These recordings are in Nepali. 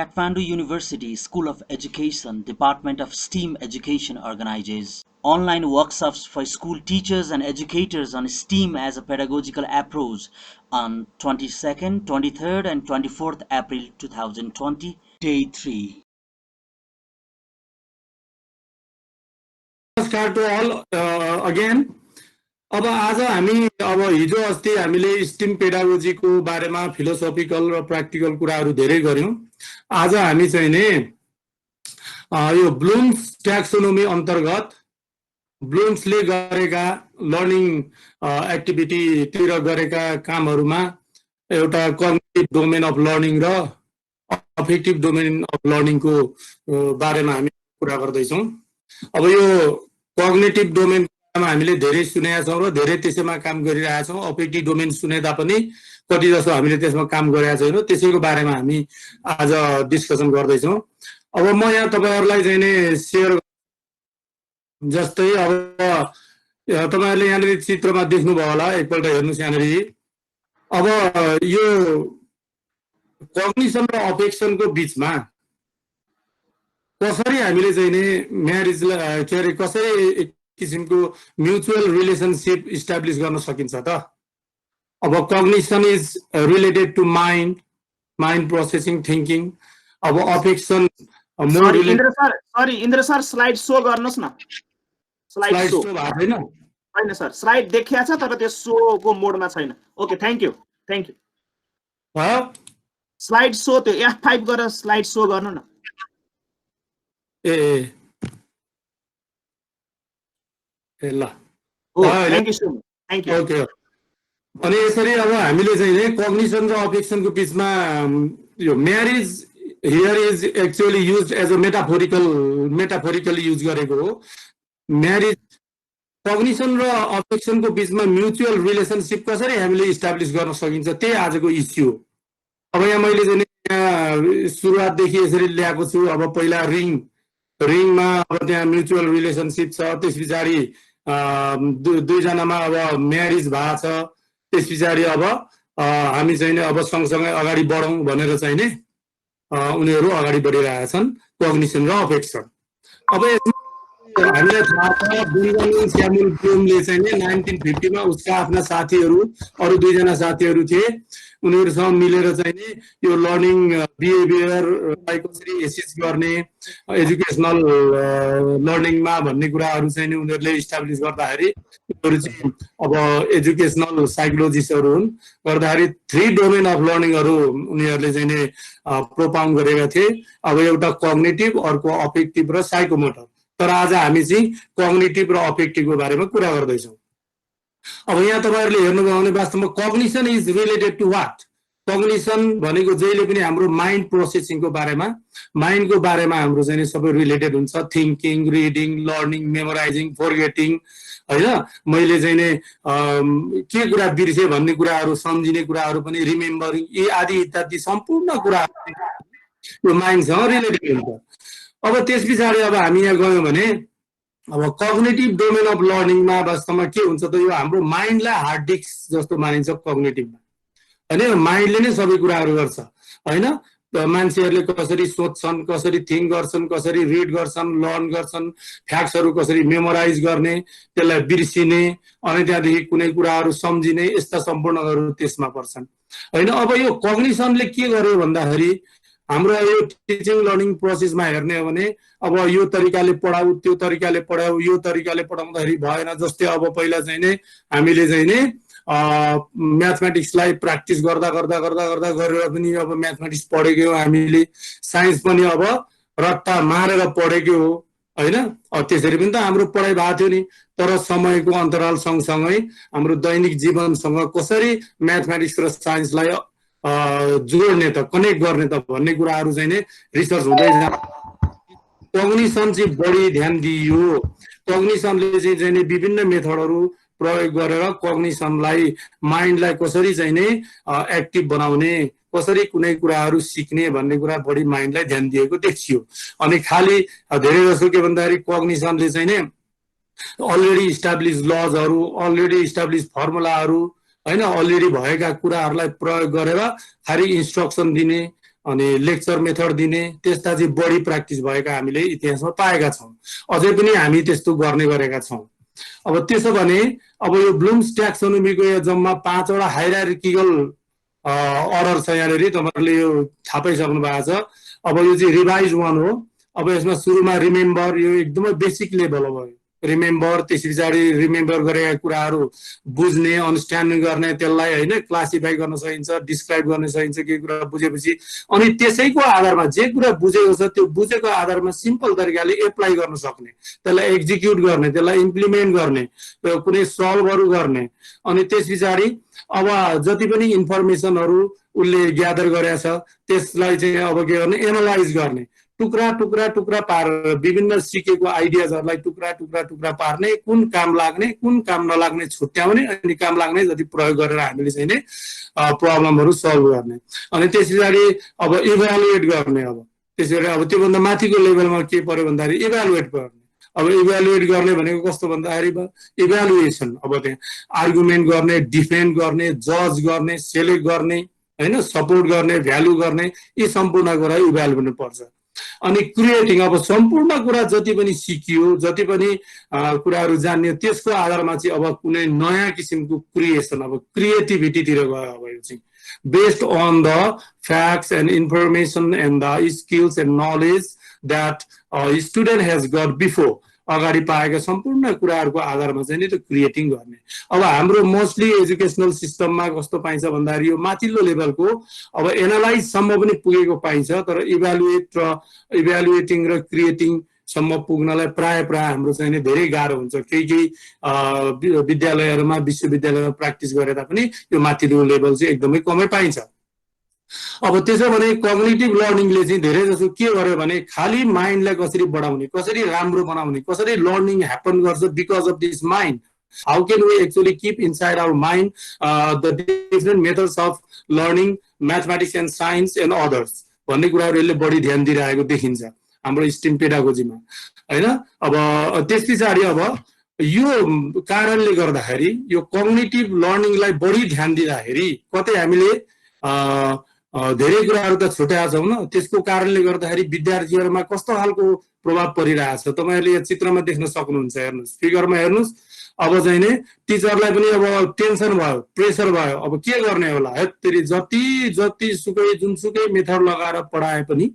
Kathmandu University School of Education, Department of STEAM Education organizes online workshops for school teachers and educators on STEAM as a pedagogical approach on 22nd, 23rd and 24th April 2020, Day 3. Namaskar to all again. अब आज हामी अब हिजो अस्ति हामीले स्टिम पेडागोजी को बारेमा फिलोसोफिकल र प्र्याक्टिकल कुराहरू धेरै गर्यौं। आज हामी चाहिँ नि यो ब्लुम्स ट्याक्सोनोमी अन्तर्गत ब्लुम्सले गरेका लर्निङ एक्टिभिटी तिर गरेका कामहरुमा एउटा कग्निटिभ डोमेन अफ लर्निङ र अफेक्टिभ डोमेन अफ लर्निङ को बारेमा हामी कुरा गर्दै छौं। अब यो कग्निटिभ डोमेन हामीले धेरै सुनेका छौं र धेरै त्यसैमा काम गरिरहेका छौं। अफेक्टिभ डोमेन सुनेदा पनि कति जसो हामीले त्यसमा काम गरेका छैनौं। त्यसैको बारेमा हामी आज डिस्कसन गर्दै छौं। अब म यहाँ तपाईहरुलाई चाहिँ नि शेयर जस्तै अब तपाईहरुले यहाँ चित्रमा देख्नु भयो होला, एकपल्ट हेर्नुस् यहाँनेरि। अब यो कग्निसन र अफेक्सनको बीचमा कसरी हामीले चाहिँ नि म्यारेजलाई के अरे कसरी किसिमको म्युचुअल रिलेशनशिप इस्टाब्लिश गर्न सकिन्छ त? अब cognition is related to mind processing thinking. अब affection more Indra sir slide show गर्नुस् न। स्लाइड शो भएको छैन? हैन सर, स्लाइड देखिया छ तर त्यो शो को मोडमा छैन। Okay, thank you. Slide show त्यो F5 गरेर स्लाइड शो गर्नु न। ए ल, thank you so much, thank you. Okay. अनि यसरी अब हामीले चाहिँ नि कग्निसन र अफेक्सनको बीचमा यो marriage here is actually used as a metaphorically use गरेको हो। म्यारेज कग्निसन र अफेक्सनको बीचमा म्युचुअल रिलेशनशिप कसरी हामीले इस्टाब्लिश गर्न सकिन्छ, त्यही आजको इस्यु हो। अब यहाँ मैले चाहिँ यहाँ सुरुवातदेखि यसरी ल्याएको छु। अब पहिला रिङमा अब त्यहाँ म्युचुअल रिलेशनशिप छ, त्यसपछि दुईजनामा अब म्यारेज भएको छ, त्यसपछि अब हामी चाहिँ नि अब सँगसँगै अगाडि बढौं भनेर चाहिँ नि उनीहरू अगाडि बढिरहेका छन्, कग्निसन र अफेक्सन। अब हामीलाई थाहा छ बेन्जामिन स्यामुअल ब्लुमले चाहिँ नि 1950 मा उसका आफ्ना साथीहरू, अरु दुईजना साथीहरू थिए, उनीहरूसँग मिलेर चाहिँ नि यो लर्निङ बिहेभियरलाई कसरी एसेस गर्ने, एजुकेसनल लर्निङमा भन्ने कुराहरू चाहिँ नि उनीहरूले इस्टाब्लिश गर्दाखेरि उनीहरू चाहिँ अब एजुकेसनल साइकोलोजिस्टहरू हुन्। गर्दाखेरि 3 डोमेन अफ लर्निङहरू उनीहरूले चाहिँ नि प्रोपाउन्ड गरेका थिए। अब एउटा कग्निटिभ, अर्को अफेक्टिभ र साइकोमोटर। तर आज हामी चाहिँ कग्निटिभ र अफेक्टिभको बारेमा कुरा गर्दैछौँ। अब यहाँ तपाईहरुले हेर्नुभयो भने वास्तवमा cognition is related to what? Cognition भनेको जहिले पनि हाम्रो माइन्ड प्रोसेसिङको बारेमा, माइन्डको बारेमा हाम्रो चाहिँ सबै रिलेटेड हुन्छ। थिंकिङ, रिडिङ, लर्निङ, मेमोराइजिङ, फर्गेटिङ, हैन? मैले चाहिँ नि के कुरा बिर्से भन्ने कुराहरू, सम्झिने कुराहरू पनि, रिमेम्बरिङ, यी आदि इत्यादि सम्पूर्ण कुराहरू यो माइन्डसँग रिलेटेड हुन्छ। अब त्यसपछि अब हामी यहाँ गयौं भने अब कग्निटिभ डोमेन अफ लर्निङमा वास्तवमा के हुन्छ त? यो हाम्रो माइन्डलाई हार्ड डिस्क जस्तो मानिन्छ कग्निटिभमा, हैन? माइन्डले नै सबै कुराहरू गर्छ, हैन? मान्छेहरूले कसरी सोच्छन्, कसरी थिंक गर्छन्, कसरी रिड गर्छन्, लर्न गर्छन्, फ्याक्ट्सहरू कसरी मेमोराइज गर्ने, त्यसलाई बिर्सिने, अनि त्यहाँदेखि कुनै कुराहरू सम्झिने, यस्ता सम्पूर्णहरू त्यसमा पर्छन्, हैन? अब यो कग्निसनले के गर्यो भन्दाखेरि हाम्रो यो टिचिङ लर्निङ प्रोसेसमा हेर्ने हो भने अब यो तरिकाले पढाऊ, त्यो तरिकाले पढाऊ, यो तरिकाले पढाउँदाखेरि भएन। जस्तै अब पहिला चाहिँ नि हामीले चाहिँ नि म्याथमेटिक्सलाई प्र्याक्टिस गर्दा गरेर पनि अब म्याथमेटिक्स पढेको हो हामीले, साइन्स पनि अब रट्टा मारेर पढेको हो, हैन? त्यसरी पनि त हाम्रो पढाइ भएको थियो नि। तर समयको अन्तराल सँगसँगै हाम्रो दैनिक जीवनसँग कसरी म्याथमेटिक्स र साइन्सलाई जोड्ने त, कनेक्ट गर्ने त भन्ने कुराहरू चाहिँ नि रिसर्च हुँदै जान्छ। कग्निसन चाहिँ बढी ध्यान दिइयो। कग्निसनले चाहिँ नि विभिन्न मेथडहरू प्रयोग गरेर कग्निसनलाई, माइन्डलाई कसरी चाहिँ नि एक्टिभ बनाउने, कसरी कुनै कुराहरू सिक्ने भन्ने कुरा बढी माइन्डलाई ध्यान दिएको देखियो। अनि खाली धेरै जसो के भन्दाखेरि कग्निसनले चाहिँ नि अलरेडी इस्टाब्लिश लजहरू, अलरेडी इस्टाब्लिश फर्मुलाहरू, हैन, अलरेडी भएका कुराहरूलाई प्रयोग गरेर खाली इन्स्ट्रक्सन दिने, अनि लेक्चर मेथड दिने त्यस्ता चाहिँ बढी प्र्याक्टिस भएका हामीले इतिहासमा पाएका छौँ। अझै पनि हामी त्यस्तो गर्ने गरेका छौँ। अब त्यसो भने अब यो ब्लुम्स ट्याक्सोनोमीको यो जम्मा 5 वटा हाइरार्किकल अर्डर छ। यहाँनिर तपाईँहरूले यो थाहा पाइसक्नु भएको छ। अब यो चाहिँ रिभाइज 1 हो। अब यसमा सुरुमा रिमेम्बर, यो एकदमै बेसिक लेभल हो। रिमेम्बर, त्यस पछाडि रिमेम्बर गरेका कुराहरू बुझ्ने, अन्डरस्ट्यान्डिङ गर्ने, त्यसलाई होइन क्लासिफाई गर्न सकिन्छ, डिस्क्राइब गर्न सकिन्छ के कुरा बुझेपछि। अनि त्यसैको आधारमा जे कुरा बुझेको छ त्यो बुझेको आधारमा सिम्पल तरिकाले एप्लाई गर्न सक्ने, त्यसलाई एक्जिक्युट गर्ने, त्यसलाई इम्प्लिमेन्ट गर्ने, कुनै सल्भहरू गर्ने। अनि त्यस पछाडि अब जति पनि इन्फर्मेसनहरू उसले ग्यादर गरेका छ त्यसलाई चाहिँ अब के गर्ने, एनालाइज गर्ने, टुक्रा टुक्रा टुक्रा पारेर विभिन्न सिकेको आइडियाजहरूलाई टुक्रा टुक्रा टुक्रा पार्ने, कुन काम लाग्ने कुन काम नलाग्ने छुट्याउने, अनि काम लाग्ने जति प्रयोग गरेर हामीले चाहिँ नि प्रब्लमहरू सल्भ गर्ने। अनि त्यस पछाडि अब इभ्यालुएट गर्ने। अब त्यसरी अब त्योभन्दा माथिको लेभलमा के पर्यो भन्दाखेरि इभ्यालुएट गर्ने। अब इभ्यालुएट गर्ने भनेको कस्तो भन्दाखेरि इभ्यालुएसन, अब त्यहाँ आर्गुमेन्ट गर्ने, डिफेन्ड गर्ने, जज गर्ने, सेलेक्ट गर्ने, होइन सपोर्ट गर्ने, भ्यालु गर्ने, यी सम्पूर्ण कुरा इभ्यालुएट पर्छ। अनि क्रिएटिङ, अब सम्पूर्ण कुरा जति पनि सिकियो, जति पनि कुराहरू जान्यो त्यसको आधारमा चाहिँ अब कुनै नयाँ किसिमको क्रिएसन, अब क्रिएटिभिटीतिर गयो। अब यो चाहिँ based on the facts and information and the skills and knowledge that student has got before, अगाडि पाएका सम्पूर्ण कुराहरूको आधारमा चाहिँ नि त्यो क्रिएटिङ गर्ने। अब हाम्रो मोस्टली एजुकेसनल सिस्टममा कस्तो पाइन्छ भन्दाखेरि यो माथिल्लो लेभलको अब एनालाइजसम्म पनि पुगेको पाइन्छ, तर इभ्यालुएटिङ र क्रिएटिङ सम्म पुग्नलाई प्राय हाम्रो चाहिँ नि धेरै गाह्रो हुन्छ। केही विद्यालयहरूमा, विश्वविद्यालयमा प्र्याक्टिस गरे तापनि यो माथिल्लो लेभल चाहिँ एकदमै कमै पाइन्छ। अब त्यसो भने कग्निटिभ लर्निङले चाहिँ धेरै जसो के गर्यो भने खालि माइन्डलाई कसरी बढाउने, कसरी राम्रो बनाउने, कसरी लर्निङ ह्यापन गर्छ because of this mind, how can we actually keep inside our mind the different methods of learning, mathematics and science and others भन्ने कुराहरू यसले बढी ध्यान दिइरहेको देखिन्छ हाम्रो स्टिम पेडागोजीमा, होइन। अब त्यस पछाडि अब यो कारणले गर्दाखेरि यो कग्निटिभ लर्निङलाई बढी ध्यान दिँदाखेरि कतै हामीले धेरै कुराहरू त छुट्याएको छौँ न, त्यसको कारणले गर्दाखेरि विद्यार्थीहरूमा कस्तो खालको प्रभाव परिरहेछ तपाईँहरूले यो चित्रमा देख्न सक्नुहुन्छ। हेर्नुहोस्, फिगरमा हेर्नुहोस्। अब चाहिँ नि टिचरलाई पनि अब टेन्सन भयो, प्रेसर भयो, अब के गर्ने होला, हेत्तेरी जति सुकै जुनसुकै मेथड लगाएर पढाए पनि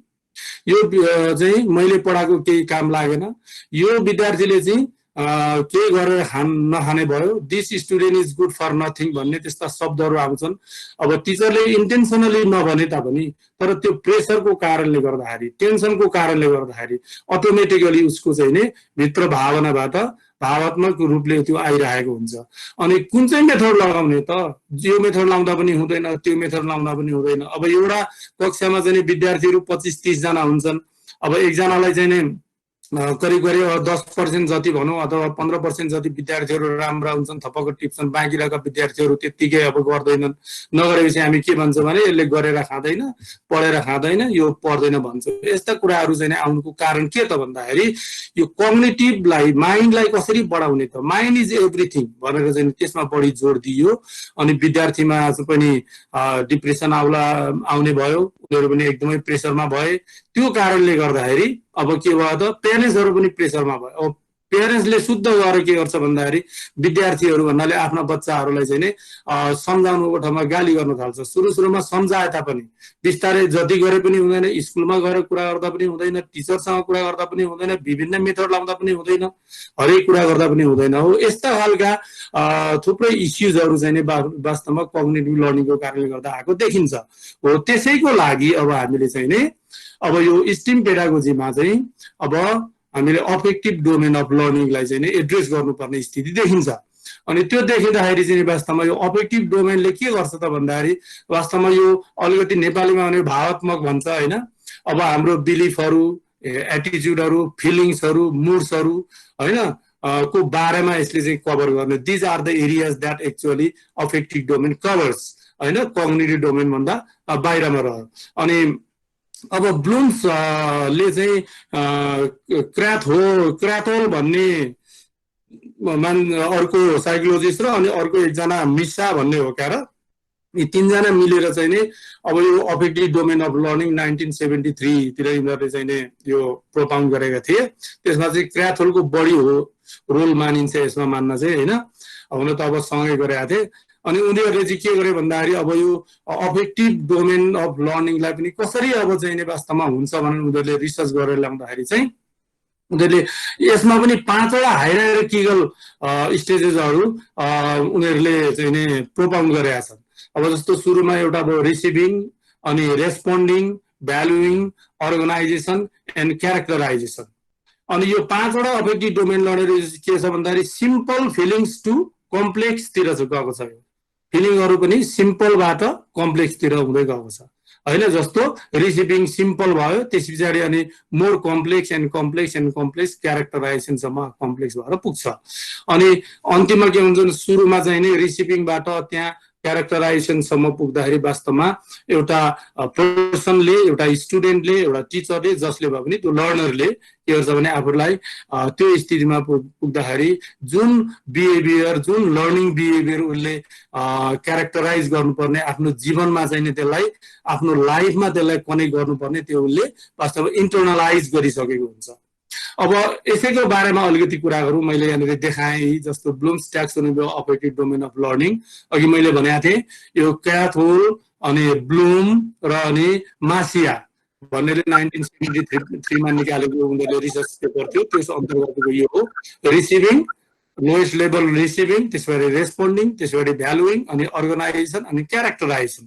यो चाहिँ मैले पढाएको केही काम लागेन, यो विद्यार्थीले चाहिँ के गरेर नखाने भयो, this student is good for nothing भन्ने त्यस्ता शब्दहरू आउँछन्। अब टिचरले इन्टेन्सनली नभने तापनि तर त्यो प्रेसरको कारणले गर्दाखेरि, टेन्सनको कारणले गर्दाखेरि अटोमेटिकली उसको चाहिँ नि भित्र भावनाबाट भावात्मक रूपले त्यो आइरहेको हुन्छ। अनि कुन चाहिँ मेथड लगाउने त, यो मेथड लाउँदा पनि हुँदैन, त्यो मेथड लाउँदा पनि हुँदैन। अब एउटा कक्षामा चाहिँ विद्यार्थीहरू 25-30 जना हुन्छन्। अब एकजनालाई चाहिँ नि करिब 10% जति भनौँ अथवा 15% जति विद्यार्थीहरू राम्रा हुन्छन्, थपक्क टिप्छन्, बाँकी रहेका विद्यार्थीहरू त्यत्तिकै अब गर्दैनन्। नगरेपछि हामी के भन्छौँ भने यसले गरेर खाँदैन, पढेर खाँदैन, यो पढ्दैन भन्छौँ। यस्ता कुराहरू चाहिँ आउनुको कारण के त भन्दाखेरि यो कग्निटिभलाई, माइन्डलाई कसरी बढाउने त, माइन्ड इज एभ्रिथिङ भनेर चाहिँ त्यसमा बढी जोड दियो। अनि विद्यार्थीमा पनि डिप्रेसन आउने भयो, उनीहरू पनि एकदमै प्रेसरमा भए। त्यो कारणले गर्दाखेरि अब के भयो त, प्यारेन्ट्सहरू पनि प्रेसरमा भयो। अब प्यारेन्ट्सले शुद्ध गरेर के गर्छ भन्दाखेरि विद्यार्थीहरू भन्नाले आफ्ना बच्चाहरूलाई चाहिँ नि सम्झाउनुको ठाउँमा गाली गर्न थाल्छ। सुरुमा सम्झाए तापनि बिस्तारै जति गरे पनि हुँदैन, स्कुलमा गएर कुरा गर्दा पनि हुँदैन, टिचरसँग कुरा गर्दा पनि हुँदैन, विभिन्न मेथड लाउँदा पनि हुँदैन, हरेक कुरा गर्दा पनि हुँदैन। हो यस्ता खालका थुप्रै इस्युजहरू चाहिँ नि वास्तवमा कग्निटिभ लर्निङको कारणले गर्दा आएको देखिन्छ। हो त्यसैको लागि अब हामीले चाहिँ नि अब यो स्टिम पेडागोजीमा चाहिँ अब हामीले अफेक्टिभ डोमेन अफ लर्निङलाई चाहिँ नि एड्रेस गर्नुपर्ने स्थिति देखिन्छ। अनि त्यो देखिँदाखेरि चाहिँ वास्तवमा यो अफेक्टिभ डोमेनले के गर्छ त भन्दाखेरि वास्तवमा यो अलिकति नेपालीमा भने भावात्मक भन्छ, होइन। अब हाम्रो बिलिफहरू, एटिच्युडहरू, फिलिङ्सहरू, मुड्सहरू, होइन को बारेमा यसले चाहिँ कभर गर्ने। These are the areas that actually affective domain covers, होइन, कग्निटिभ डोमेन भन्दा बाहिरमा रह्यो। अनि अब ब्लुम्सले चाहिँ क्राथोल भन्ने अर्को साइकोलोजिस्ट र अनि अर्को एकजना मिसा भन्ने हो क्या र यी तीनजना मिलेर चाहिँ नि अब यो अफेक्टिभ डोमेन अफ लर्निङ 1973 तिर यिनीहरूले चाहिँ नि यो प्रोपाउन्ड गरेका थिए। त्यसमा चाहिँ क्राथोलको बढी रोल मानिन्छ यसमा मान्न चाहिँ हैन। हुन त अब सँगै गरेका थिए। अनि उनीहरूले चाहिँ के गरे भन्दाखेरि अब यो अफेक्टिभ डोमेन अफ लर्निङलाई पनि कसरी अब चाहिँ नि वास्तवमा हुन्छ भनेर उनीहरूले रिसर्च गरेर ल्याउँदाखेरि चाहिँ उनीहरूले यसमा पनि 5 वटा हायरार्किकल स्टेजेसहरू उनीहरूले चाहिँ नि प्रोपाउन्ड गरेका छन्। अब जस्तो सुरुमा एउटा भयो रिसिभिङ, अनि रेस्पोन्डिङ, भ्यालुइङ, अर्गनाइजेसन एन्ड क्यारेक्टराइजेसन। अनि यो 5 वटा अफेक्टिभ डोमेन लर्निङ के छ भन्दाखेरि सिम्पल फिलिङ्स टु कम्प्लेक्सतिर गएको छ। फिलिङहरू पनि सिम्पलबाट कम्प्लेक्सतिर हुँदै गएको छ हैन। जस्तो रिसिभिङ सिम्पल भयो, त्यस पछाडि अनि मोर कम्प्लेक्स एन्ड कम्प्लेक्स क्यारेक्टराइजेसनसम्म कम्प्लेक्स भएर पुग्छ। अनि अन्तिममा के हुन्छ सुरुमा चाहिँ नि रिसिभिङबाट त्यहाँ क्यारेक्टराइजेसनसम्म पुग्दाखेरि वास्तवमा एउटा पर्सनले, एउटा स्टुडेन्टले, एउटा टिचरले, जसले भए पनि त्यो लर्नरले के गर्छ भने आफूलाई त्यो स्थितिमा पुग्दाखेरि जुन बिहेभियर, जुन लर्निङ बिहेभियर उसले क्यारेक्टराइज गर्नुपर्ने आफ्नो जीवनमा चाहिँ नि त्यसलाई आफ्नो लाइफमा त्यसलाई कनेक्ट गर्नुपर्ने त्यो उसले वास्तवमा इन्टरनलाइज गरिसकेको हुन्छ। अब यसैको बारेमा अलिकति कुरा गरौँ। मैले यहाँनिर देखाएँ जस्तो Bloom's taxonomy of affective domain of learning अघि मैले भनेको थिएँ। यो क्याथोल अनि ब्लुम र अनि मासिया भन्नेले 1973 मा निकालेको उनीहरूले रिसर्च पेपर थियो। त्यस अन्तर्गतको यो हो रिसिभिङ, लोएस्ट लेभल रिसिभिङ, त्यसपछि रेस्पोन्डिङ, त्यसपछि भ्यालुइङ, अनि अर्गनाइजेसन अनि क्यारेक्टराइजेसन।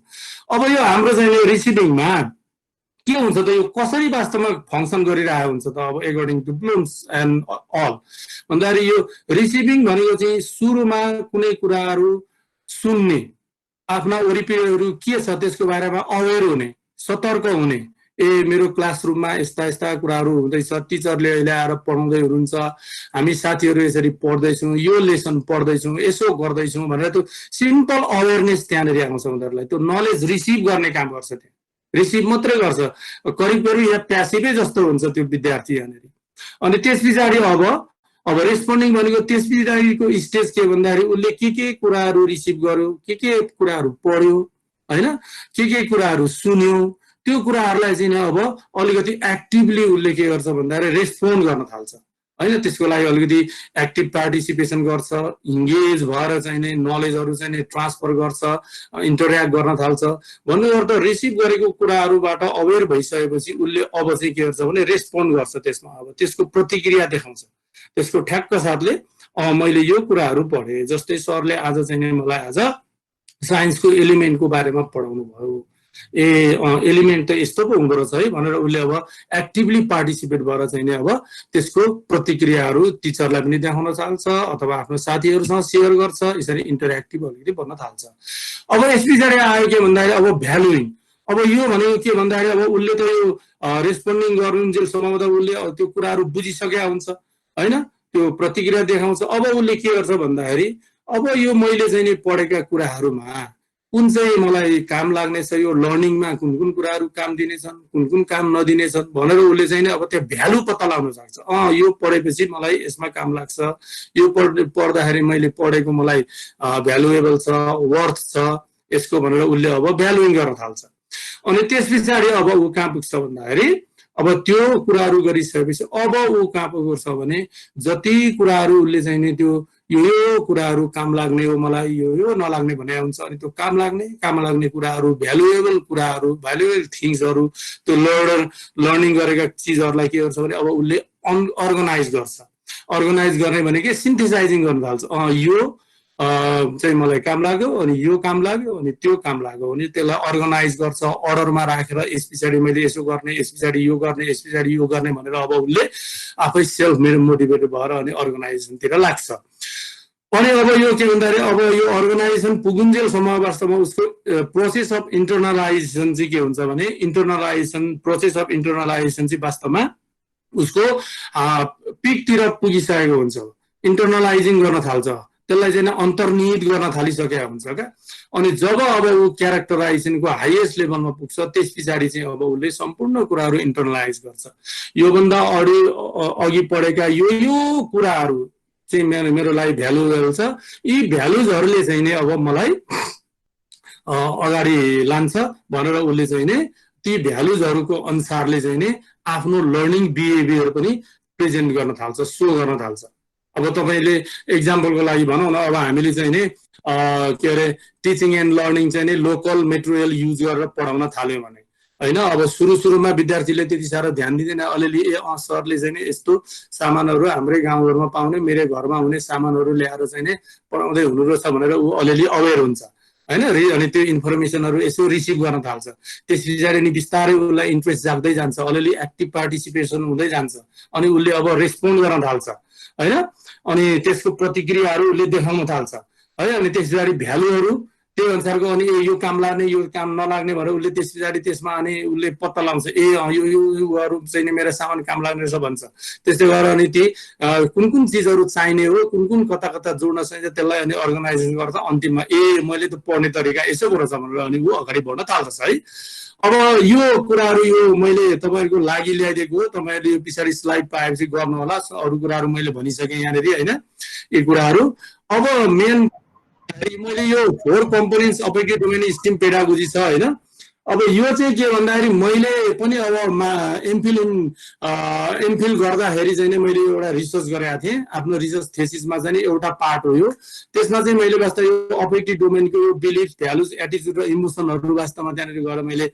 अब यो हाम्रो चाहिँ रिसिभिङमा के हुन्छ त, यो कसरी वास्तवमा फङ्सन गरिरहेको हुन्छ त अब according to Bloom's and all भन्दाखेरि यो रिसिभिङ भनेको चाहिँ सुरुमा कुनै कुराहरू सुन्ने, आफ्ना वरिपरिहरू के छ त्यसको बारेमा अवेर हुने, सतर्क हुने। मेरो क्लासरुममा यस्ता यस्ता कुराहरू हुँदैछ, टिचरले अहिले आएर पढाउँदै हुनुहुन्छ, हामी साथीहरू यसरी पढ्दैछौँ, यो लेसन पढ्दैछौँ, यसो गर्दैछौँ भनेर त्यो सिम्पल अवेरनेस त्यहाँनिर आउँछ उनीहरूलाई। त्यो नलेज रिसिभ गर्ने काम गर्छ, त्यहाँ रिसिभ मात्रै गर्छ, करिब यहाँ प्यासिभै जस्तो हुन्छ त्यो विद्यार्थी यहाँनिर। अनि त्यस पछाडि अब रेस्पोन्डिङ भनेको त्यस पछाडिको स्टेज के भन्दाखेरि उसले के कुराहरू रिसिभ गर्यो, के कुराहरू पढ्यो हैन, के कुराहरू सुन्यो, त्यो कुराहरूलाई चाहिँ अब अलिकति एक्टिभली उसले के गर्छ भन्दाखेरि रेस्पोन्ड गर्न थाल्छ हैन। त्यसको लागि अलिकति एक्टिभ पार्टिसिपेसन गर्छ, इङ्गेज भएर चाहिँ नि नलेजहरू चाहिँ नि ट्रान्सफर गर्छ, इन्टरेक्ट गर्न थाल्छ। भन्नु अर्थ रिसिभ गरेको कुराहरूबाट अवेर भइसकेपछि उसले अब चाहिँ के गर्छ भने रेस्पोन्ड गर्छ। त्यसमा अब त्यसको प्रतिक्रिया देखाउँछ। त्यसको ठ्याक्क साथले मैले यो कुराहरू पढेँ, जस्तै सरले आज चाहिँ नि मलाई आज साइन्सको एलिमेन्टको बारेमा पढाउनु भयो, एलिमेन्ट त यस्तो पो हुँदो रहेछ है भनेर उसले अब एक्टिभली पार्टिसिपेट भएर चाहिँ नि अब त्यसको प्रतिक्रियाहरू टिचरलाई पनि देखाउन थाल्छ अथवा आफ्नो साथीहरूसँग सेयर गर्छ। यसरी इन्टरेक्टिभ अलिकति बन्न थाल्छ। अब यस पछाडि आयो के भन्दाखेरि अब भ्यालुइङ। अब यो भनेको के भन्दाखेरि अब उसले त यो रेस्पोन्डिङ गर्नुन्जेलसम्म त उसले त्यो कुराहरू बुझिसकेका हुन्छ हैन, त्यो प्रतिक्रिया देखाउँछ। अब उसले के गर्छ भन्दाखेरि अब यो मैले चाहिँ नि पढेका कुराहरूमा कुन चाहिँ मलाई काम लाग्नेछ, यो लर्निङमा कुन कुन कुराहरू काम दिनेछन्, कुन कुन काम नदिनेछन् भनेर उसले चाहिँ नि अब त्यो भ्यालु पत्ता लगाउन सक्छ। यो पढेपछि मलाई यसमा काम लाग्छ, यो पढ्दाखेरि मैले पढेको मलाई भ्यालुएबल छ, वर्थ छ यसको भनेर उसले अब भ्यालुइङ गर्न थाल्छ। अनि त्यस पछाडि अब ऊ कहाँ पुग्छ भन्दाखेरि अब त्यो कुराहरू गरिसकेपछि अब ऊ कहाँ पुग्छ भने जति कुराहरू उसले चाहिँ नि त्यो यो कुराहरू काम लाग्ने हो मलाई, यो नलाग्ने भने हुन्छ। अनि त्यो काम लाग्ने कुराहरू, भ्यालुएबल कुराहरू, भ्यालुएबल थिङ्सहरू, त्यो लर्निङ गरेका चिजहरूलाई के गर्छ भने अब उसले अर्गनाइज गर्छ। अर्गनाइज गर्ने भनेको सिन्थेसाइजिङ गर्न थाल्छ। यो चाहिँ मलाई काम लाग्यो, अनि यो काम लाग्यो, अनि त्यो काम लाग्यो, अनि त्यसलाई अर्गनाइज गर्छ अर्डरमा राखेर। यस पछाडि मैले यसो गर्ने, यस पछाडि यो गर्ने, यस पछाडि यो गर्ने भनेर अब उसले आफै सेल्फ मोटिभेटेड भएर अनि अर्गनाइजेसनतिर लाग्छ। अनि अब यो के भन्दाखेरि अब यो अर्गनाइजेसन पुगुन्जेलसम्म वास्तवमा उसको प्रोसेस अफ इन्टरनलाइजेसन चाहिँ के हुन्छ भने प्रोसेस अफ इन्टरनलाइजेसन चाहिँ वास्तवमा उसको पिकतिर पुगिसकेको हुन्छ। इन्टरनलाइजिङ गर्न थाल्छ, त्यसलाई चाहिँ अन्तर्निहित गर्न थालिसकेका हुन्छ क्या। अनि जब अब ऊ क्यारेक्टराइजेसनको हाइएस्ट लेभलमा पुग्छ त्यस पछाडि चाहिँ अब उसले सम्पूर्ण कुराहरू इन्टरनलाइज गर्छ। योभन्दा अघि पढेका यो कुराहरू चाहिँ मेरो लागि भ्यालुएबल छ, यी भ्यालुजहरूले चाहिँ नि अब मलाई अगाडि लान्छ भनेर उसले चाहिँ नि ती भ्यालुजहरूको अनुसारले चाहिँ नि आफ्नो लर्निङ बिहेभियर पनि प्रेजेन्ट गर्न थाल्छ, सो गर्न थाल्छ। अब तपाईले एक्जाम्पलको लागि भनौँ न, अब हामीले चाहिँ नि के अरे टिचिङ एन्ड लर्निङ चाहिँ नि लोकल मेटेरियल युज गरेर पढाउन थाल्यो भने हैन, अब सुरुमा विद्यार्थीले त्यति साह्रो ध्यान दिँदैन, अलिअलि सरले चाहिँ नि यस्तो सामानहरू हाम्रै गाउँघरमा पाउने, मेरो घरमा हुने सामानहरू ल्याएर चाहिँ नि पढाउँदै हुनु रहेछ भनेर ऊ अलिअलि अवेर हुन्छ हैन, अनि त्यो इन्फर्मेसनहरू यसो रिसिभ गर्न थाल्छ। त्यस पछाडि नि बिस्तारै उसलाई इन्ट्रेस्ट जाग्दै जान्छ, अलिअलि एक्टिभ पार्टिसिपेसन हुँदै जान्छ, अनि उसले अब रेस्पोन्ड गर्न थाल्छ हैन, अनि त्यसको प्रतिक्रियाहरू उसले देखाउन थाल्छ है। अनि त्यस पछाडि भ्यालुहरू त्यो अनुसारको, अनि यो काम लाग्ने यो काम नलाग्ने भनेर उसले त्यस पछाडि त्यसमा अनि उसले पत्ता लगाउँछ, योहरू चाहिँ नि मेरो सामान काम लाग्ने रहेछ भन्छ। त्यस्तै गरेर अनि ती कुन कुन चिजहरू चाहिने हो, कुन कुन कता कता जोड्न चाहिन्छ त्यसलाई अनि अर्गनाइजेसन गर्छ। अन्तिममा मैले त पढ्ने तरिका यसो रहेछ भनेर अनि ऊ अगाडि बढ्न थाल्छ है। अब यो कुराहरू यो मैले तपाईँहरूको लागि ल्याइदिएको हो, तपाईँहरूले यो पछाडि स्लाइड पाएपछि गर्नु होला, अरू कुराहरू मैले भनिसकेँ यहाँनिर होइन यी कुराहरू। अब मेन मैले यो 4 कम्पोनेन्ट्स अफेक्टिभ डोमेन स्टिम पेडागोजी छ होइन। अब यो चाहिँ के भन्दाखेरि मैले पनि अब एमफिल गर्दाखेरि चाहिँ मैले एउटा रिसर्च गरेको थिएँ, आफ्नो रिसर्च थेसिसमा चाहिँ एउटा पार्ट हो यो। त्यसमा चाहिँ मैले वास्तव यो अफेक्टिभ डोमेनको बिलिफ, भ्यालुज, एटिट्युड र इमोसनहरू वास्तवमा त्यहाँनिर गएर मैले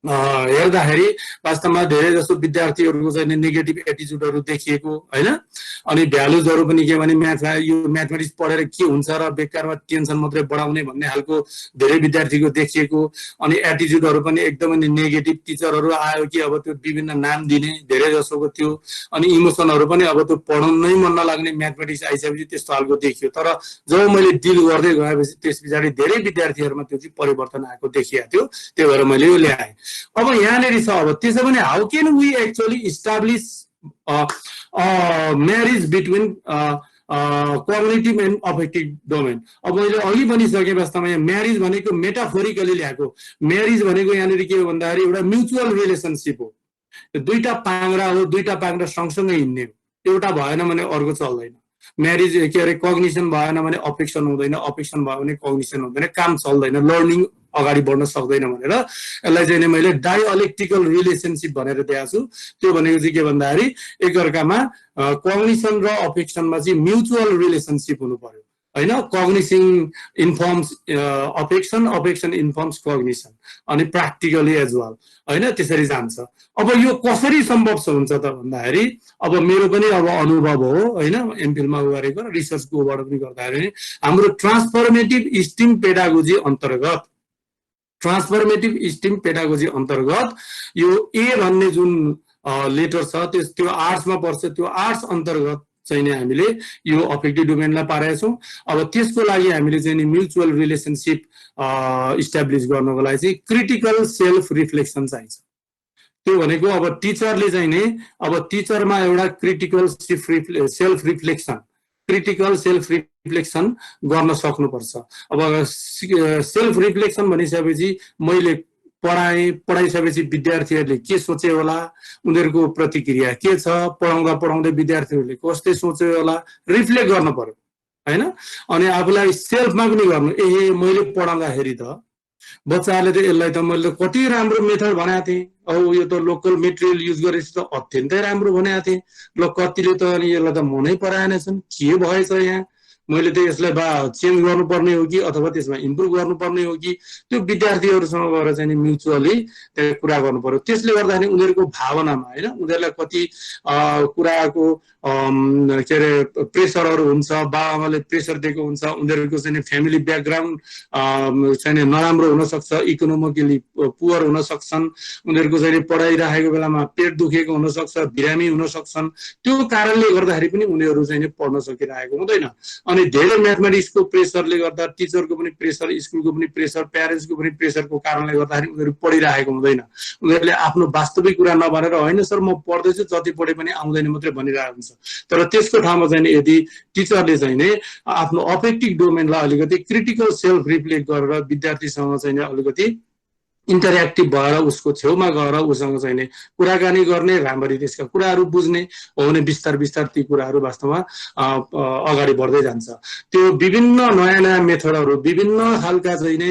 हेर्दाखेरि वास्तवमा धेरै जसो विद्यार्थीहरूको चाहिँ नेगेटिभ एटिट्युडहरू देखिएको होइन। अनि भ्यालुजहरू पनि के भने यो म्याथमेटिक्स पढेर के हुन्छ र बेकारमा टेन्सन मात्रै बढाउने भन्ने खालको धेरै विद्यार्थीको देखिएको। अनि एटिट्युडहरू पनि एकदमै नेगेटिभ, टिचरहरू आयो कि अब त्यो विभिन्न नाम दिने धेरै जसोको थियो। अनि इमोसनहरू पनि अब त्यो पढाउनै मन नलाग्ने, म्याथमेटिक्स आइसकेपछि त्यस्तो खालको देखियो। तर जब मैले डिल गर्दै गएपछि त्यस पछाडि धेरै विद्यार्थीहरूमा त्यो चाहिँ परिवर्तन आएको देखिएको थियो, त्यो भएर मैले यो ल्याएँ। अब यहाँनिर छ, अब त्यसो भने how can we actually establish marriage between cognitive and affective domain. अब मैले अघि भनिसकेँ वास्तवमा यहाँ म्यारिज भनेको मेटाफोरिकली ल्याएको। म्यारिज भनेको यहाँनिर के हो भन्दाखेरि एउटा म्युचुअल रिलेसनसिप हो, दुईटा पाङ्रा हो, दुईटा पाङ्रा सँगसँगै हिँड्ने हो, एउटा भएन भने अर्को चल्दैन। म्यारिज के अरे कग्निसन भएन भने अफेक्सन हुँदैन, अफेक्सन भयो भने कग्निसन हुँदैन, काम चल्दैन, लर्निङ अगाडि बढ्न सक्दैन भनेर यसलाई चाहिँ मैले डाइअलेक्टिकल रिलेसनसिप भनेर दिएको छु। त्यो भनेको चाहिँ के भन्दाखेरि एकअर्कामा कग्निसन र अफेक्सनमा चाहिँ म्युचुअल रिलेसनसिप हुनु पर्यो होइन। कग्निसन इन्फर्म्स अफेक्सन, अफेक्सन इन्फर्म्स कग्निसन, अनि प्र्याक्टिकली एज वेल होइन, त्यसरी जान्छ। अब यो कसरी सम्भव हुन्छ त भन्दाखेरि अब मेरो पनि अब अनुभव हो होइन, एमफिलमा गरेको र रिसर्चकोबाट पनि गर्दाखेरि हाम्रो ट्रान्सफर्मेटिभ स्टिम पेडागोजी अन्तर्गत यो ए भन्ने जुन लेटर छ त्यो आर्ट्समा पर्छ, त्यो आर्ट्स अन्तर्गत चाहिँ नि हामीले यो अफेक्टिभ डोमेनलाई पारेका छौँ। अब त्यसको लागि हामीले चाहिँ नि म्युचुअल रिलेसनसिप इस्टाब्लिस गर्नको लागि चाहिँ क्रिटिकल सेल्फ रिफ्लेक्सन चाहिन्छ। त्यो भनेको अब टिचरले चाहिँ नि अब टिचरमा एउटा क्रिटिकल सेल्फ रिफ्लेक्सन गर्न सक्नुपर्छ। अब सेल्फ रिफ्लेक्सन भनिसकेपछि मैले पढाइसकेपछि विद्यार्थीहरूले के सोचे होला, उनीहरूको प्रतिक्रिया के छ, पढाउँदै विद्यार्थीहरूले कस्तै सोचे होला, रिफ्लेक्ट गर्नु पर्यो होइन। अनि आफूलाई सेल्फमा पनि गर्नु, मैले पढाउँदाखेरि त बच्चाहरूले त यसलाई त मैले कति राम्रो मेथड भनेको थिएँ, यो त लोकल मेटेरियल युज गरेपछि त अत्यन्तै राम्रो भनेको थिएँ, ल कतिले त अनि यसलाई त मनै पराएनछन्, के भएछ यहाँ, मैले त यसलाई चेन्ज गर्नुपर्ने हो कि अथवा त्यसमा इम्प्रुभ गर्नुपर्ने हो कि, त्यो विद्यार्थीहरूसँग गएर चाहिँ म्युचुअली त्यहाँ कुरा गर्नु पर्यो। त्यसले गर्दाखेरि उनीहरूको भावनामा होइन, उनीहरूलाई कति कुराको के अरे प्रेसरहरू हुन्छ, बाबाआमाले प्रेसर दिएको हुन्छ, उनीहरूको चाहिँ फ्यामिली ब्याकग्राउन्ड चाहिँ नराम्रो हुनसक्छ, इकोनोमिकली पुवर हुन सक्छन्, उनीहरूको चाहिँ पढाइराखेको बेलामा पेट दुखेको हुनसक्छ, बिरामी हुन सक्छन्, त्यो कारणले गर्दाखेरि पनि उनीहरू चाहिँ पढ्न सकिरहेको हुँदैन। अनि धेरै म्याथमेटिक्सको प्रेसरले गर्दा, टिचरको पनि प्रेसर, स्कुलको पनि प्रेसर, प्यारेन्ट्सको पनि प्रेसरको कारणले गर्दाखेरि उनीहरू पढिरहेको हुँदैन। उनीहरूले आफ्नो वास्तविक कुरा नभनेर होइन सर म पढ्दैछु, जति पढे पनि आउँदैन मात्रै भनिरहेको हुन्छ। तर त्यसको ठाउँमा चाहिँ यदि टिचरले चाहिँ नि आफ्नो अफेक्टिभ डोमेनलाई अलिकति क्रिटिकल सेल्फ रिफ्लेक्ट गरेर विद्यार्थीसँग चाहिँ अलिकति इन्टरेक्टिभ भएर उसको छेउमा गएर उसँग चाहिँ नि कुराकानी गर्ने, राम्ररी त्यसका कुराहरू बुझ्ने हो भने बिस्तार बिस्तार ती कुराहरू वास्तवमा अगाडि बढ्दै जान्छ। त्यो विभिन्न नयाँ नयाँ मेथडहरू, विभिन्न खालका चाहिँ नि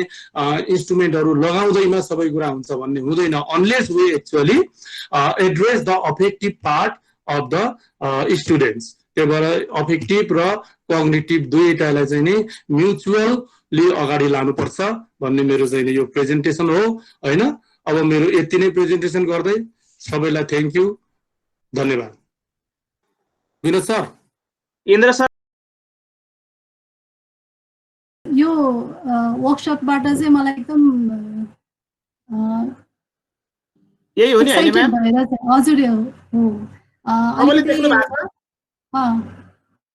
इन्स्ट्रुमेन्टहरू लगाउँदैमा सबै कुरा हुन्छ भन्ने हुँदैन, unless we actually address the affective part of the students. त्यही भएर अफेक्टिभ र कग्निटिभ दुईटालाई चाहिँ नि म्युचुअली अगाडि लानुपर्छ भन्ने मेरो चाहिँ नि यो प्रेजेन्टेसन हो हैन। अब मेरो यति नै प्रेजेन्टेसन गर्दै सबैलाई थ्यांक यू, धन्यवाद। विनोद सर। इन्द्र सर। यो वर्कसपबाट चाहिँ मलाई एकदम यही हो नि हैन म्याम? हजुर हो।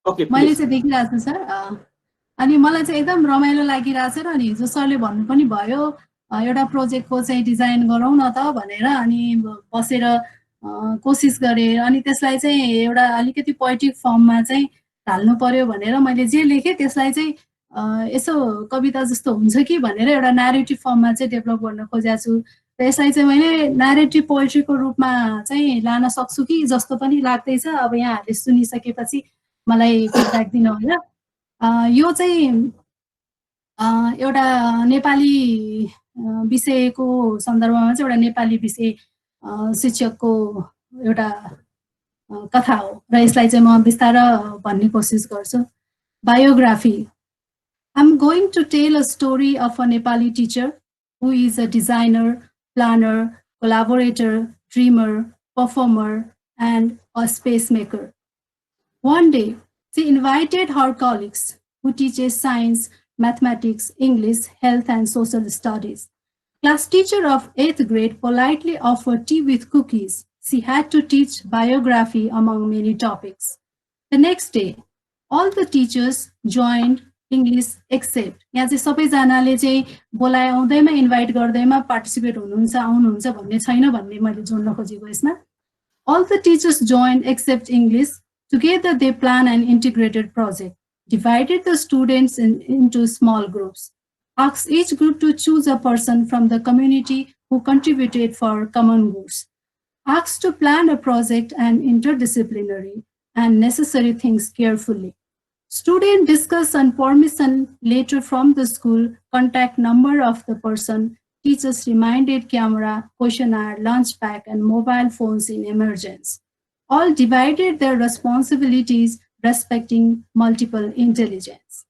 ओके, मैले चाहिँ देखिरहेको छु सर। अनि मलाई चाहिँ एकदम रमाइलो लागिरहेछ र अनि हिजो सरले भन्नु पनि भयो एउटा प्रोजेक्टको चाहिँ डिजाइन गरौँ न त भनेर, अनि बसेर कोसिस गरेँ अनि त्यसलाई चाहिँ एउटा अलिकति पोएटिक फर्ममा चाहिँ ढाल्नु पर्यो भनेर मैले जे लेखेँ त्यसलाई चाहिँ यसो कविता जस्तो हुन्छ कि भनेर एउटा न्यारेटिभ फर्ममा चाहिँ डेभलप गर्न खोजेको छु। र यसलाई चाहिँ मैले न्यारेटिभ पोएट्रीको रूपमा चाहिँ लान सक्छु कि जस्तो पनि लाग्दैछ। अब यहाँहरूले सुनिसकेपछि मलाई फिडब्याक दिनु होला। यो चाहिँ एउटा नेपाली विषयको सन्दर्भमा चाहिँ एउटा नेपाली विषय शिक्षकको एउटा कथा हो र यसलाई चाहिँ म बिस्तारै भन्ने कोसिस गर्छु। Biography. I'm going to tell a story of a Nepali teacher who is a designer, planner, collaborator, dreamer, performer, and a space maker. One day, she invited her colleagues who teaches science, mathematics, English, health, and social studies. Class teacher of 8th grade politely offered tea with cookies. She had to teach biography among many topics. The next day, all the teachers joined English except यहाँ चाहिँ सबैजनाले चाहिँ बोलाए आउँदैमा इन्भाइट गर्दैमा पार्टिसिपेट हुनुहुन्छ आउनुहुन्छ भन्ने छैन भन्ने मैले जोड्न खोजेको यसमा। All the teachers joined except English. Together they planned an integrated project, divided the students into small groups, asked each group to choose a person from the community who contributed for common goods, asked to plan a project and interdisciplinary and necessary things carefully. Students discuss on permission later from the school, contact number of the person, teachers reminded camera, questionnaire, lunch pack, and mobile phones in emergence. All divided their responsibilities respecting multiple intelligence.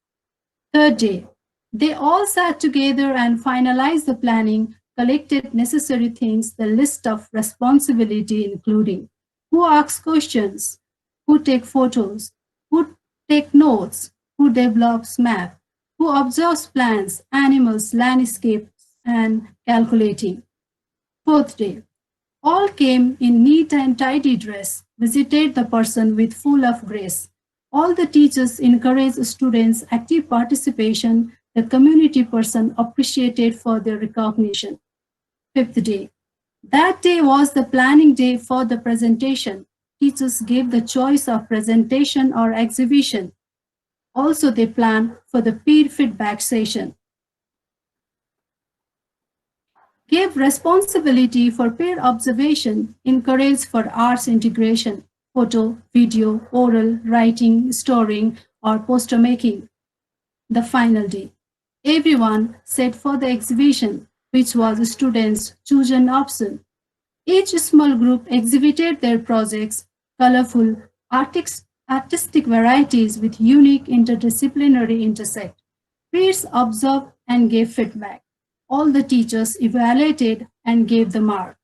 Third day, they all sat together and finalized the planning, collected necessary things, the list of responsibility including who asks questions, who take photos, who take notes, who develops map, who observes plants, animals, landscapes, and calculating. Fourth day, all came in neat and tidy dress, visited the person with full of grace. All the teachers encouraged students' active participation, the community person appreciated for their recognition. Fifth day, that day was the planning day for the presentation. Teachers gave the choice of presentation or exhibition. Also, they planned for the peer feedback session. Gave responsibility for peer observation, encouraged for arts integration, photo, video, oral, writing, storying, or poster making. The final day, everyone set for the exhibition, which was a student's chosen option. Each small group exhibited their projects, colorful, artistic varieties with unique interdisciplinary intersect. Peers observed and gave feedback. All the teachers evaluated and gave the mark.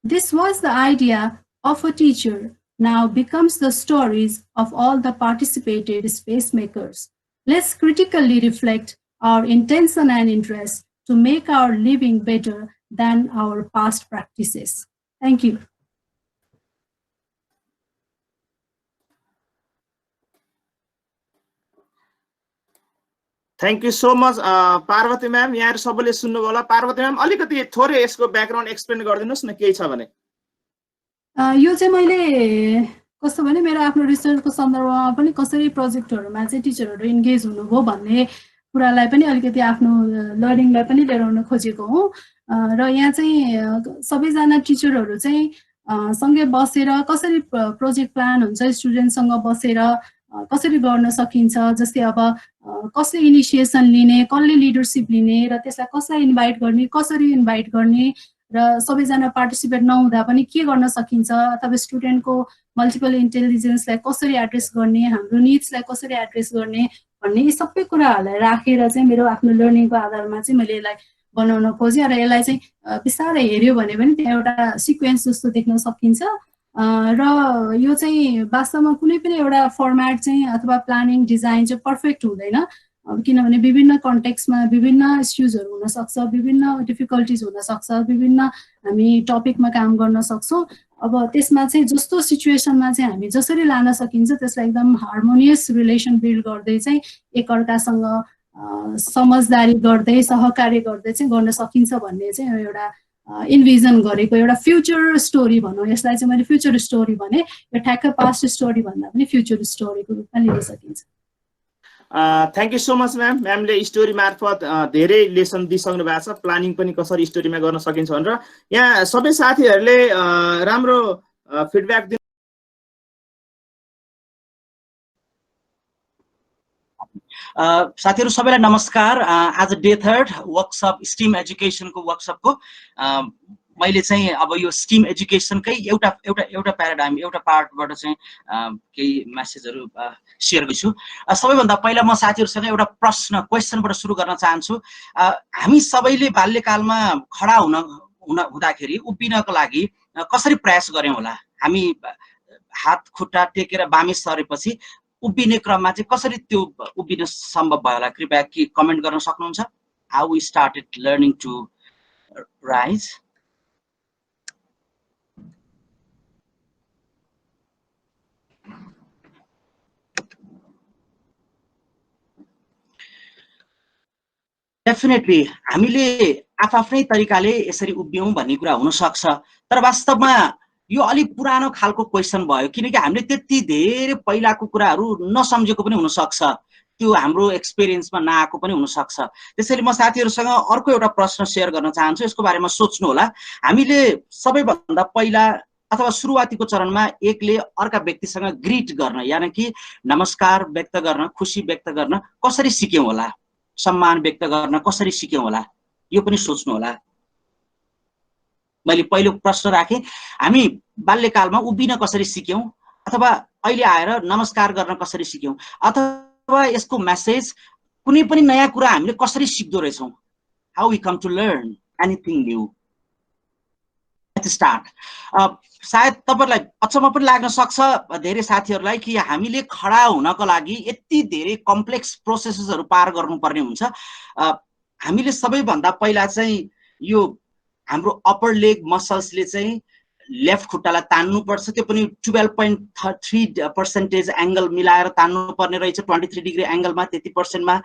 This was the idea of a teacher, now becomes the stories of all the participated space makers. Let's critically reflect our intention and interest to make our living better than our past practices. Thank you. Thank you so much, Parvati ma'am. यहाँ सबैले सुन्नुभयो होला। पार्वती म्याम अलिकति थोरै यसको ब्याकग्राउन्ड एक्सप्लेन गरिदिनुस् न, केही छ भने। यो चाहिँ मैले कस्तो भने मेरो आफ्नो रिसर्चको सन्दर्भमा पनि कसरी प्रोजेक्टहरुमा चाहिँ टिचरहरु इन्गेज हुनुभयो भन्ने कुरालाई पनि अलिकति आफ्नो लर्निङलाई पनि लिएर आउन खोजेको हुँ। र यहाँ चाहिँ सबैजना टिचरहरू चाहिँ सँगै बसेर कसरी प्रोजेक्ट प्लान हुन्छ स्टुडेन्टसँग बसेर कसरी गर्न सकिन्छ, जस्तै अब कसले इनिसिएसन लिने, कसले लिडरसिप लिने र त्यसलाई कसलाई इन्भाइट गर्ने, कसरी इन्भाइट गर्ने र सबैजना पार्टिसिपेट नहुँदा पनि के गर्न सकिन्छ, अथवा स्टुडेन्टको मल्टिपल इन्टेलिजेन्सलाई कसरी एड्रेस गर्ने, हाम्रो निड्सलाई कसरी एड्रेस गर्ने भन्ने यी सबै कुराहरूलाई राखेर चाहिँ मेरो आफ्नो लर्निङको आधारमा चाहिँ मैले यसलाई बनाउन खोजेँ र यसलाई चाहिँ बिस्तारै हेऱ्यो भने पनि त्यहाँ एउटा सिक्वेन्स जस्तो देख्न सकिन्छ र यो चाहिँ वास्तवमा कुनै पनि एउटा फर्मेट चाहिँ अथवा प्लानिङ डिजाइन चाहिँ पर्फेक्ट हुँदैन, किनभने विभिन्न कन्टेक्स्टमा विभिन्न इस्युजहरू हुनसक्छ, विभिन्न डिफिकल्टिज हुनसक्छ, विभिन्न हामी टपिकमा काम गर्न सक्छौँ। अब त्यसमा चाहिँ जस्तो सिचुएसनमा चाहिँ हामी जसरी लान सकिन्छ त्यसलाई एकदम हार्मोनियस रिलेसन बिल्ड गर्दै चाहिँ एकअर्कासँग समझदारी गर्दै सहकार्य गर्दै चाहिँ गर्न सकिन्छ भन्ने चाहिँ एउटा इन्भिजन गरेको एउटा फ्युचर स्टोरी भनौँ, यसलाई चाहिँ मैले फ्युचर स्टोरी भने, यो ठ्याक्क पास्ट स्टोरी भन्दा पनि फ्युचर स्टोरीको रूपमा लिन सकिन्छ। Thank you so much ma'am. म्यामले स्टोरी मार्फत धेरै लेसन दिइसक्नु भएको छ, प्लानिङ पनि कसरी स्टोरीमा गर्न सकिन्छ भनेर। यहाँ सबै साथीहरूले राम्रो फिडब्याक दिनु। साथीहरू सबैलाई नमस्कार। आज डे 3 वर्कसप स्टिम एजुकेसनको वर्कसपको मैले चाहिँ अब यो स्टिम एजुकेसनकै एउटा प्याराडाइम एउटा पार्टबाट चाहिँ केही मेसेजहरू सेयर गर्छु। सबैभन्दा पहिला म साथीहरूसँग एउटा क्वेसनबाट सुरु गर्न चाहन्छु। हामी सबैले बाल्यकालमा खडा हुँदाखेरि उभिनको लागि कसरी प्रयास गर्यौं होला? हामी हात खुट्टा टेकेर बामे सरेपछि उभिने क्रममा चाहिँ कसरी त्यो उभिन सम्भव भयो होला? कृपया के कमेन्ट गर्न सक्नुहुन्छ? How we started learning to rise. Definitely हामीले आफ्नै तरिकाले यसरी उभियौं भन्ने कुरा हुन सक्छ, तर वास्तवमा यो अलिक पुरानो खालको क्वेसन भयो, किनकि हामीले त्यति धेरै पहिलाको कुराहरू नसम्झेको पनि हुन सक्छ, त्यो हाम्रो एक्सपिरियन्समा नआएको पनि हुन सक्छ। त्यसैले म साथीहरूसँग अर्को एउटा प्रश्न शेयर गर्न चाहन्छु, यसको बारेमा सोच्नु होला। हामीले सबैभन्दा पहिला अथवा सुरुवातीको चरणमा एकले अर्का व्यक्तिसँग ग्रीट गर्न, यानि कि नमस्कार व्यक्त गर्न, खुसी व्यक्त गर्न कसरी सिक्यौं होला? सम्मान व्यक्त गर्न कसरी सिक्यौं होला? यो पनि सोच्नु होला। मैले पहिलो प्रश्न राखेँ, हामी बाल्यकालमा उभिन कसरी सिक्यौं, अथवा अहिले आएर नमस्कार गर्न कसरी सिक्यौं, अथवा यसको मेसेज कुनै पनि नयाँ कुरा हामीले कसरी सिक्दो रहेछौं? How we come to learn anything new. Let's start. सायद तपाईहरुलाई अचम्म पनि लाग्न सक्छ धेरै साथीहरुलाई कि हामीले खडा हुनको लागि यति धेरै कम्प्लेक्स प्रोसेसहरु पार गर्नुपर्ने हुन्छ। हामीले सबैभन्दा पहिला चाहिँ यो हाम्रो अप्पर लेग मसल्सले चाहिँ लेफ्ट खुट्टालाई तान्नु पर्छ, त्यो पनि 12.3% एंगल मिलाएर तान्नु पर्ने रहेछ, 23 डिग्री एंगलमा, 30% मा।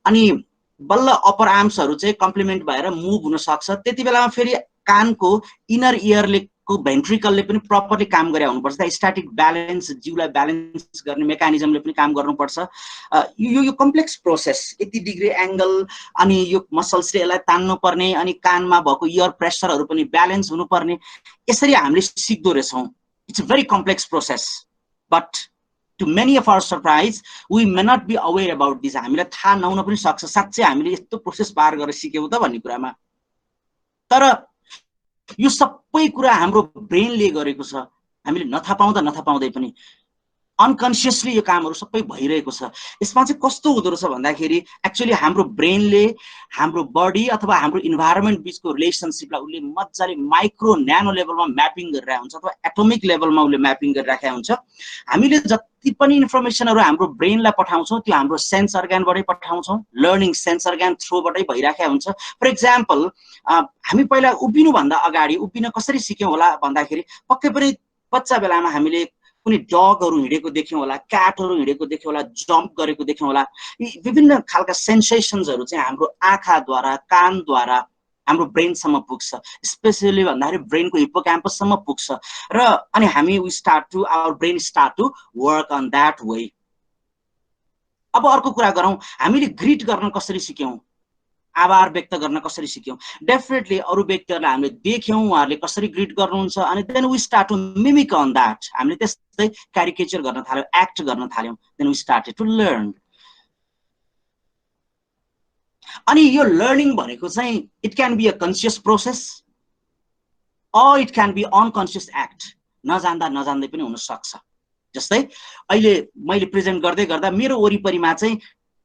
अनि बल्ल अप्पर आर्म्सहरु चाहिँ कम्प्लिमेन्ट भएर मुभ हुन सक्छ। त्यति बेलामा फेरि कानको इनर इयरले को भेन्ट्रिकलले पनि प्रपरली काम गरे हुनुपर्छ। स्ट्याटिक ब्यालेन्स, जिउलाई ब्यालेन्स गर्ने मेकानिजमले पनि काम गर्नुपर्छ। यो कम्प्लेक्स प्रोसेस, यति डिग्री एंगल, अनि यो मसल्सले यसलाई तान्नु पर्ने, अनि कानमा भएको इयर प्रेसरहरु पनि ब्यालेन्स हुनुपर्ने, यसरी हामीले सिक्दो रहेछौं। It's a very complex process, but to many of our surprise we may not be aware about this। हामीलाई थाहा नहुन पनि सक्छ साच्चै हामीले यस्तो प्रोसेस पार गरेर सिक्यौं त भन्ने कुरामा। तर यो सबै कुरा हाम्रो ब्रेनले गरेको छ, हामीले नथापाउँदै पनि अनकन्सियसली यो कामहरु सबै भइरहेको छ। यसमा चाहिँ कस्तो हुँदो रहेछ भन्दाखेरि एक्चुअली हाम्रो ब्रेनले हाम्रो बडी अथवा हाम्रो इन्भाइरोमेन्ट बीचको रिलेसनशिपलाई उले मज्जाले माइक्रो न्यानो लेभलमा म्यापिङ गरिरहेको हुन्छ अथवा एटोमिक लेभलमा उले म्यापिङ गरिराखेको हुन्छ। हामीले जति पनि इन्फर्मेसनहरु हाम्रो ब्रेनलाई पठाउँछौं त्यो हाम्रो सेन्स अर्गानबाटै पठाउँछौं, लर्निङ सेन्स अर्गान थ्रुबाटै भइराखेको हुन्छ। फर एक्जाम्पल हामी पहिला उभिनु भन्दा अगाडि उभिन कसरी सिक्यौं होला भन्दाखेरि पक्कै पनि बच्चा बेलामा हामीले कुनै डगहरु हिडेको देख्यौं होला, क्याटहरु हिडेको देख्यौं होला, जम्प गरेको देख्यौं होला। यी विभिन्न खालका सेन्सेसन्सहरु चाहिँ हाम्रो आँखाद्वारा, कानद्वारा हाम्रो ब्रेनसम्म पुग्छ, स्पेशली भन्दाखेरि ब्रेनको हिप्पोक्याम्पससम्म पुग्छ र अनि हामी our brain start to work on that way. अब अर्को कुरा गरौं, हामीले ग्रीट गर्न कसरी सिक्यौं? आभार व्यक्त गर्न कसरी सिक्यौं डेफिनेटली अरु व्यक्तिहरुलाई हामीले देख्यौं उहाँहरुले कसरी ग्रीट गर्नुहुन्छ अनि then we start to mimic on that हामीले त्यस्तै क्यारिकेचर गर्न थाल्यौं एक्ट गर्न थाल्यौं then we started to learn अनि यो लर्निङ भनेको चाहिँ it can be a conscious process or it can be unconscious act नजान्दा नजान्दै पनि हुन सक्छ जस्तै अहिले मैले प्रेजेन्ट गर्दै गर्दा मेरो वरिपरिमा चाहिँ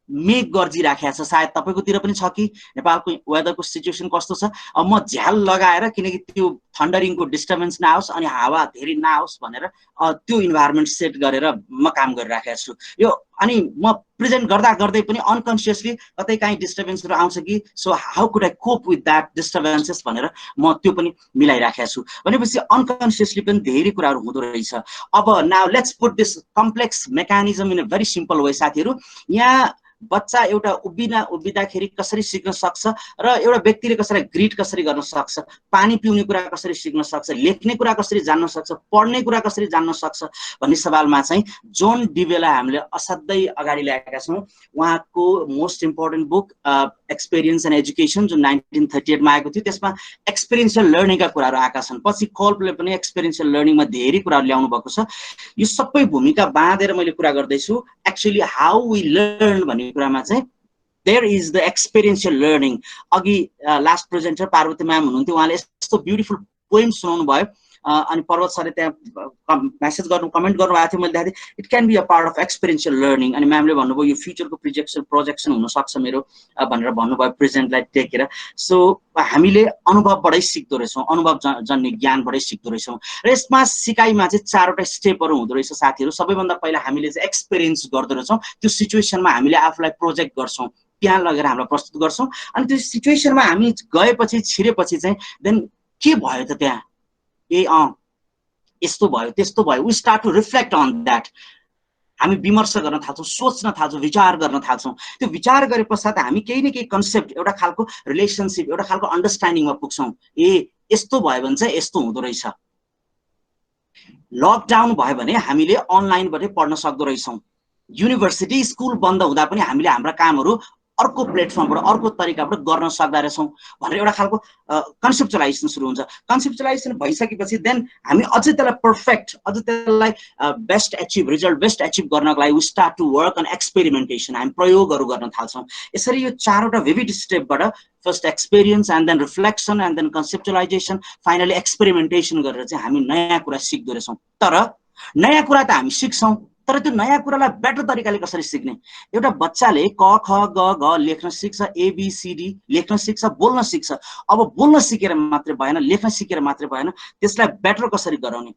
मेघ गर्जिराखेको छ सायद तपाईकोतिर पनि छ कि नेपालको वेदरको सिचुएसन कस्तो छ अब म झ्याल लगाएर किनकि त्यो थन्डरिङको डिस्टर्बेन्स नआओस् अनि हावा धेरै नआओस् भनेर त्यो इन्भाइरोमेन्ट सेट गरेर म काम गरिराखेको छु यो अनि म प्रेजेन्ट गर्दा गर्दै पनि अनकन्सियसली कतै काहीँ डिस्टर्बेन्सहरु आउँछ कि so how could I cope with that disturbances भनेर म त्यो पनि मिलाइराखेको छु भनेपछि अनकन्सियसली पनि धेरै कुराहरु हुँदो रहेछ अब now let's put this complex mechanism in a very simple way साथीहरु यहाँ बच्चा एउटा उभिँदाखेरि कसरी सिक्न सक्छ र एउटा व्यक्तिले कसरी ग्रीट कसरी गर्न सक्छ पानी पिउने कुरा कसरी सिक्न सक्छ लेख्ने कुरा कसरी जान्न सक्छ पढ्ने कुरा कसरी जान्न सक्छ भन्ने सवालमा चाहिँ जोन डिवेलाई हामीले असाध्यै अगाडि ल्याएका छौं उहाँको most important book experience and education जुन 1938 मा आएको थियो त्यसमा एक्सपीरियन्शियल लर्निङका कुराहरु आएका छन् पछि कोल्पले पनि एक्सपीरियन्शियल लर्निङमा धेरै कुराहरु ल्याउनु भएको छ यो सबै भूमिका बाँधेर मैले कुरा गर्दै छु एक्चुअली हाउ वी लर्न भन्ने कुरामा चाहिँ देयर इज द एक्सपीरियन्शियल लर्निङ अघि लास्ट प्रेजेन्टर पार्वती म्याम हुनुहुन्थ्यो उहाँले यस्तो ब्युटिफुल पोएम सुनाउनु भयो अनि पर्वत सरले त्यहाँ मेसेज गर्नु कमेन्ट गर्नु भएको थियो मैले देखेँ it can be a part of experiential learning अनि म्यामले भन्नुभयो यो फ्युचरको प्रोजेक्सन हुन सक्छ मेरो भनेर भन्नुभयो प्रेजेन्टलाई टेकेर सो हामीले अनुभवबाटै सिक्दो रहेछौं अनुभव जन्य ज्ञानबाटै सिक्दो रहेछौं र यसमा सिकाइमा चाहिँ चारवटा स्टेपहरु हुँदो रहेछ साथीहरु सबैभन्दा पहिला हामीले चाहिँ एक्सपीरियन्स गर्दो रहेछौं त्यो सिचुएसनमा हामीले आफूलाई प्रोजेक्ट गर्छौं त्यहाँ लगेर हामीलाई प्रस्तुत गर्छौं अनि त्यो सिचुएसनमा हामी गएपछि छिरेपछि चाहिँ देन के भयो त त्यहाँ ए यस्तो भयो त्यस्तो भयो we start to reflect on that हामी विमर्श गर्न थाल्छौं सोच्न थाल्छौं विचार गर्न थाल्छौं त्यो विचार गरे पश्चात हामी केही न केही कन्सेप्ट एउटा खालको रिलेशनशिप एउटा खालको अन्डरस्ट्यान्डिङमा पुग्छौं ए यस्तो भयो भने चाहिँ यस्तो हुँदो रहेछ लकडाउन भयो भने हामीले अनलाइनबाटै पढ्न सक्दो रहेछौं युनिभर्सिटी स्कुल बन्द हुँदा पनि हामीले हाम्रा कामहरु अर्को प्लेटफर्मबाट अर्को तरिकाबाट गर्न सक्दा रहेछौं भनेर एउटा खालको कन्सेप्चुअलाइजेसन सुरु हुन्छ कन्सेप्चुअलाइजेसन भइसकेपछि देन हामी अझै त्यसलाई पर्फेक्ट अझै त्यसलाई बेस्ट एचिभ गर्नको लागि we start to work on experimentation हामी प्रयोगहरु गर्न थाल्छौं यसरी यो चारवटा विभिड स्टेपबाट first experience and then reflection and then conceptualisation finally experimentation गरेर चाहिँ हामी नयाँ कुरा सिक्दो रहेछौं तर नयाँ कुरा त हामी सिक्छौं तर त्यो नयाँ कुरालाई बेटर तरिकाले कसरी सिक्ने एउटा बच्चाले क ख ग घ लेख्न सिक्छ एबीसीडी लेख्न सिक्छ बोल्न सिक्छ अब बोल्न सिकेर मात्रै भएन लेख्न सिकेर मात्रै भएन त्यसलाई बेटर कसरी गराउने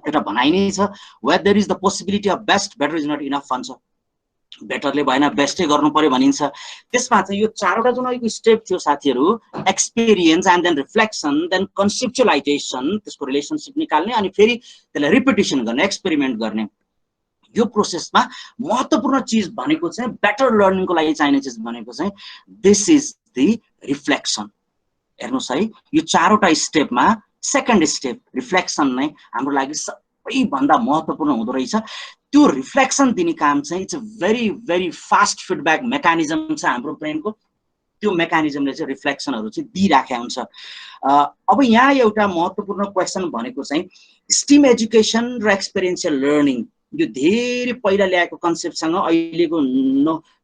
एउटा भनाइ नै छ where there is the possibility of best better is not enough भन्छ बेटरले भएन बेस्टै गर्नु पर्यो भनिन्छ त्यसमा चाहिँ यो चारवटा जुन अहिलेको स्टेप थियो साथीहरु experience and then reflection then conceptualisation त्यसको रिलेशनशिप निकाल्ने अनि फेरि त्यसलाई रिपिटिसन गर्ने एक्सपेरिमेन्ट गर्ने यो प्रोसेसमा महत्त्वपूर्ण चीज भनेको चाहिँ बेटर लर्निङको लागि चाहिने चीज भनेको चाहिँ दिस इज द रिफ्लेक्सन हेर्नुस् है यो चारवटा स्टेपमा सेकेन्ड स्टेप रिफ्लेक्सन नै हाम्रो लागि सबैभन्दा महत्त्वपूर्ण हुँदो रहेछ त्यो रिफ्लेक्सन दिने काम चाहिँ it's a very fast feedback mechanism छ हाम्रो ब्रेनको त्यो मेकानिजमले चाहिँ रिफ्लेक्सनहरु चाहिँ दिइराखेको हुन्छ अब यहाँ एउटा महत्त्वपूर्ण क्वेशन भनेको चाहिँ स्टिम एजुकेसन र एक्सपीरियन्शियल लर्निङ यो धेरै पहिला ल्याएको कन्सेप्टसँग अहिलेको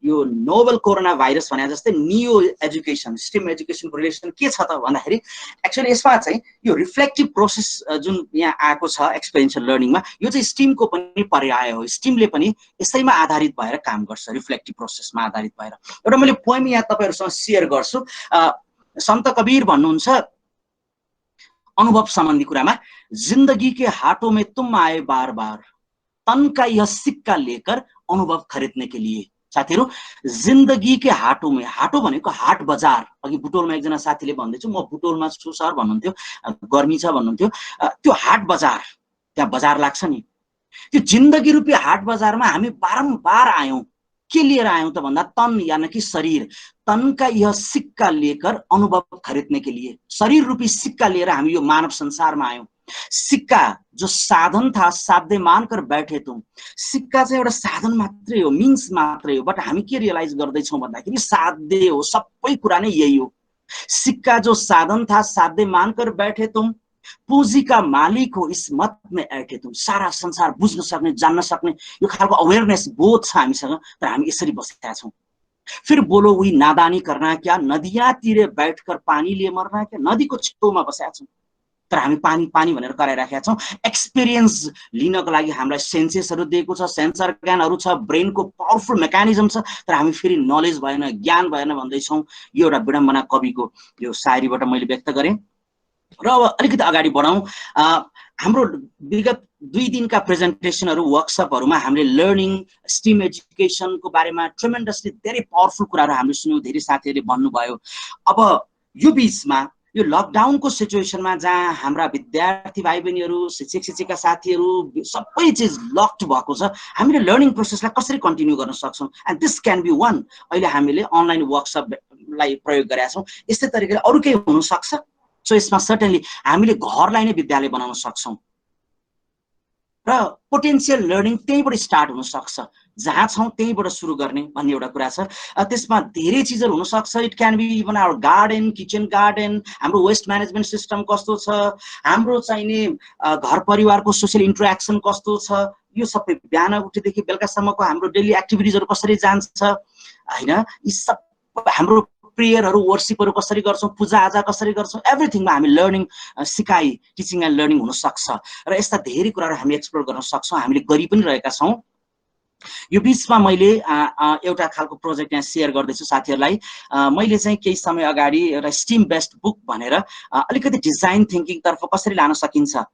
यो नोभल कोरोना भाइरस भने जस्तै नियो एजुकेसन स्टिम एजुकेसनको रिलेसन के छ त भन्दाखेरि एक्चुअली यसमा चाहिँ यो रिफ्लेक्टिभ प्रोसेस जुन यहाँ आएको छ एक्सपीरियन्शियल लर्निङमा यो चाहिँ स्टिमको पनि पर्याय हो स्टिमले पनि यसैमा आधारित भएर काम गर्छ रिफ्लेक्टिभ प्रोसेसमा आधारित भएर एउटा मैले पोएम यहाँ तपाईहरुसँग शेयर गर्छु सन्त कबीर भन्नुहुन्छ अनुभव सम्बन्धी कुरामा जिन्दगी के हाटों में तुम आए बार बार तन का यह सिक्का लेकर अनुभव खरीदने के लिए साथीहरु जिन्दगी के हाटों में हाटो भनेको हाट बजार अघि बुटोलमा एकजना साथीले भन्दै छु म बुटोलमा छु सर भन्नुहुन्थ्यो गर्मी छ भन्नुहुन्थ्यो त्यो हाट बजार त्यहाँ बजार लाग्छ नि त्यो जिन्दगी रूपी हाट बजारमा हामी बारम्बार आयौं के लिएर आयौं त भन्दा तन यानी कि शरीर तन का यह सिक्का लेकर अनुभव खरीदने के लिए शरीर रूपी सिक्का लिएर हामी यो मानव संसारमा आयौं सिक्का जो साधन था साध्य मानकर बैठे तुम, सिक्का चाहिँ एउटा साधन मात्रै हो, मिन्स मात्रै हो, बट हामी के रियलाइज गर्दैछौँ भन्दाखेरि साध्य हो, सबै कुरा नै यही हो। सिक्का जो साधन था साध्य मानकर बैठे तुम, पूंजी का मालिक हो इस मत में ऐठे तुम। सारा संसार बुझ्न सक्ने जान्न सक्ने यो खालको अवेरनेस बोध छ हामीसँग, तर हामी यसरी बसेका छौँ। फिर बोलो वही नादानी करना क्या, नदियाँ तीरे बैठकर पानी लिए मर्ना क्या। नदीको छेउमा बसेका छौँ तर हामी पानी पानी भनेर कराइराखेका छौँ। एक्सपिरियन्स लिनको लागि हामीलाई सेन्सेसहरू दिएको छ, सेन्सर ज्ञानहरू छ, ब्रेनको पावरफुल मेकानिजम छ, तर हामी फेरि नलेज भएन, ज्ञान भएन भन्दैछौँ। यो एउटा विडम्बना कविको यो शायरीबाट मैले व्यक्त गरेँ। र अब अलिकति अगाडि बढौँ। हाम्रो विगत 2 दिनका प्रेजेन्टेसनहरू वर्कसपहरूमा हामीले लर्निङ स्टिम एजुकेसनको बारेमा ट्रेमेन्डसली धेरै पावरफुल कुराहरू हामीले सुन्यौँ, धेरै साथीहरूले भन्नुभयो। अब यो बिचमा यो लकडाउनको सिचुएसनमा जहाँ हाम्रा विद्यार्थी भाइ बहिनीहरू, शिक्षक शिक्षिका साथीहरू सबै चिज लक्ड भएको छ, हामीले लर्निङ प्रोसेसलाई कसरी कन्टिन्यू गर्न सक्छौँ? And this can be one. अहिले हामीले अनलाइन वर्कसपलाई प्रयोग गरेका छौँ, यस्तै तरिकाले अरू केही हुनसक्छ। सो यसमा सर्टेनली हामीले घरलाई नै विद्यालय बनाउन सक्छौँ र पोटेन्सियल लर्निङ त्यहीँबाट स्टार्ट हुनसक्छ। जहाँ छौँ त्यहीँबाट सुरु गर्ने भन्ने एउटा कुरा छ। त्यसमा धेरै चिजहरू हुनसक्छ। It can be even our garden, kitchen garden, हाम्रो वेस्ट म्यानेजमेन्ट सिस्टम कस्तो छ, हाम्रो चाहिने घर परिवारको सोसियल इन्टरेक्सन कस्तो छ, यो सबै बिहान उठेदेखि बेलुकासम्मको हाम्रो डेली एक्टिभिटिजहरू कसरी जान्छ होइन, यी सब हाम्रो प्रेयरहरू वर्सिपहरू कसरी गर्छौँ, पूजाआजा कसरी गर्छौँ, एभ्रिथिङमा हामी लर्निङ सिकाइ टिचिङ एन्ड लर्निङ हुनसक्छ। र यस्ता धेरै कुराहरू हामी एक्सप्लोर गर्न सक्छौँ, हामीले गरि पनि रहेका छौँ। यो बिचमा मैले एउटा खालको प्रोजेक्ट यहाँ सेयर गर्दैछु साथीहरूलाई। मैले चाहिँ केही समय अगाडि एउटा स्टिम बेस्ड बुक भनेर अलिकति डिजाइन थिङ्किङ तर्फ कसरी लान सकिन्छ,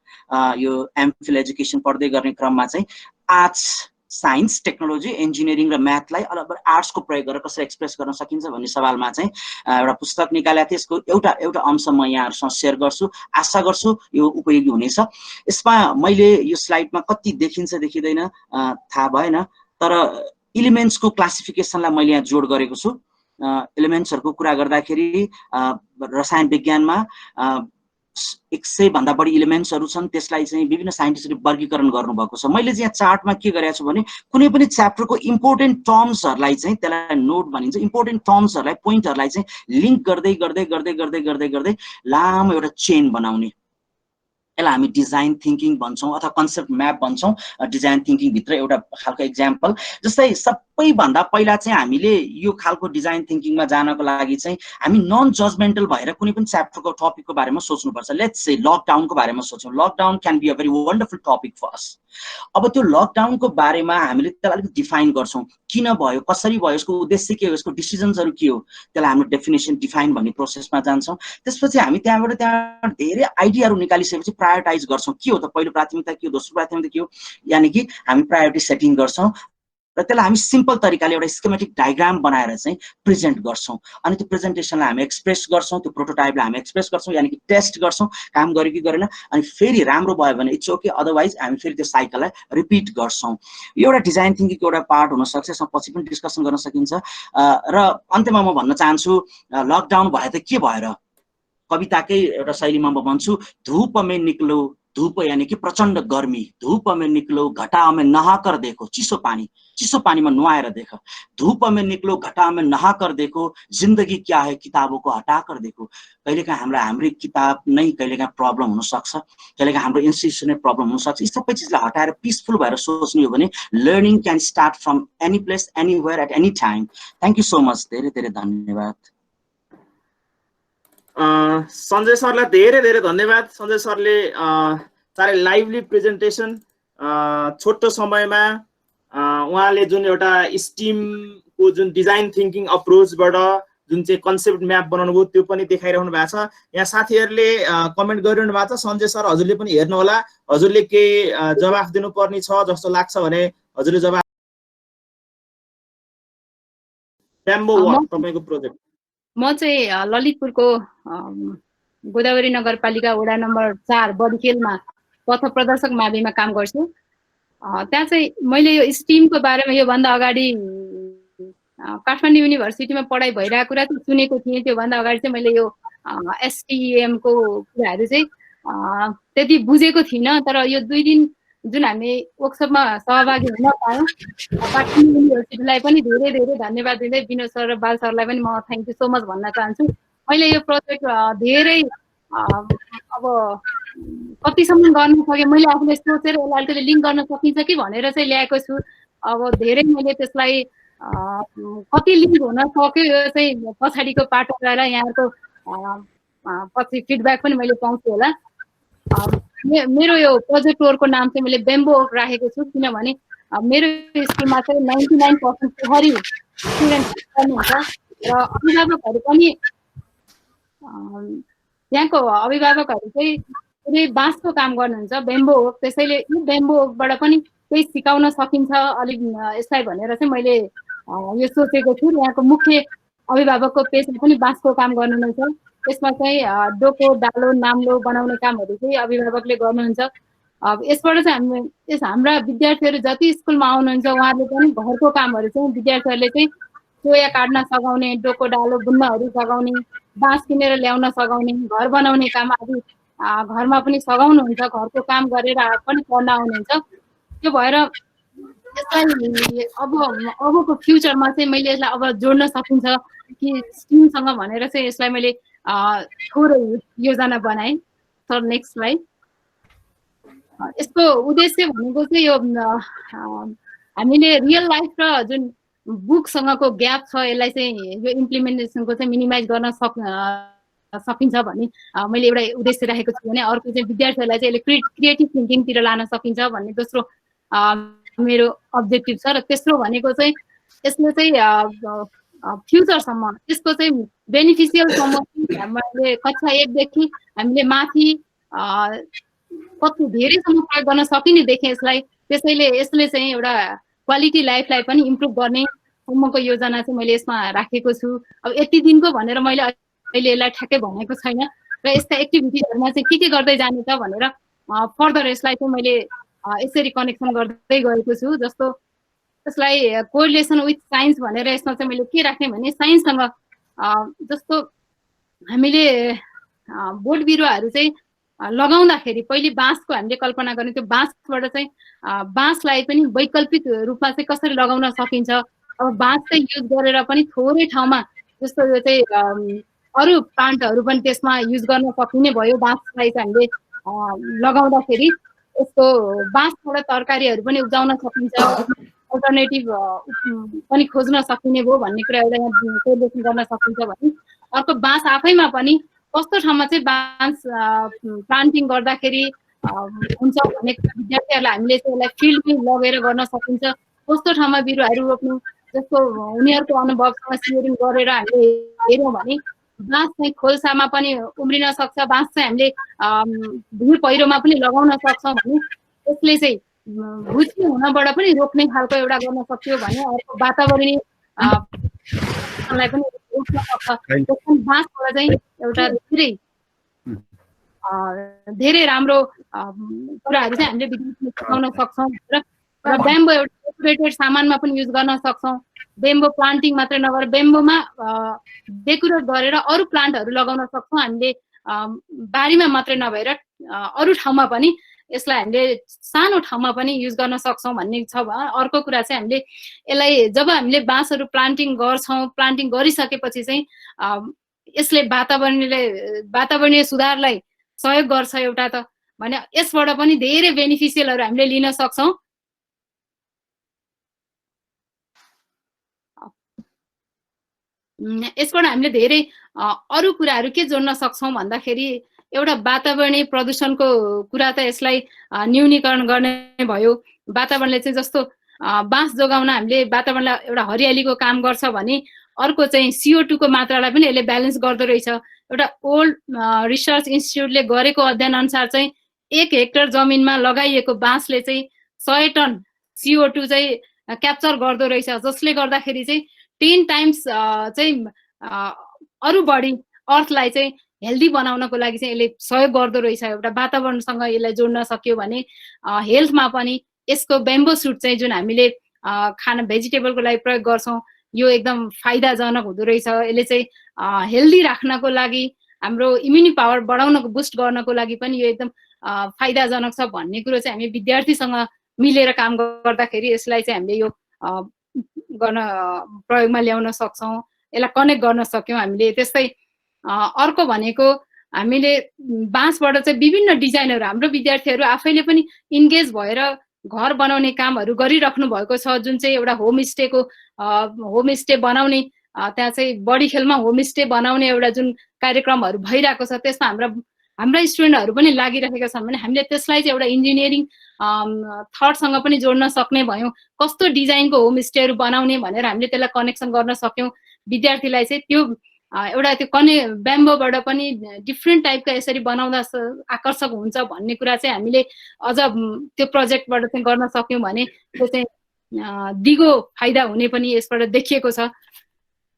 यो एमफिल एजुकेसन पढ्दै गर्ने क्रममा चाहिँ आर्ट्स, साइन्स, टेक्नोलोजी, इन्जिनियरिङ र म्याथलाई अलग आर्ट्सको प्रयोग गरेर कसरी एक्सप्रेस गर्न सकिन्छ भन्ने सवालमा चाहिँ एउटा पुस्तक निकालेको थिएँ। यसको एउटा अंश म यहाँहरूसँग सेयर गर्छु, आशा गर्छु यो उपयोगी हुनेछ। यसमा मैले यो स्लाइडमा कति देखिन्छ देखिँदैन थाहा भएन, तर इलिमेन्ट्सको क्लासिफिकेसनलाई मैले यहाँ जोड गरेको छु। इलिमेन्ट्सहरूको कुरा गर्दाखेरि रसायन विज्ञानमा 100 भन्दा बढी इलिमेन्ट्सहरू छन्, त्यसलाई चाहिँ विभिन्न साइन्टिस्टले वर्गीकरण गर्नुभएको छ। मैले चाहिँ यहाँ चार्टमा के गरेको छु भने कुनै पनि च्याप्टरको इम्पोर्टेन्ट टर्म्सहरूलाई चाहिँ, त्यसलाई नोट भनिन्छ, इम्पोर्टेन्ट टर्म्सहरूलाई, पोइन्टहरूलाई चाहिँ लिङ्क गर्दै गर्दै गर्दै गर्दै गर्दै गर्दै लामो एउटा चेन बनाउने, यसलाई हामी डिजाइन थिङ्किङ भन्छौँ अथवा कन्सेप्ट म्याप भन्छौँ। डिजाइन थिङ्किङभित्र एउटा खालको इक्जाम्पल जस्तै सबैभन्दा पहिला चाहिँ हामीले यो खालको डिजाइन थिङ्किङमा जानको लागि चाहिँ हामी नन जजमेन्टल भएर कुनै पनि च्याप्टरको टपिकको बारेमा सोच्नुपर्छ। लेट्स से लकडाउनको बारेमा सोचौँ। Lockdown can be a very wonderful topic for us. अब त्यो लकडाउनको बारेमा हामीले त्यसलाई अलिक डिफाइन गर्छौँ, किन भयो, कसरी भयो, यसको उद्देश्य के हो, यसको डिसिजन्सहरू के हो, त्यसलाई हाम्रो डेफिनेसन डिफाइन भन्ने प्रोसेसमा जान्छौँ। त्यसपछि हामी त्यहाँ धेरै आइडियाहरू निकालिसकेपछि प्रायोरिटाइज गर्छौँ, के हो त, पहिलो प्राथमिकता के हो, दोस्रो प्राथमिकता के हो, यानि कि हामी प्रायोरिटी सेटिङ गर्छौँ र त्यसलाई हामी सिम्पल तरिकाले एउटा स्केमेटिक डायग्राम बनाएर चाहिँ प्रेजेन्ट गर्छौँ। अनि त्यो प्रेजेन्टेसनलाई हामी एक्सप्रेस गर्छौँ, त्यो प्रोटोटाइपलाई हामी एक्सप्रेस गर्छौँ, यानि कि टेस्ट गर्छौँ काम गर्यो कि गरेन। अनि फेरि राम्रो भयो भने इट्स ओके, अदरवाइज हामी फेरि त्यो साइकललाई रिपिट गर्छौँ। यो एउटा डिजाइन थिङ्किङको एउटा पार्ट हुनसक्छ, यसमा पछि पनि डिस्कसन गर्न सकिन्छ। र अन्त्यमा म भन्न चाहन्छु लकडाउन भयो त के भयो र, कविताकै एउटा शैलीमा म भन्छु, धूप में निक्लो, धूप यानी कि प्रचण्ड गर्मी, धूप में निक्लो घटा में नहाकर देखो, चिसो पानीमा नुहाएर देख, धूप में निक्लो घटा में नहाकर देखो, जिन्दगी क्या है किताबों को हटाकर देखो। कहिलेकाहीँ हाम्रै किताब नै कहिलेकाहीँ प्रब्लम हुनसक्छ, कहिलेकाहीँ हाम्रो इन्स्टिट्युसन नै प्रब्लम हुनसक्छ। यी सबै चिजलाई हटाएर पिसफुल भएर सोच्ने हो भने learning can start from any place, anywhere, at any time. Thank you so much. धेरै धेरै धन्यवाद। सञ्जय सरलाई धेरै धेरै धन्यवाद। सञ्जय सरले साह्रै लाइभली प्रेजेन्टेसन छोटो समयमा उहाँले जुन एउटा स्टिमको जुन डिजाइन थिङ्किङ अप्रोचबाट जुन चाहिँ कन्सेप्ट म्याप बनाउनु भयो त्यो पनि देखाइरहनु भएको छ। यहाँ साथीहरूले कमेन्ट गरिरहनु भएको छ, सञ्जय सर हजुरले पनि हेर्नु होला, हजुरले केही जवाफ दिनुपर्ने छ जस्तो लाग्छ भने हजुरले जवाफ। ब्याम्बो वाक तपाईँको प्रोजेक्ट। म चाहिँ ललितपुरको गोदावरी नगरपालिका वडा नम्बर 4 बडीखेलमा पथ प्रदर्शक माविमा काम गर्छु। त्यहाँ चाहिँ मैले यो स्टिमको बारेमा योभन्दा अगाडि काठमाडौँ युनिभर्सिटीमा पढाइ भइरहेको कुरा चाहिँ सुनेको थिएँ। त्योभन्दा अगाडि चाहिँ मैले यो एसटिएमको कुराहरू चाहिँ त्यति बुझेको थिइनँ, तर यो 2 दिन जुन हामी वर्कसपमा सहभागी हुन पायौँ, काठमाडौँ युनिभर्सिटीलाई पनि धेरै धेरै धन्यवाद दिँदै विनोद सर र बाल सरलाई पनि म थ्याङ्क यू सो मच भन्न चाहन्छु। मैले यो प्रोजेक्ट धेरै अब कतिसम्म गर्न सकेँ, मैले आफूले सोचेर यसलाई अलिकति लिङ्क गर्न सकिन्छ कि भनेर चाहिँ ल्याएको छु। अब धेरै मैले त्यसलाई कति लिङ्क हुन सक्यो यो चाहिँ पछाडिको पाटो गएर यहाँको पछि फिडब्याक पनि मैले पाउँछु होला। मेरो यो प्रोजेक्ट वर्कको नाम चाहिँ मैले बेम्बो वर्क राखेको छु, किनभने मेरो स्कुलमा चाहिँ 99% पोखरी स्टुडेन्ट पढ्नुहुन्छ र अभिभावकहरू पनि यहाँको अभिभावकहरू चाहिँ पुरै बाँसको काम गर्नुहुन्छ, बेम्बो वर्क। त्यसैले यो बेम्बो वर्कबाट पनि केही सिकाउन सकिन्छ अलिक यसलाई भनेर चाहिँ मैले यो सोचेको छु। यहाँको मुख्य अभिभावकको पेसा पनि बाँसको काम गर्नु नै छ। यसमा चाहिँ डोको डालो नाम्लो बनाउने कामहरू चाहिँ अभिभावकले गर्नुहुन्छ। यसबाट चाहिँ हाम्रा विद्यार्थीहरू जति स्कुलमा आउनुहुन्छ उहाँहरूले पनि घरको कामहरू चाहिँ विद्यार्थीहरूले चाहिँ चोया काट्न सघाउने, डोको डालो बुन्नहरू सघाउने, बाँस किनेर ल्याउन सघाउने, घर बनाउने काम आदि घरमा पनि सघाउनुहुन्छ, घरको काम गरेर पनि पढ्न आउनुहुन्छ। त्यो भएर यसलाई अबको फ्युचरमा चाहिँ मैले यसलाई अब जोड्न सकिन्छ कि स्टिमसँग भनेर चाहिँ यसलाई मैले थोरै योजना बनाएँ। Sir next slide. यसको उद्देश्य भनेको चाहिँ यो हामीले रियल लाइफ र जुन बुकसँगको ग्याप छ यसलाई चाहिँ यो इम्प्लिमेन्टेसनको चाहिँ मिनिमाइज गर्न सकिन्छ भन्ने मैले एउटा उद्देश्य राखेको छु भने अर्को चाहिँ विद्यार्थीहरूलाई चाहिँ यसले क्रिएटिभ थिङ्किङतिर लान सकिन्छ भन्ने दोस्रो मेरो अब्जेक्टिभ छ। र तेस्रो भनेको चाहिँ यसले चाहिँ फ्युचरसम्म यसको चाहिँ बेनिफिसियलसम्म हामीले कक्षा 1 देखि हामीले माथि कति धेरैसम्म प्रयोग गर्न सकिने देखेँ यसलाई। त्यसैले यसले चाहिँ एउटा क्वालिटी लाइफलाई पनि इम्प्रुभ गर्ने सम्मको योजना चाहिँ मैले यसमा राखेको छु। अब यति दिनको भनेर मैले अहिले यसलाई ठ्याक्कै भनेको छैन र यस्ता एक्टिभिटिजहरूमा चाहिँ के गर्दै जाने त भनेर फर्दर यसलाई चाहिँ मैले यसरी कनेक्सन गर्दै गएको छु। जस्तो यसलाई कोरिलेसन विथ साइन्स भनेर यसमा चाहिँ मैले के राख्ने भने साइन्ससँग जस्तो हामीले बोट बिरुवाहरू चाहिँ लगाउँदाखेरि पहिले बाँसको हामीले कल्पना गर्ने, त्यो बाँसबाट चाहिँ बाँसलाई पनि वैकल्पिक रूपमा चाहिँ कसरी लगाउन सकिन्छ। अब बाँस चाहिँ युज गरेर पनि थोरै ठाउँमा जस्तो यो चाहिँ अरू प्लान्टहरू पनि त्यसमा युज गर्न सकिने भयो। बाँसलाई चाहिँ हामीले लगाउँदाखेरि यसको बाँसबाट तरकारीहरू पनि उब्जाउन सकिन्छ, अल्टरनेटिभ पनि खोज्न सकिने भयो भन्ने कुरा एउटा यहाँ कोरिलेसन गर्न सकिन्छ भने अर्को बाँस आफैमा पनि कस्तो ठाउँमा चाहिँ बाँस प्लान्टिङ गर्दाखेरि हुन्छ भन्ने विद्यार्थीहरूलाई हामीले चाहिँ यसलाई फिल्डमै लगेर गर्न सकिन्छ। कस्तो ठाउँमा बिरुवाहरू रोप्नु जस्तो उनीहरूको अनुभवसँग सेयरिङ गरेर हामीले हेऱ्यौँ भने बाँस चाहिँ खोल्सामा पनि उम्रिन सक्छ, बाँस चाहिँ हामीले भुइँ पहिरोमा पनि लगाउन सक्छौँ भने यसले चाहिँ भुइँ हुनबाट पनि रोक्ने खालको एउटा गर्न सक्यो भने अर्को वातावरणीय पनि रोक्न सक्छ। बाँसबाट चाहिँ एउटा धेरै राम्रो कुराहरू चाहिँ हामीले विद्यार्थीले सिकाउन सक्छौँ र बेम्बो एउटा डेकोरेटेड सामानमा पनि युज गर्न सक्छौँ। बेम्बो प्लान्टिङ मात्रै नगरेर बेम्बोमा डेकोरेट गरेर अरू प्लान्टहरू लगाउन सक्छौँ हामीले बारीमा मात्रै नभएर अरू ठाउँमा पनि यसलाई हामीले सानो ठाउँमा पनि युज गर्न सक्छौँ भन्ने छ। अर्को कुरा चाहिँ हामीले यसलाई जब हामीले बाँसहरू प्लान्टिङ गर्छौँ, प्लान्टिङ गरिसकेपछि चाहिँ यसले वातावरणीय सुधारलाई सहयोग गर्छ एउटा त भने यसबाट पनि धेरै बेनिफिसियलहरू हामीले लिन सक्छौँ। यसबाट हामीले धेरै अरू कुराहरू के जोड्न सक्छौँ भन्दाखेरि एउटा वातावरणीय प्रदूषणको कुरा त यसलाई न्यूनीकरण गर्ने भयो। वातावरणले चाहिँ जस्तो बाँस जोगाउन हामीले वातावरणलाई एउटा हरियालीको काम गर्छ भने अर्को चाहिँ CO2 को मात्रालाई पनि यसले ब्यालेन्स गर्दो रहेछ। एउटा ओल्ड रिसर्च इन्स्टिट्युटले गरेको अध्ययन अनुसार चाहिँ 1 हेक्टर जमिनमा लगाइएको बाँसले चाहिँ 100 टन CO2 चाहिँ क्याप्चर गर्दो रहेछ, जसले गर्दाखेरि चाहिँ 10 टाइम्स चाहिँ अरू बढी अर्थलाई चाहिँ हेल्दी बनाउनको लागि चाहिँ यसले सहयोग गर्दो रहेछ। एउटा वातावरणसँग यसलाई जोड्न सक्यो भने हेल्थमा पनि यसको बेम्बो सुट चाहिँ जुन हामीले खाना भेजिटेबलको लागि प्रयोग गर्छौँ यो एकदम फाइदाजनक हुँदो रहेछ। यसले चाहिँ हेल्दी राख्नको लागि हाम्रो इम्युनिटी पावर बढाउनको बुस्ट गर्नको लागि पनि यो एकदम फाइदाजनक छ भन्ने कुरो चाहिँ हामी विद्यार्थीसँग मिलेर काम गर्दाखेरि यसलाई चाहिँ हामीले यो गर्न प्रयोगमा ल्याउन सक्छौँ, यसलाई कनेक्ट गर्न सक्यौँ हामीले। त्यस्तै अर्को भनेको हामीले बाँसबाट चाहिँ विभिन्न डिजाइनहरू हाम्रो विद्यार्थीहरू आफैले पनि इन्गेज भएर घर बनाउने कामहरू गरिराख्नु भएको छ, जुन चाहिँ एउटा होमस्टे बनाउने त्यहाँ चाहिँ बडीखेलमा होमस्टे बनाउने एउटा जुन कार्यक्रमहरू भइरहेको छ त्यसमा हाम्रा स्टुडेन्टहरू पनि लागिरहेका छन् भने हामीले त्यसलाई चाहिँ एउटा इन्जिनियरिङ थटसँग पनि जोड्न सक्ने भयौँ। कस्तो डिजाइनको होमस्टेहरू बनाउने भनेर हामीले त्यसलाई कनेक्सन गर्न सक्यौँ। विद्यार्थीलाई चाहिँ त्यो एउटा त्यो ब्याम्बोबाट पनि डिफ्रेन्ट टाइपका यसरी बनाउँदा आकर्षक हुन्छ भन्ने कुरा चाहिँ हामीले अझ त्यो प्रोजेक्टबाट चाहिँ गर्न सक्यौँ भने त्यो चाहिँ दिगो फाइदा हुने पनि यसबाट देखिएको छ।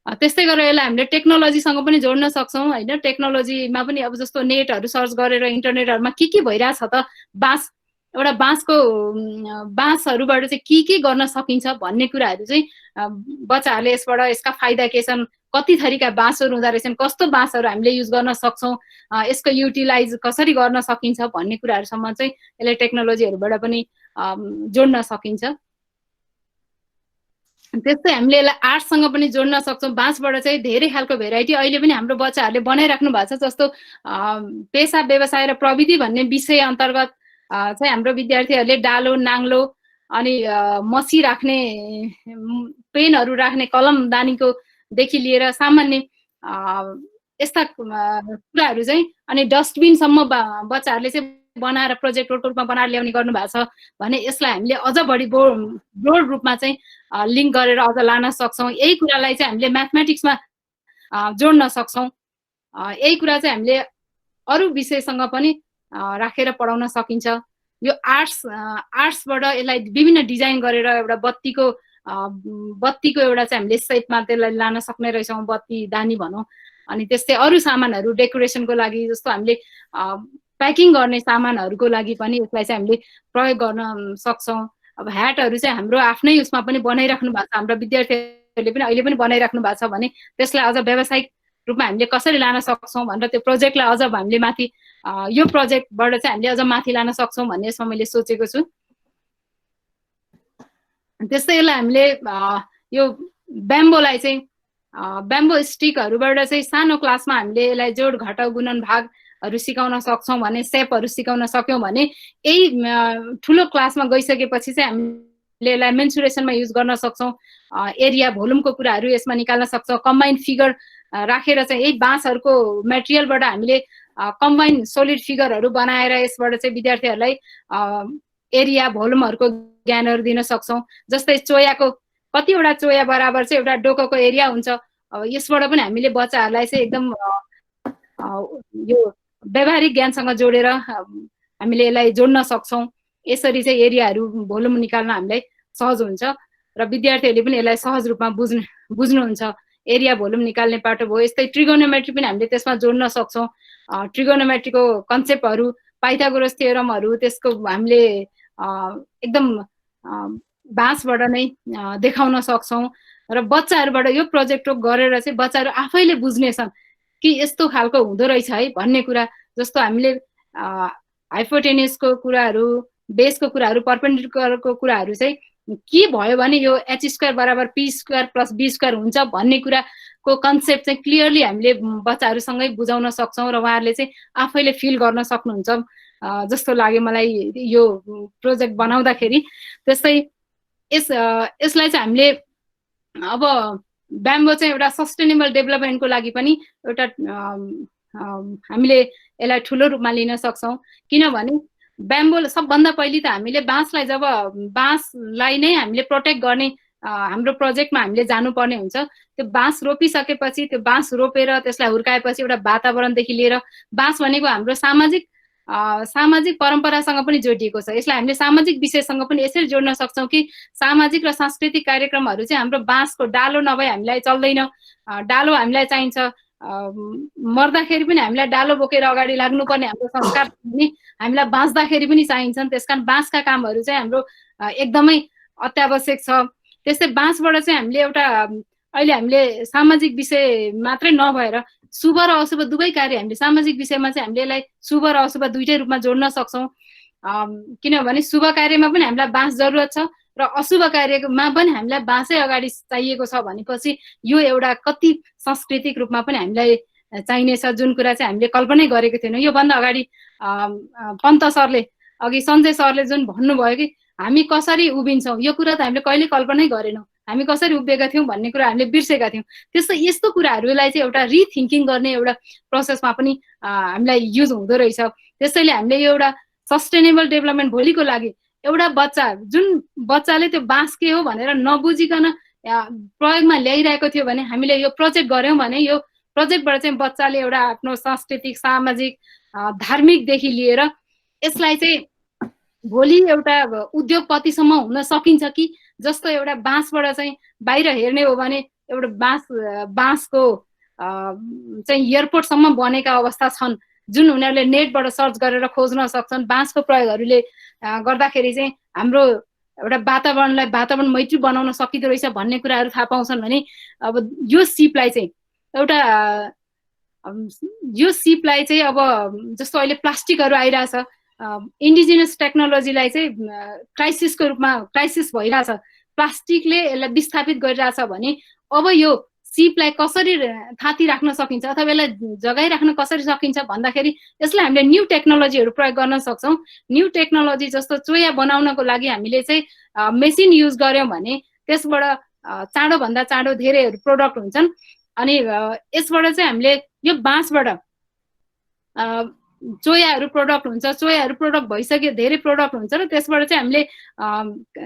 त्यस्तै गरेर यसलाई हामीले टेक्नोलोजीसँग पनि जोड्न सक्छौँ होइन। टेक्नोलोजीमा पनि अब जस्तो नेटहरू सर्च गरेर इन्टरनेटहरूमा के भइरहेछ त बाँसहरूबाट चाहिँ के गर्न सकिन्छ भन्ने कुराहरू चाहिँ बच्चाहरूले यसका फाइदा के छन्, कति थरीका बाँसहरू हुँदो रहेछन्, कस्तो बाँसहरू हामीले युज गर्न सक्छौँ, यसको युटिलाइज कसरी गर्न सकिन्छ भन्ने कुराहरूसम्म चाहिँ यसलाई टेक्नोलोजीहरूबाट पनि जोड्न सकिन्छ। त्यस्तै हामीले यसलाई आर्टसँग पनि जोड्न सक्छौँ। बाँसबाट चाहिँ धेरै खालको भेराइटी अहिले पनि हाम्रो बच्चाहरूले बनाइराख्नु भएको छ। जस्तो पेसा व्यवसाय र प्रविधि भन्ने विषय अन्तर्गत चाहिँ हाम्रो विद्यार्थीहरूले डालो, नाङ्लो अनि मसी राख्ने, पेनहरू राख्ने, कलमदानीको देखि लिएर सामान्य यस्ता कुराहरू चाहिँ अनि डस्टबिनसम्म बच्चाहरूले चाहिँ बनाएर प्रोजेक्टको रूपमा बनाएर ल्याउने गर्नु भएको छ भने यसलाई हामीले अझ बढी ब्रोड रूपमा चाहिँ लिङ्क गरेर अझ लान सक्छौँ। यही कुरालाई चाहिँ हामीले म्याथमेटिक्समा जोड्न सक्छौँ। यही कुरा चाहिँ हामीले अरू विषयसँग पनि राखेर पढाउन सकिन्छ। यो आर्ट्सबाट यसलाई विभिन्न डिजाइन गरेर एउटा बत्तीको एउटा चाहिँ हामीले सेपमा त्यसलाई लान सक्ने रहेछौँ, बत्ती दानी भनौँ। अनि त्यस्तै अरू सामानहरू डेकोरेसनको लागि जस्तो हामीले प्याकिङ गर्ने सामानहरूको लागि पनि यसलाई चाहिँ हामीले प्रयोग गर्न सक्छौँ। अब ह्याटहरू चाहिँ हाम्रो आफ्नै उसमा पनि बनाइराख्नु भएको छ, हाम्रो विद्यार्थीहरूले पनि अहिले पनि बनाइराख्नु भएको छ भने त्यसलाई अझ व्यावसायिक रूपमा हामीले कसरी लान सक्छौँ भनेर त्यो प्रोजेक्टलाई अझ हामीले माथि यो प्रोजेक्टबाट चाहिँ हामीले अझ माथि लान सक्छौँ भन्ने यसमा मैले सोचेको छु। त्यस्तै यसलाई हामीले यो ब्याम्बोलाई चाहिँ ब्याम्बो स्टिकहरूबाट चाहिँ सानो क्लासमा हामीले यसलाई जोड घटाउ गुणन भागहरू सिकाउन सक्छौँ भने, सेपहरू सिकाउन सक्यौँ भने यही ठुलो क्लासमा गइसकेपछि चाहिँ हामीले यसलाई मेन्सुरेसनमा युज गर्न सक्छौँ। एरिया भोल्युमको कुराहरू यसमा निकाल्न सक्छौँ। कम्बाइन्ड फिगर राखेर चाहिँ यही बाँसहरूको मेटेरियलबाट हामीले कम्बाइन्ड सोलिड फिगरहरू बनाएर यसबाट चाहिँ विद्यार्थीहरूलाई एरिया भोल्युमहरूको ज्ञानहरू दिन सक्छौँ। जस्तै चोयाको कतिवटा चोया बराबर चाहिँ एउटा डोकोको एरिया हुन्छ। अब यसबाट पनि हामीले बच्चाहरूलाई चाहिँ एकदम यो व्यावहारिक ज्ञानसँग जोडेर हामीले यसलाई जोड्न सक्छौँ। यसरी चाहिँ एरियाहरू भोल्युम निकाल्न हामीलाई सहज हुन्छ र विद्यार्थीहरूले पनि यसलाई सहज रूपमा बुझ्नुहुन्छ। एरिया भोल्युम निकाल्ने पाटो भयो। यस्तै ट्रिगोनोमेट्री पनि हामीले त्यसमा जोड्न सक्छौँ। ट्रिगोनोमेट्रीको कन्सेप्टहरू, पाइथागोरस थ्योरमहरू त्यसको हामीले एकदम बाँसबाट नै देखाउन सक्छौँ र बच्चाहरूबाट यो प्रोजेक्ट गरेर चाहिँ बच्चाहरू आफैले बुझ्नेछन् कि यस्तो खालको हुँदो रहेछ है भन्ने कुरा। जस्तो हामीले हाइपोटेनियसको कुराहरू, बेसको कुराहरू, पर्पेन्डिकुलरको कुराहरू चाहिँ के भयो भने यो h² बराबर p² + b² हुन्छ भन्ने कुराको कन्सेप्ट चाहिँ क्लियरली हामीले बच्चाहरूसँगै बुझाउन सक्छौँ र उहाँहरूले चाहिँ आफैले फिल गर्न सक्नुहुन्छ जस्तो लाग्यो मलाई यो प्रोजेक्ट बनाउँदाखेरि। त्यस्तै यसलाई चाहिँ हामीले अब ब्याम्बो चाहिँ एउटा सस्टेनेबल डेभलपमेन्टको लागि पनि एउटा हामीले यसलाई ठुलो रूपमा लिन सक्छौँ। किनभने ब्याम्बो सबभन्दा पहिले त हामीले बाँसलाई जब बाँसलाई नै हामीले प्रोटेक्ट गर्ने हाम्रो प्रोजेक्टमा हामीले जानुपर्ने हुन्छ। त्यो बाँस रोपिसकेपछि त्यो बाँस रोपेर त्यसलाई हुर्काएपछि एउटा वातावरणदेखि लिएर बाँस भनेको हाम्रो सामाजिक परम्परासँग पनि जोडिएको छ। यसलाई हामीले सामाजिक विषयसँग पनि यसरी जोड्न सक्छौँ कि सामाजिक र सांस्कृतिक कार्यक्रमहरू चाहिँ हाम्रो बाँसको डालो नभए हामीलाई चल्दैन। डालो हामीलाई चाहिन्छ, मर्दाखेरि पनि हामीलाई डालो बोकेर अगाडि लाग्नुपर्ने हाम्रो संस्कार पनि हामीलाई बाँच्दाखेरि पनि चाहिन्छन्। त्यसकारण बाँसका कामहरू चाहिँ हाम्रो एकदमै अत्यावश्यक छ। त्यस्तै बाँसबाट चाहिँ हामीले एउटा अहिले हामीले सामाजिक विषय मात्रै नभएर शुभ र अशुभ दुवै कार्य हामीले सामाजिक विषयमा चाहिँ हामीले यसलाई शुभ र अशुभ दुईटै रूपमा जोड्न सक्छौँ। किनभने शुभ कार्यमा पनि हामीलाई बाँस जरुरत छ र अशुभ कार्यमा पनि हामीलाई बाँसै अगाडि चाहिएको छ भनेपछि यो एउटा कति सांस्कृतिक रूपमा पनि हामीलाई चाहिनेछ, जुन कुरा चाहिँ हामीले कल्पनै गरेको थिएनौँ। योभन्दा अगाडि पन्त सरले अघि सञ्जय सरले जुन भन्नुभयो कि हामी कसरी उभिन्छौँ, यो कुरा त हामीले कहिले कल्पनै गरेनौँ, हामी कसरी उभिएका थियौँ भन्ने कुरा हामीले बिर्सेका थियौँ। त्यस्तो यस्तो कुराहरूलाई चाहिँ एउटा रिथिङ्किङ गर्ने एउटा प्रोसेसमा पनि हामीलाई युज हुँदो रहेछ। त्यसैले हामीले यो एउटा सस्टेनेबल डेभलपमेन्ट भोलिको लागि एउटा बच्चा, जुन बच्चाले त्यो बाँस के हो भनेर नबुझिकन प्रयोगमा ल्याइरहेको थियो भने हामीले यो प्रोजेक्ट गऱ्यौँ भने यो प्रोजेक्टबाट चाहिँ बच्चाले एउटा आफ्नो सांस्कृतिक, सामाजिक, धार्मिकदेखि लिएर यसलाई चाहिँ भोलि एउटा उद्योगपतिसम्म हुन सकिन्छ कि जस्तो एउटा बाँसबाट चाहिँ बाहिर हेर्ने हो भने एउटा बाँसको चाहिँ एयरपोर्टसम्म बनेका अवस्था छन्, जुन उनीहरूले नेटबाट सर्च गरेर खोज्न सक्छन्। बाँसको प्रयोगहरूले गर्दाखेरि चाहिँ हाम्रो एउटा वातावरण मैत्री बनाउन सकिँदो रहेछ भन्ने कुराहरू थाहा पाउँछन् भने अब यो सिपलाई चाहिँ अब जस्तो अहिले प्लास्टिकहरू आइरहेछ, इन्डिजिनियस टेक्नोलोजीलाई चाहिँ क्राइसिस भइरहेछ, प्लास्टिकले यसलाई विस्थापित गरिरहेछ भने अब यो सिपलाई कसरी थाती राख्न सकिन्छ अथवा यसलाई जगाइराख्न कसरी सकिन्छ भन्दाखेरि यसलाई हामीले न्यू टेक्नोलोजीहरू प्रयोग गर्न सक्छौँ। न्यू टेक्नोलोजी जस्तो चोया बनाउनको लागि हामीले चाहिँ मेसिन युज गऱ्यौँ भने त्यसबाट चाँडोभन्दा चाँडो धेरैहरू प्रोडक्ट हुन्छन्। अनि यसबाट चाहिँ हामीले यो बाँसबाट चोयाहरू प्रोडक्ट हुन्छ, चोयाहरू प्रोडक्ट भइसक्यो, धेरै प्रोडक्ट हुन्छ र त्यसबाट चाहिँ हामीले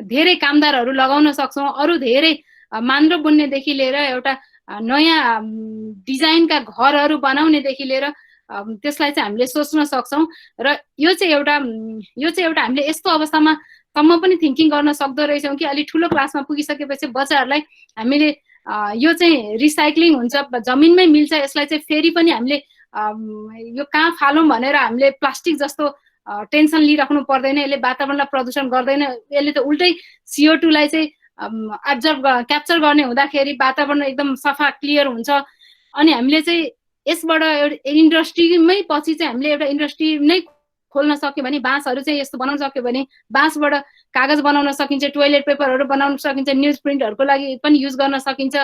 धेरै कामदारहरू लगाउन सक्छौँ। अरू धेरै मान्द्रो बुन्नेदेखि लिएर एउटा नयाँ डिजाइनका घरहरू बनाउनेदेखि लिएर त्यसलाई चाहिँ हामीले सोच्न सक्छौँ। र यो चाहिँ एउटा हामीले यस्तो अवस्थामा सम्म पनि थिङ्किङ गर्न सक्दो रहेछौँ कि अलि ठुलो क्लासमा पुगिसकेपछि बच्चाहरूलाई हामीले यो चाहिँ रिसाइक्लिङ हुन्छ, जमिनमै मिल्छ, यसलाई चाहिँ फेरि पनि हामीले यो कहाँ फालौँ भनेर हामीले प्लास्टिक जस्तो टेन्सन लिइराख्नु पर्दैन, यसले वातावरणलाई प्रदूषण गर्दैन, यसले त उल्टै CO2 लाई चाहिँ क्याप्चर गर्ने हुँदाखेरि वातावरण एकदम सफा क्लियर हुन्छ। अनि हामीले चाहिँ यसबाट एउटा इन्डस्ट्रीमै पछि चाहिँ हामीले एउटा इन्डस्ट्री नै खोल्न सक्यो भने, बाँसहरू चाहिँ यस्तो बनाउन सक्यो भने बाँसबाट कागज बनाउन सकिन्छ, टोइलेट पेपरहरू बनाउन सकिन्छ, न्युज प्रिन्टहरूको लागि पनि युज गर्न सकिन्छ,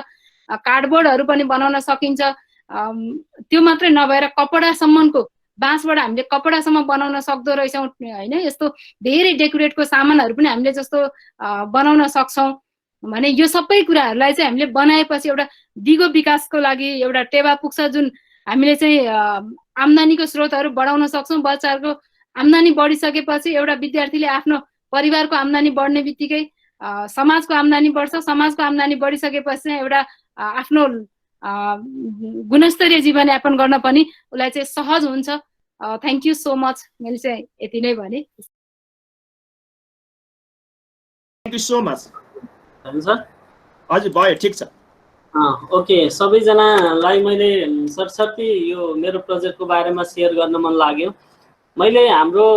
कार्डबोर्डहरू पनि बनाउन सकिन्छ। त्यो मात्रै नभएर कपडासम्मको बाँसबाट हामीले कपडासम्म बनाउन सक्दो रहेछौँ होइन। यस्तो धेरै डेकोरेटको सामानहरू पनि हामीले जस्तो बनाउन सक्छौँ भने यो सबै कुराहरूलाई चाहिँ हामीले बनाएपछि एउटा दिगो विकासको लागि एउटा टेवा पुग्छ, जुन हामीले चाहिँ आम्दानीको स्रोतहरू बढाउन सक्छौँ। बच्चाहरूको आम्दानी बढिसकेपछि एउटा विद्यार्थीले आफ्नो परिवारको आम्दानी बढ्ने बित्तिकै समाजको आम्दानी बढ्छ, समाजको आम्दानी बढिसकेपछि एउटा आफ्नो गुणस्तरीय जीवनयापन गर्न पनि उसलाई चाहिँ सहज हुन्छ। Thank you so much. मैले चाहिँ यति नै भने। Thank you so much. हुन्छ हजुर भयो, ठिक छ। ओके, सबैजनालाई मैले सरसर्ती यो मेरो प्रोजेक्टको बारेमा सेयर गर्न मन लाग्यो। मैले हाम्रो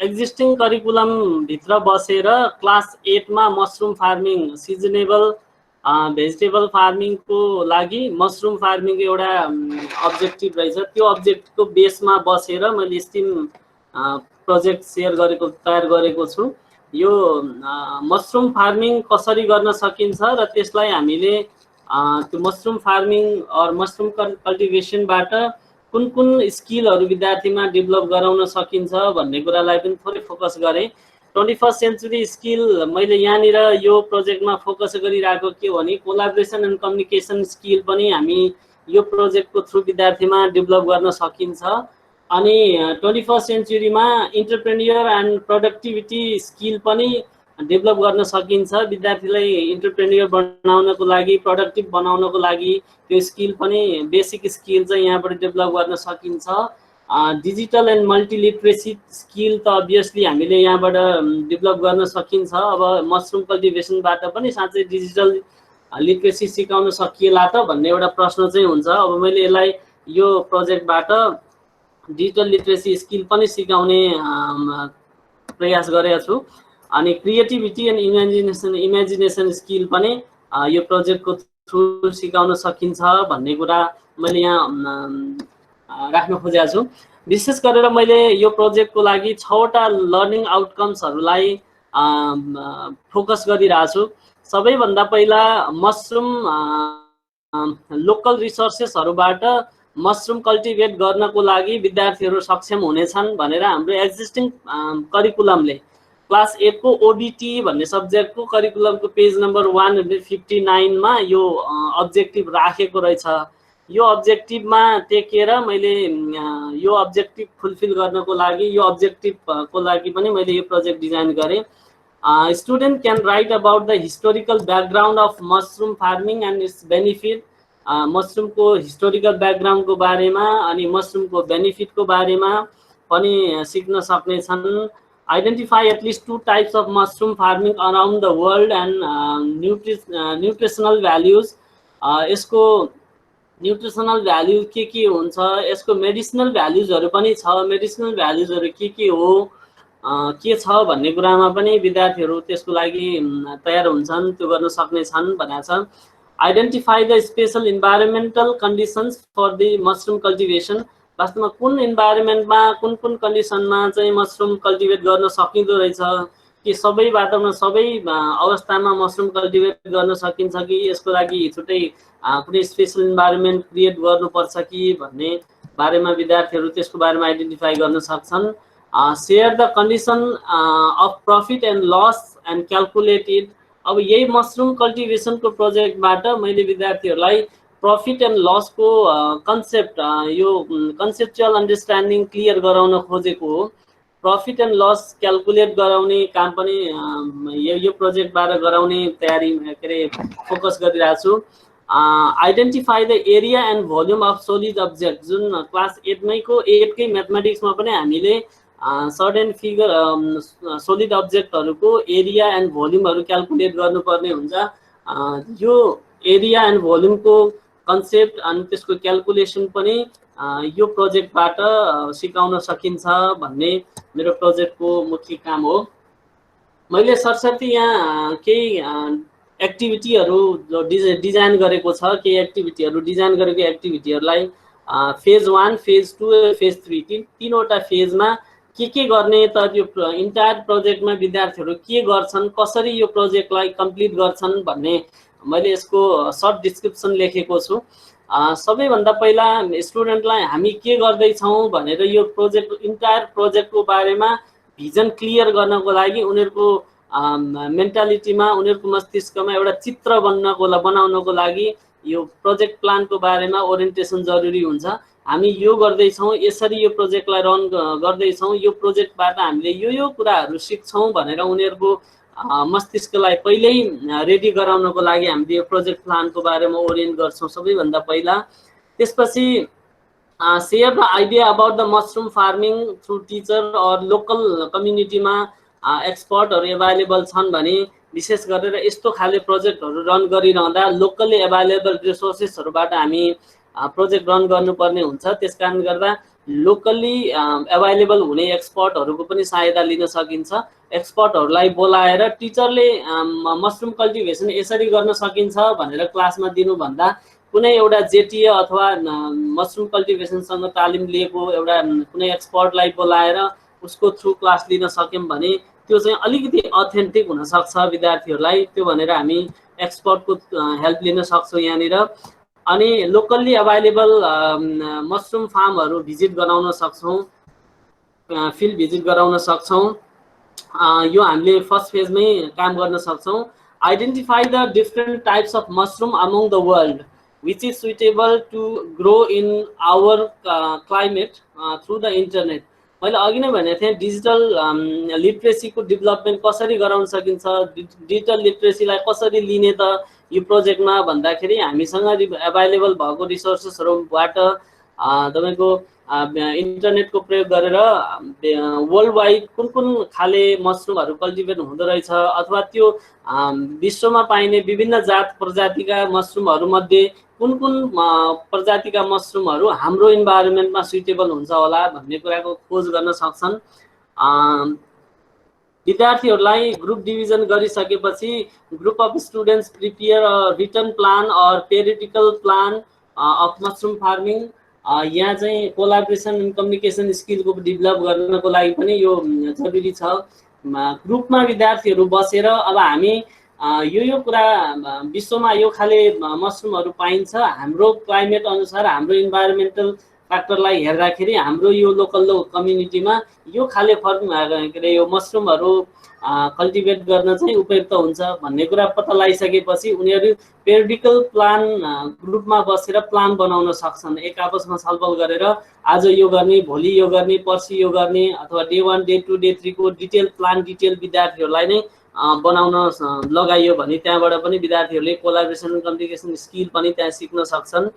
एक्जिस्टिङ करिकुलम भित्र बसेर क्लास 8 मा मसरुम फार्मिङ, सिजनेबल भेजिटेबल फार्मिङको लागि मसरुम फार्मिङ एउटा अब्जेक्टिभ रहेछ। त्यो अब्जेक्टको बेसमा बसेर मैले स्टिम प्रोजेक्ट तयार गरेको छु। यो मसरुम फार्मिङ कसरी गर्न सकिन्छ र त्यसलाई हामीले त्यो मसरुम फार्मिङ और मसरुम कल्टिभेसनबाट कुन कुन स्किलहरू विद्यार्थीमा डेभलप गराउन सकिन्छ भन्ने कुरालाई पनि थोरै फोकस गरेँ। 21st सेन्चुरी स्किल मैले यहाँनिर यो प्रोजेक्टमा फोकस गरिरहेको के हो भने कोलाबोरेसन एन्ड कम्युनिकेसन स्किल पनि हामी यो प्रोजेक्टको थ्रु विद्यार्थीमा डेभलप गर्न सकिन्छ। अनि 21st सेन्चुरीमा इन्टरप्रेन्योर एन्ड प्रोडक्टिभिटी स्किल पनि डेभलप गर्न सकिन्छ। विद्यार्थीलाई इन्टरप्रेन्योर बनाउनको लागि, प्रोडक्टिभ बनाउनको लागि त्यो स्किल पनि, बेसिक स्किल चाहिँ यहाँबाट डेभलप गर्न सकिन्छ। डिजिटल एन्ड मल्टिलिट्रेसी स्किल त अभियसली हामीले यहाँबाट डेभलप गर्न सकिन्छ। अब मसरुम कल्टिभेसनबाट पनि साँच्चै डिजिटल लिट्रेसी सिकाउन सकिएला त भन्ने एउटा प्रश्न चाहिँ हुन्छ। अब मैले यसलाई यो प्रोजेक्टबाट डिजिटल लिट्रेसी स्किल पनि सिकाउने प्रयास गरेको छु। अनि क्रिएटिभिटी एन्ड इमेजिनेसन स्किल पनि यो प्रोजेक्टको थ्रु सिकाउन सकिन्छ भन्ने कुरा मैले यहाँ राख्न खोजेको छु। विशेष गरेर मैले यो प्रोजेक्टको लागि 6वटा लर्निङ आउटकम्सहरूलाई फोकस गरिरहेको छु। सबैभन्दा पहिला मसरुम लोकल रिसोर्सेसहरूबाट मसरुम कल्टिभेट गर्नको लागि विद्यार्थीहरू सक्षम हुनेछन् भनेर हाम्रो एक्जिस्टिङ करिकुलमले क्लास 8 को ओडिटी भन्ने सब्जेक्टको करिकुलमको पेज नम्बर 159 मा यो अब्जेक्टिभ राखेको रहेछ। यो अब्जेक्टिभमा टेकेर मैले यो अब्जेक्टिभ फुलफिल गर्नको लागि यो अब्जेक्टिभको लागि पनि मैले यो प्रोजेक्ट डिजाइन गरेँ। Student can write about the historical background of mushroom farming and its benefit. Mushroom को हिस्टोरिकल बैकग्राउंड को बारे में अनि मसरुम को बेनिफिट को बारे में पनि सिक्न सक्ने छन्। Identify at least 2 types of mushroom farming around the world and nutritional values. यसको न्यूट्रिशनल भ्याल्यू के हुन्छ, यसको मेडिसिनल भ्याल्यूजहरु पनि छ। मेडिसिनल भ्याल्यूजहरु के हो के छ भन्ने कुरामा पनि विद्यार्थीहरु त्यसको लागि तयार हुन्छन्, त्यो गर्न सक्ने छन् भनेको छ। Identify the special environmental conditions for the mushroom cultivation. वास्तवमा कुन इन्भाइरोमेन्टमा कुन कन्डिसनमा चाहिँ मसरुम कल्टिभेट गर्न सकिँदो रहेछ, कि सबै वातावरण सबै अवस्थामा मसरुम कल्टिभेट गर्न सकिन्छ कि यसको लागि छुट्टै कुनै स्पेशल इन्भाइरोमेन्ट क्रिएट गर्नुपर्छ कि भन्ने बारेमा विद्यार्थीहरु त्यसको बारेमा आइडेन्टिफाई गर्न सक्छन्। Share the condition of profit and loss and calculate it. अब यही मसरुम कल्टिभेसनको प्रोजेक्टबाट मैले विद्यार्थीहरुलाई प्रॉफिट एन्ड लस को कन्सेप्ट यो कन्सेप्चुअल अन्डरस्ट्यान्डिङ क्लियर गराउन खोजेको हो। प्रॉफिट एन्ड लस क्याल्कुलेट गराउने काम पनि यो प्रोजेक्टबाट गराउने तयारी फोकस गरिरहेको छु। Identify the area and volume of solid object. जुन क्लास 8 मैको 8 कै म्याथमेटिक्समा पनि हामीले सर्टेन फिगर सोलिड अब्जेक्टहरुको एरिया एन्ड भोल्युमहरु क्याल्कुलेट गर्नुपर्ने हुन्छ। यो एरिया एन्ड भोल्युमको कन्सेप्ट अनि त्यसको क्याल्कुलेसन पनि यो प्रोजेक्टबाट सिकाउन सकिन्छ भन्ने मेरो प्रोजेक्टको मुख्य काम हो। मैले सरसर्ती यहाँ केही एक्टिभिटीहरु जो डिजाइन गरेको छ, केही एक्टिभिटीहरु डिजाइन गरेको एक्टिभिटीहरुलाई फेज 1, फेज 2, फेज 3 तीनवटा फेजमा के गर्ने त यो इन्टायर प्रोजेक्टमा विद्यार्थीहरु के गर्छन्, कसरी यो प्रोजेक्टलाई कम्प्लिट गर्छन् भन्ने मैले यसको सर्ट डिस्क्रिप्सन लेखेको छु। सबैभन्दा पहिला स्टुडेन्टलाई हामी के गर्दै छौं भनेर यो प्रोजेक्ट इन्टायर प्रोजेक्टको बारेमा भिजन क्लियर गर्नको लागि उनीहरुको मेन्टालिटीमा उनीहरुको मस्तिष्कमा एउटा चित्र बनाउनको लागि यो प्रोजेक्ट प्लानको बारेमा ओरिएन्टेसन जरुरी हुन्छ। हामी यो गर्दै छौं, यसरी यो प्रोजेक्टलाई रन गर्दै छौं, यो प्रोजेक्टबाट हामीले यो कुराहरु सिक्छौं भनेर उनीहरुको मस्तिष्कलाई पहिल्यै रेडी गराउनको लागि हामीले यो प्रोजेक्ट प्लानको बारेमा ओरिएन्ट गर्छौं सबैभन्दा पहिला। त्यसपछि share the idea about the mushroom farming through teacher or local कम्युनिटीमा एक्सपर्टहरु एभाइलेबल छन् भने विशेष गरेर यस्तो खाले प्रोजेक्टहरु रन गरिरहँदा लोकली एभाइलेबल रिसोर्सेसहरुबाट हामी प्रोजेक्ट रन गर्नुपर्ने हुन्छ। त्यसकारण गर्दा लोकली एभाइलेबल हुने एक्सपर्टहरुको पनि सहायता लिन सकिन्छ। एक्सपर्टहरुलाई बोलाएर टिचरले मसरुम कल्टिभेसन यसरी गर्न सकिन्छ भनेर क्लासमा दिनु भन्दा कुनै एउटा जेटीए अथवा मसरुम कल्टिभेसनसँग तालिम लिएको एउटा कुनै एक्सपर्टलाई बोलाएर उसको थ्रु क्लास लिन सक्यौं भने त्यो चाहिँ अलिकति अथेन्टिक हुन सक्छ विद्यार्थीहरुलाई। त्यो भनेर हामी एक्सपर्टको हेल्प लिन सक्छौं यहाँनिर। अनि लोकली अभाइलेबल मसरुम फार्महरु भिजिट गराउन सक्छौं, फिल्ड भिजिट गराउन सक्छौं। यो हामीले फर्स्ट फेजमै काम गर्न सक्छौं। Identify the different types of mushroom among the world which is suitable to grow in our climate through the internet। मैले अघि नै भनेको थिएँ डिजिटल लिटरेसीको डेभलपमेन्ट कसरी गराउन सकिन्छ, डिजिटल लिटरेसीलाई कसरी लिने त यो प्रोजेक्टमा भन्दाखेरि हामीसँग एभाइलेबल भएको रिसोर्सेसहरुबाट तपाईको इन्टरनेटको प्रयोग गरेर वर्ल्ड वाइड कुन खाले मसरुमहरु कल्टिभेट हुँदो रहेछ अथवा त्यो विश्वमा पाइने विभिन्न जात प्रजातिका मसरुमहरु मध्ये कुन प्रजातिका मसरुमहरु हाम्रो इन्भाइरोमेन्टमा सुटेबल हुन्छ होला भन्ने कुराको खोज गर्न सक्छन्। विद्यार्थीहरुलाई ग्रुप डिभिजन गरिसकेपछि group of students prepare a written plan or periodical plan of mushroom farming यहाँ चाहिँ कोलाबोरेसन एन्ड कम्युनिकेसन स्किलको डेभलप गर्नको लागि पनि यो जरुरी छ। ग्रुपमा विद्यार्थीहरू बसेर अब हामी यो कुरा विश्वमा यो खाले मसरुमहरू पाइन्छ, हाम्रो क्लाइमेट अनुसार हाम्रो इन्भाइरोमेन्टल फ्याक्टरलाई हेर्दाखेरि हाम्रो यो लोकल कम्युनिटीमा यो खाले के अरे यो मसरुमहरू कल्टिभेट गर्न चाहिँ उपयुक्त हुन्छ भन्ने कुरा पत्ता लगाइसकेपछि उनीहरू पेरिडिकल प्लान ग्रुपमा बसेर प्लान बनाउन सक्छन्। एक आपसमा छलफल गरेर आज यो गर्ने, भोलि यो गर्ने, पर्सि यो गर्ने, अथवा डे 1 डे 2 डे 3 को डिटेल प्लान विद्यार्थीहरूलाई नै बनाउन लगाइयो भने त्यहाँबाट पनि विद्यार्थीहरूले कोलाबोरेसन कम्युनिकेसन स्किल पनि त्यहाँ सिक्न सक्छन्।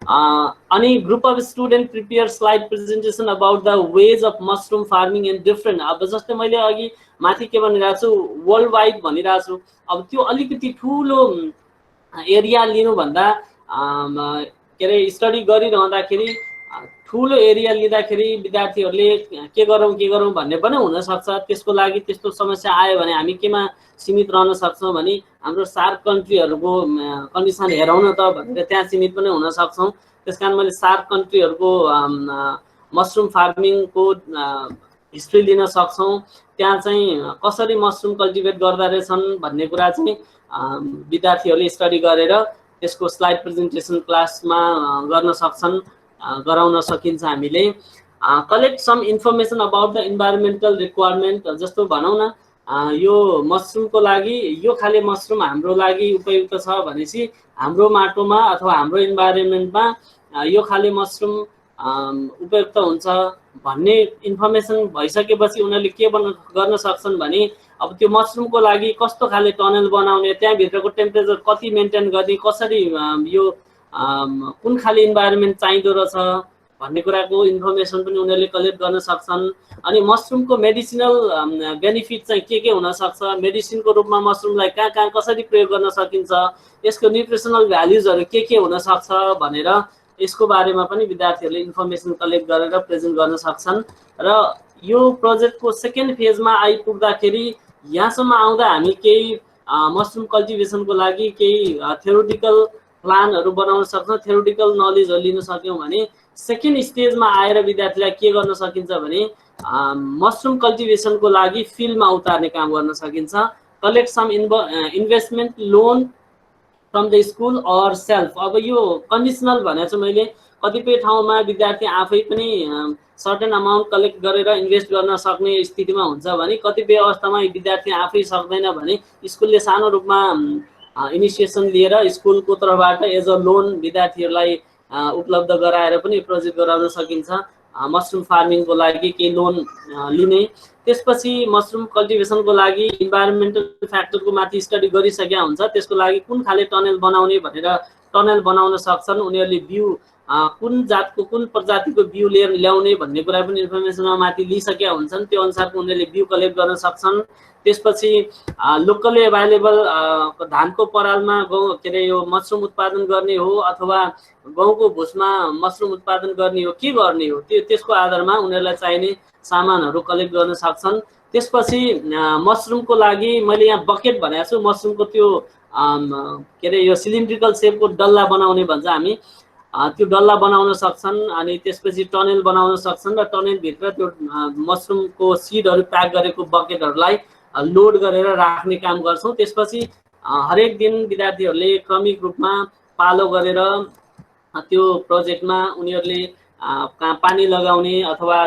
अनि group of student prepare slide presentation about the ways of mushroom farming in different, अब जस्तै मैले अघि माथि के भनिरहेको छु वर्ल्ड वाइड भनिरहेको छु, अब त्यो अलिकति ठुलो एरिया लिनुभन्दा के अरे स्टडी गरिरहँदाखेरि ठुलो एरिया लिँदाखेरि विद्यार्थीहरूले के गरौँ भन्ने पनि हुनसक्छ। त्यसको लागि त्यस्तो समस्या आयो भने हामी केमा सीमित रहन सक्छौँ भने हाम्रो सार्क कन्ट्रीहरूको कन्डिसन हेरौँ न त भनेर त्यहाँ सीमित पनि हुन सक्छौँ। त्यसकारण मैले सार्क कन्ट्रीहरूको मसरुम फार्मिङको हिस्ट्री लिन सक्छौँ। त्यहाँ चाहिँ कसरी मसरुम कल्टिभेट गर्दा रहेछन् भन्ने कुरा चाहिँ विद्यार्थीहरूले स्टडी गरेर त्यसको स्लाइड प्रेजेन्टेसन क्लासमा गर्न सक्छन्, गराउन सकिन्छ। हामीले collect some information about the environmental requirement, जस्तो भनौँ न यो मसरुमको लागि यो खाले मसरुम हाम्रो लागि उपयुक्त छ भनेपछि हाम्रो माटोमा अथवा हाम्रो इन्भाइरोमेन्टमा यो खाले मसरुम उपयुक्त हुन्छ भन्ने इन्फर्मेसन भइसकेपछि उनीहरूले के गर्न सक्छन् भने अब त्यो मसरुमको लागि कस्तो खाले टनल बनाउने, त्यहाँभित्रको टेम्परेचर कति मेन्टेन गर्ने, कसरी यो कुन खाले इन्भाइरोमेन्ट चाहिँदो रहेछ भन्ने कुराको इन्फर्मेसन पनि उनीहरूले कलेक्ट गर्न सक्छन्। अनि मसरुमको मेडिसिनल बेनिफिट चाहिँ के हुन सक्छ, मेडिसिनको रूपमा मसरुमलाई कहाँ कहाँ कसरी प्रयोग गर्न सकिन्छ, यसको न्युट्रिसनल भ्याल्युजहरू के हुन सक्छ भनेर यसको बारेमा पनि विद्यार्थीहरूले इन्फर्मेसन कलेक्ट गरेर प्रेजेन्ट गर्न सक्छन्। र यो प्रोजेक्टको सेकेन्ड फेजमा आइपुग्दाखेरि यहाँसम्म आउँदा हामी केही मसरुम कल्टिभेसनको लागि केही थ्योरिटिकल प्लानहरू बनाउन सक्छौँ, थ्योरिटिकल नलेजहरू लिन सक्यौँ भने सेकेन्ड स्टेजमा आएर विद्यार्थीलाई के गर्न सकिन्छ भने मसरुम कल्टिभेसनको लागि फिल्डमा उतार्ने काम गर्न सकिन्छ। Collect some investment loan from the school or self, अब यो कन्डिसनल भनेको छु मैले, कतिपय ठाउँमा विद्यार्थी आफै पनि सर्टेन अमाउन्ट कलेक्ट गरेर इन्भेस्ट गर्न सक्ने स्थितिमा हुन्छ भने कतिपय अवस्थामा विद्यार्थी आफै सक्दैन भने स्कुलले सानो रूपमा इनिसिएसन लिएर स्कुलको तर्फबाट एज अ लोन विद्यार्थीहरूलाई उपलब्ध गराएर पनि प्रोजेक्ट गराउन सकिन्छ। मसरुम फार्मिङको लागि केही लोन लिने, त्यसपछि मसरुम कल्टिभेसनको लागि इन्भाइरोमेन्टल फ्याक्टरको माथि स्टडी गरिसकेका हुन्छ, त्यसको लागि कुन खाले टनल बनाउने भनेर टनल बनाउन सक्छन् उनीहरूले। बिउ कुन जातको कुन प्रजातिको बिउ लिएर ल्याउने भन्ने कुरा पनि इन्फर्मेसनमा माथि लिइसकेका हुन्छन्, त्यो अनुसारको उनीहरूले बिउ कलेक्ट गर्न सक्छन्। त्यसपछि लोकली एभाइलेबल धानको परालमा गहुँ के अरे यो मसरुम उत्पादन गर्ने हो अथवा गहुँको भुसमा मसरुम उत्पादन गर्ने हो, के गर्ने हो, त्यसको आधारमा उनीहरूलाई चाहिने सामानहरू कलेक्ट गर्न सक्छन्। त्यसपछि मसरुमको लागि मैले यहाँ बकेट भनेको छु, मसरुमको त्यो के अरे यो सिलिन्ड्रिकल सेपको डल्ला बनाउने भन्छ हामी, त्यो डल्ला बनाउन सक्छन्। अनि त्यसपछि टनल बनाउन सक्छन् र टनलभित्र त्यो मसरुमको सिडहरू प्याक गरेको बकेटहरूलाई लोड गरेर राख्ने काम गर्छौँ। त्यसपछि हरेक दिन विद्यार्थीहरूले क्रमिक रूपमा पालो गरेर त्यो प्रोजेक्टमा उनीहरूले पानी लगाउने अथवा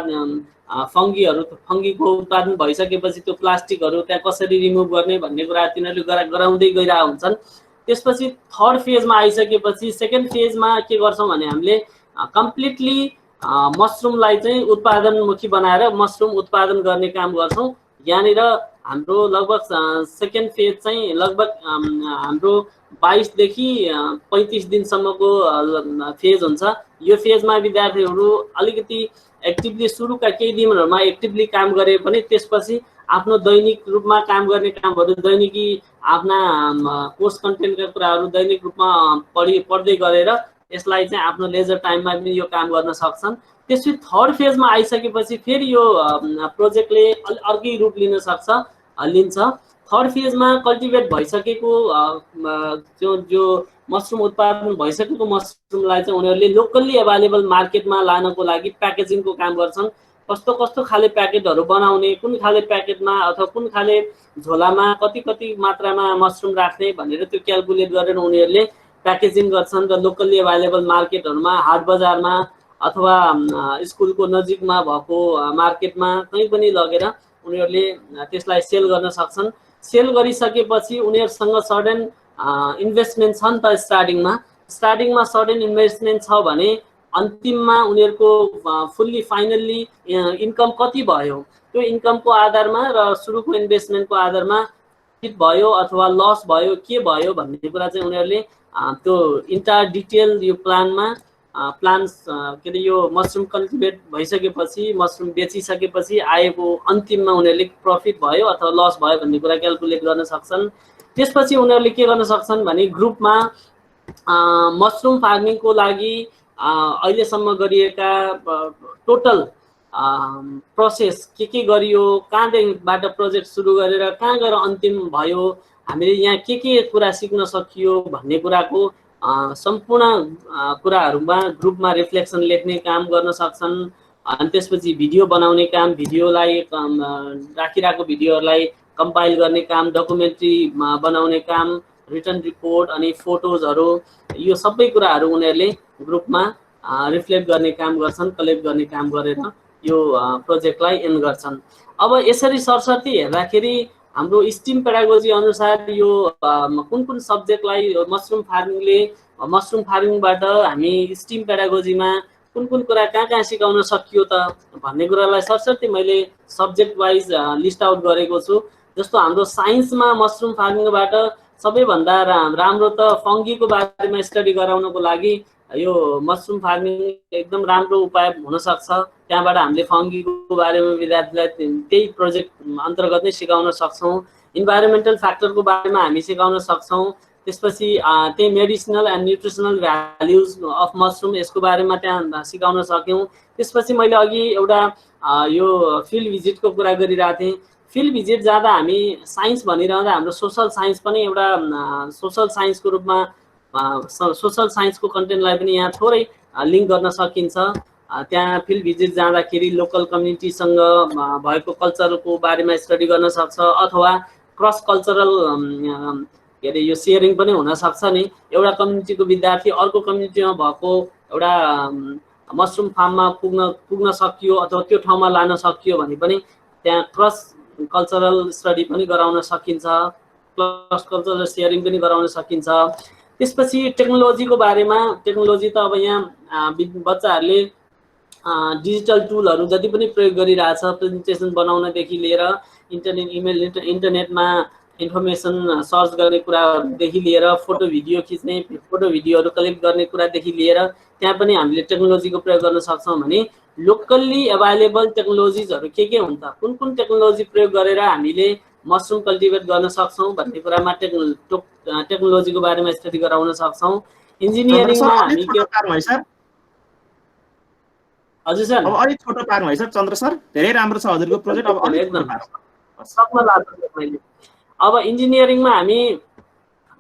फङ्गीको उत्पादन भइसकेपछि त्यो प्लास्टिकहरू त्यहाँ कसरी रिमुभ गर्ने भन्ने कुरा तिनीहरूले गराउँदै गइरहेका हुन्छन्। त्यसपछि थर्ड फेजमा आइसकेपछि सेकेन्ड फेजमा के गर्छौँ भने हामीले कम्प्लिटली मसरुमलाई चाहिँ उत्पादनमुखी बनाएर मसरुम उत्पादन गर्ने काम गर्छौँ। यहाँनिर हाम्रो लगभग सेकेन्ड फेज चाहिँ लगभग हाम्रो 22 देखि 35 दिनसम्मको फेज हुन्छ। यो फेजमा विद्यार्थीहरू अलिकति एक्टिभली सुरुका केही दिनहरूमा एक्टिभली काम गरे पनि त्यसपछि आफ्नो दैनिक रूपमा काम गर्ने कामहरू, दैनिकी आफ्ना कोर्स कन्टेन्टका कुराहरू दैनिक रूपमा पढ्दै गरेर यसलाई चाहिँ आफ्नो लेजर टाइममा पनि यो काम गर्न सक्छन्। त्यसपछि थर्ड फेजमा आइसकेपछि फेरि यो प्रोजेक्टले अर्कै रूप लिन सक्छ लिन्छ। थर्ड फेजमा कल्टिभेट भइसकेको जो मसरुम उत्पादन भइसकेको मसरुमलाई चाहिँ उनीहरूले लोकल्ली एभाइलेबल मार्केटमा लानको लागि प्याकेजिङको काम गर्छन्। कस्तो कस्तो खाले प्याकेटहरू बनाउने, कुन खाले प्याकेटमा अथवा कुन खाले झोलामा कति मात्रामा मसरुम राख्ने भनेर त्यो क्यालकुलेट गरेर उनीहरूले प्याकेजिङ गर्छन् र लोकल्ली एभाइलेबल मार्केटहरूमा, हाट बजारमा अथवा स्कुलको नजिकमा भएको मार्केटमा कहीँ पनि लगेर उनीहरूले त्यसलाई सेल गर्न सक्छन्। सेल गरिसकेपछि उनीहरूसँग सर्टेन इन्भेस्टमेन्ट छ नि त स्टार्टिङमा सर्टेन इन्भेस्टमेन्ट छ भने अन्तिममा उनीहरूको फुल्ली फाइनल्ली इन्कम कति भयो त्यो इन्कमको आधारमा र सुरुको इन्भेस्टमेन्टको आधारमा प्रफिट भयो अथवा लस भयो के भयो भन्ने कुरा चाहिँ उनीहरूले त्यो इन्टायर डिटेल यो के अरे यो मसरुम कल्टिभेट भइसकेपछि मसरुम बेचिसकेपछि आएको अन्तिममा उनीहरूले प्रफिट भयो अथवा लस भयो भन्ने कुरा क्यालकुलेट गर्न सक्छन्। त्यसपछि उनीहरूले के गर्न सक्छन् भने ग्रुपमा मसरुम फार्मिङको लागि अहिलेसम्म गरिएका टोटल प्रोसेस के गरियो, कहाँबाट प्रोजेक्ट सुरु गरेर कहाँ गएर अन्तिम भयो, हामीले यहाँ के कुरा सिक्न सकियो भन्ने कुराको सम्पूर्ण कुराहरूमा ग्रुपमा रिफ्लेक्सन लेख्ने काम गर्न सक्छन्। अनि त्यसपछि भिडियो बनाउने काम, भिडियोलाई राखिरहेको भिडियोहरूलाई कम्पाइल गर्ने काम, डकुमेन्ट्री बनाउने काम, रिटर्न रिपोर्ट अनि फोटोजहरू, यो सबै कुराहरू उनीहरूले ग्रुपमा रिफ्लेक्ट गर्ने काम गर्छन्, कलेक्ट गर्ने काम गरेर यो प्रोजेक्टलाई एन्ड गर्छन्। अब यसरी सरसर्ती हेर्दाखेरि हाम्रो स्टिम पेडागोजी अनुसार यो कुन सब्जेक्टलाई मसरुम फार्मिङबाट हामी स्टिम पेडागोजीमा कुन कुरा कहाँ सिकाउन सकियो त भन्ने कुरालाई सरसर्ती मैले सब्जेक्ट वाइज लिस्ट आउट गरेको छु। जस्तो हाम्रो साइन्समा मसरुम फार्मिङबाट सबैभन्दा राम्रो त फङ्गीको बारेमा स्टडी गराउनको लागि यो मसरुम फार्मिङ एकदम राम्रो उपाय हुन सक्छ। त्यहाँबाट हामीले फङ्गीको बारेमा विद्यार्थीलाई त्यही प्रोजेक्ट अन्तर्गत नै सिकाउन सक्छौँ। इन्भाइरोमेन्टल फ्याक्टरको बारेमा हामी सिकाउन सक्छौँ। त्यसपछि त्यही medicinal and nutritional values of mushroom यसको बारेमा त्यहाँ सिकाउन सक्यौँ। त्यसपछि मैले अघि एउटा यो फिल्ड भिजिटको कुरा गरिरहेको थिएँ। फिल्ड भिजिट जाँदा हामी साइन्स भनिरहँदा हाम्रो सोसल साइन्स पनि एउटा सोसल साइन्सको रूपमा सोसल साइन्सको कन्टेन्टलाई पनि यहाँ थोरै लिङ्क गर्न सकिन्छ। त्यहाँ फिल्ड भिजिट जाँदाखेरि लोकल कम्युनिटीसँग भएको कल्चरको बारेमा स्टडी गर्न सक्छ अथवा क्रस कल्चरल के अरे यो सेयरिङ पनि हुनसक्छ नि। एउटा कम्युनिटीको विद्यार्थी अर्को कम्युनिटीमा भएको एउटा मसरुम फार्ममा पुग्न सकियो अथवा त्यो ठाउँमा लान सकियो भने पनि त्यहाँ क्रस कल्चरल स्टडी पनि गराउन सकिन्छ, क्रस कल्चरल सेयरिङ पनि गराउन सकिन्छ। त्यसपछि टेक्नोलोजीको बारेमा, टेक्नोलोजी त अब यहाँ बच्चाहरूले डिजिटल टुलहरू जति पनि प्रयोग गरिरहेछ, प्रेजेन्टेसन बनाउनदेखि लिएर इन्टरनेटमा इन्फर्मेसन सर्च गर्ने कुरादेखि लिएर फोटो भिडियो खिच्ने, फोटो भिडियोहरू कलेक्ट गर्ने कुरादेखि लिएर त्यहाँ पनि हामीले टेक्नोलोजीको प्रयोग गर्न सक्छौँ भने लोकल्ली एभाइलेबल टेक्नोलोजिजहरू के हुन् त, कुन टेक्नोलोजी प्रयोग गरेर हामीले मसरुम कल्टिभेट गर्न सक्छौँ भन्ने कुरामा टेक्नोलोजीको बारेमा स्टडी गराउन सक्छौँ। इन्जिनियरिङमा हामी के हजुर सर अब अलिक छोटो पार्नु है सर चन्द्र सर, धेरै राम्रो छ हजुरको प्रोजेक्ट। अब एकदम सक्न लाग्छ मैले। अब इन्जिनियरिङमा हामी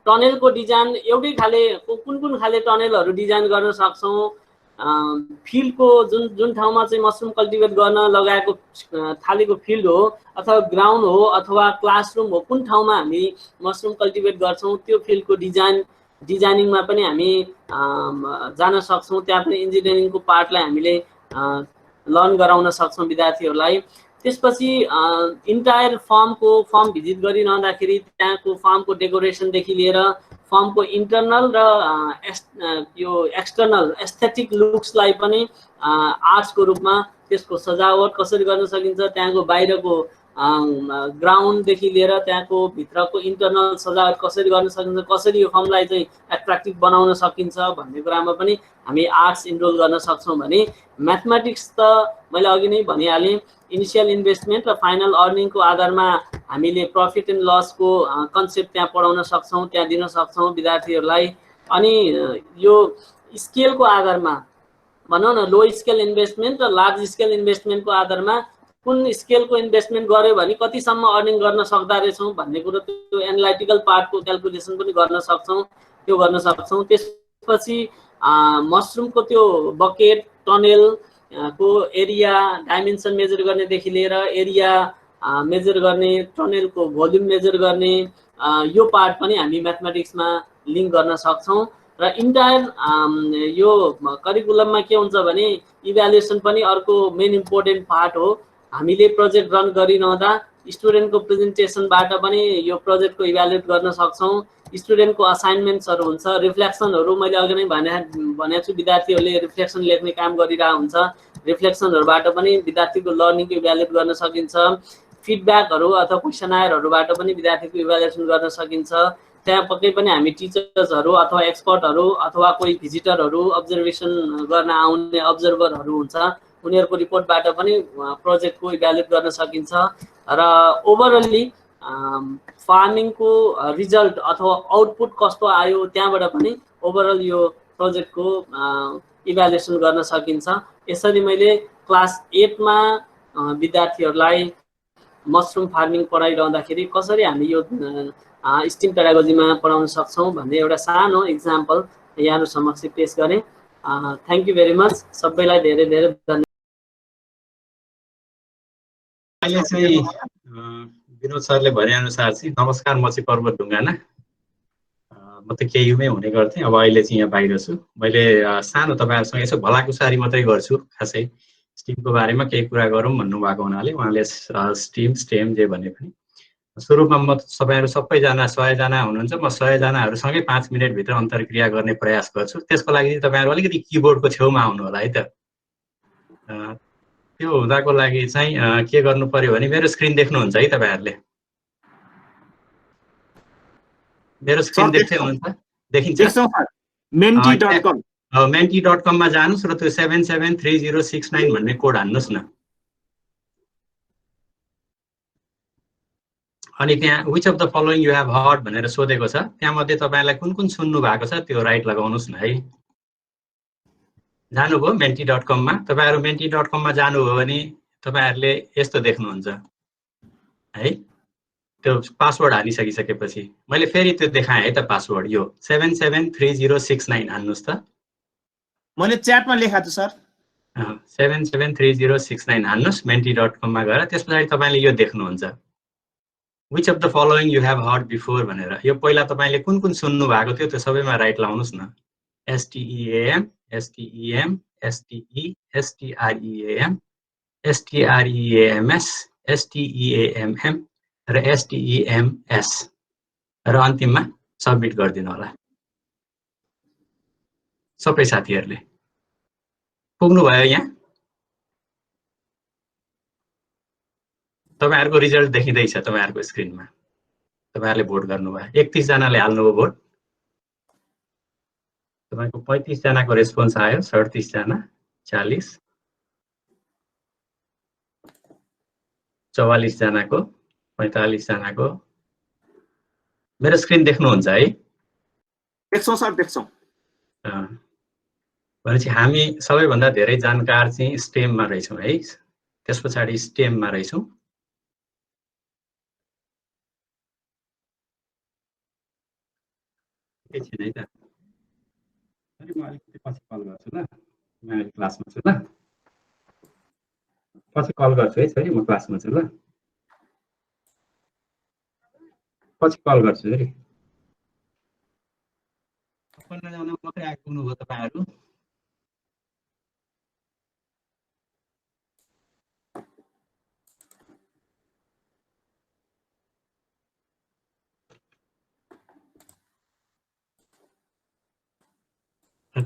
टनेलको डिजाइन एउटै खाले कुन खाले टनेलहरू डिजाइन गर्न सक्छौँ, फिल्डको जुन ठाउँमा चाहिँ मसरुम कल्टिभेट गर्न लगाएको थालेको फिल्ड हो अथवा ग्राउन्ड हो अथवा क्लासरुम हो, कुन ठाउँमा हामी मसरुम कल्टिभेट गर्छौँ त्यो फिल्डको डिजाइनिङमा पनि हामी जान सक्छौँ। त्यहाँ पनि इन्जिनियरिङको पार्टलाई हामीले लर्न गराउन सक्छौँ विद्यार्थीहरूलाई। त्यसपछि इन्टायर फर्म भिजिट गरिरहँदाखेरि त्यहाँको फर्मको डेकोरेसनदेखि लिएर फर्मको इन्टरनल र यो एक्सटर्नल एस्थेटिक लुक्सलाई पनि आर्ट्सको रूपमा त्यसको सजावट कसरी गर्न सकिन्छ, त्यहाँको बाहिरको ग्राउन्डदेखि लिएर त्यहाँको भित्रको इन्टरनल सजावट कसरी गर्न सकिन्छ, कसरी यो फर्मलाई चाहिँ एट्र्याक्टिभ बनाउन सकिन्छ भन्ने कुरामा पनि हामी आर्ट्स इनरोल गर्न सक्छौँ भने म्याथमेटिक्स त मैले अघि नै भनिहालेँ, इनिसियल इन्भेस्टमेन्ट र फाइनल अर्निङको आधारमा हामीले प्रफिट एन्ड लसको कन्सेप्ट त्यहाँ पढाउन सक्छौँ, त्यहाँ दिन सक्छौँ विद्यार्थीहरूलाई। अनि यो स्केलको आधारमा भनौँ न लो स्केल इन्भेस्टमेन्ट र लार्ज स्केल इन्भेस्टमेन्टको आधारमा कुन स्केलको इन्भेस्टमेन्ट गर्यो भने कतिसम्म अर्निङ गर्न सक्दा रहेछौँ भन्ने कुरो त्यो एनालाइटिकल पार्टको क्यालकुलेसन पनि गर्न सक्छौँ, त्यो गर्न सक्छौँ। त्यसपछि मसरुमको त्यो बकेट टनेल को एरिया डाइमेन्सन मेजर गर्नेदेखि लिएर एरिया मेजर गर्ने, टनेलको भोल्युम मेजर गर्ने, यो पार्ट पनि हामी म्याथमेटिक्समा लिङ्क गर्न सक्छौँ। र इन्टायर यो करिकुलममा के हुन्छ भने इभ्यालुएसन पनि अर्को मेन इम्पोर्टेन्ट पार्ट हो। हामीले प्रोजेक्ट रन गरिरहँदा स्टुडेन्टको प्रेजेन्टेसनबाट पनि यो प्रोजेक्टको इभ्यालुएट गर्न सक्छौँ। स्टुडेन्टको असाइनमेन्ट्सहरू हुन्छ, रिफ्लेक्सनहरू मैले अघि नै भनेको छु, विद्यार्थीहरूले रिफ्लेक्सन लेख्ने काम गरिरहेको हुन्छ। रिफ्लेक्सनहरूबाट पनि विद्यार्थीको लर्निङको इभ्यालुएट गर्न सकिन्छ। फिडब्याकहरू अथवा क्वेसनायरहरूबाट पनि विद्यार्थीको इभ्यालुएसन गर्न सकिन्छ। त्यहाँ पक्कै पनि हामी टिचर्सहरू अथवा एक्सपर्टहरू अथवा कोही भिजिटरहरू अब्जर्भेसन गर्न आउने अब्जर्भरहरू हुन्छ, उनीहरूको रिपोर्टबाट पनि प्रोजेक्टको इभ्यालुएट गर्न सकिन्छ। र ओभरअल्ली फार्मिङको रिजल्ट अथवा आउटपुट कस्तो आयो त्यहाँबाट पनि ओभरअल यो प्रोजेक्टको इभ्यालुएसन गर्न सकिन्छ। यसरी मैले क्लास 8 मा विद्यार्थीहरूलाई मसरुम फार्मिङ पढाइरहँदाखेरि कसरी हामी यो स्टिम पेडागोजीमा पढाउन सक्छौँ भन्ने एउटा सानो इक्जाम्पल यहाँहरू समक्ष पेश गरेँ। Thank you very much. सबैलाई धेरै धेरै धन्यवाद। अहिले चाहिँ विनोद सरले भनेअनुसार चाहिँ नमस्कार, म चाहिँ पर्वत ढुङ्गाना, म त केयुमै हुने गर्थेँ, अब अहिले चाहिँ यहाँ बाहिर छु। मैले सानो तपाईँहरूसँग यसो भलाकुसारी मात्रै गर्छु, खासै स्टिमको बारेमा केही कुरा गरौँ भन्नुभएको हुनाले उहाँले स्टिम स्टेम जे भने पनि सुरुमा म तपाईँहरू सबैजना 100 जना हुनुहुन्छ, म 100 जनाहरूसँगै 5 मिनटभित्र अन्तर्क्रिया गर्ने प्रयास गर्छु। त्यसको लागि तपाईँहरू अलिकति किबोर्डको छेउमा आउनु होला है त। त्यो हुँदाको लागि चाहिँ के गर्नु पर्यो भने मेरो स्क्रिन देख्नुहुन्छ है तपाईँहरूले? मेरो स्क्रिन देख्दै हुनुहुन्छ? देखिन्छ? menti.com menti.com मा जानुस् र त्यो 773069 भन्ने कोड हान्नुस् न। अनि त्यहाँ which of the following you have heard भनेर सोधेको छ, त्यहाँ मध्ये तपाईँलाई कुन कुन सुन्नु भएको छ त्यो राइट लगाउनुस् न है। जानुभयो menti.com मा? तपाईँहरू menti.com मा जानुभयो भने तपाईँहरूले यस्तो देख्नुहुन्छ है। त्यो पासवर्ड हालिसकिसकेपछि मैले फेरि त्यो देखाएँ है त पासवर्ड, यो 773069 हान्नुस् त। मैले च्याटमा लेखाएको छु सर। 773069 हान्नुस् menti.com मा गएर। त्यस पछाडि तपाईँले यो देख्नुहुन्छ which of the following you have heard before भनेर। यो पहिला तपाईँले कुन कुन सुन्नु भएको थियो त्यो सबैमा राइट लाउनुस् न। STEAM, STEM, STE, STREAM, STREAMS, STEAMM र STEMS र अन्तिममा सबमिट गरिदिनु होला। सबै साथीहरूले पुग्नुभयो यहाँ? तपाईँहरूको रिजल्ट देखिँदैछ तपाईँहरूको स्क्रिनमा। तपाईँहरूले भोट गर्नुभयो, 31 जनाले हाल्नुभयो भोट। तपाईँको 35 जनाको रेस्पोन्स आयो, 37 जना, 40, 44 जनाको, 45 जनाको। मेरो स्क्रिन देख्नुहुन्छ है? देख्छौँ सर, देख्छौँ। भनेपछि हामी सबैभन्दा धेरै जानकार चाहिँ स्टेममा रहेछौँ है। त्यस पछाडि स्टेममा रहेछौँ। एकछिन है त, म अलिकति पछि कल गर्छु ल, म अहिले क्लासमा छु ल, पछि कल गर्छु है छोरी, म क्लासमा छु ल, पछि कल गर्छु है। 15 जना मात्रै आइपुग्नुभयो तपाईँहरू।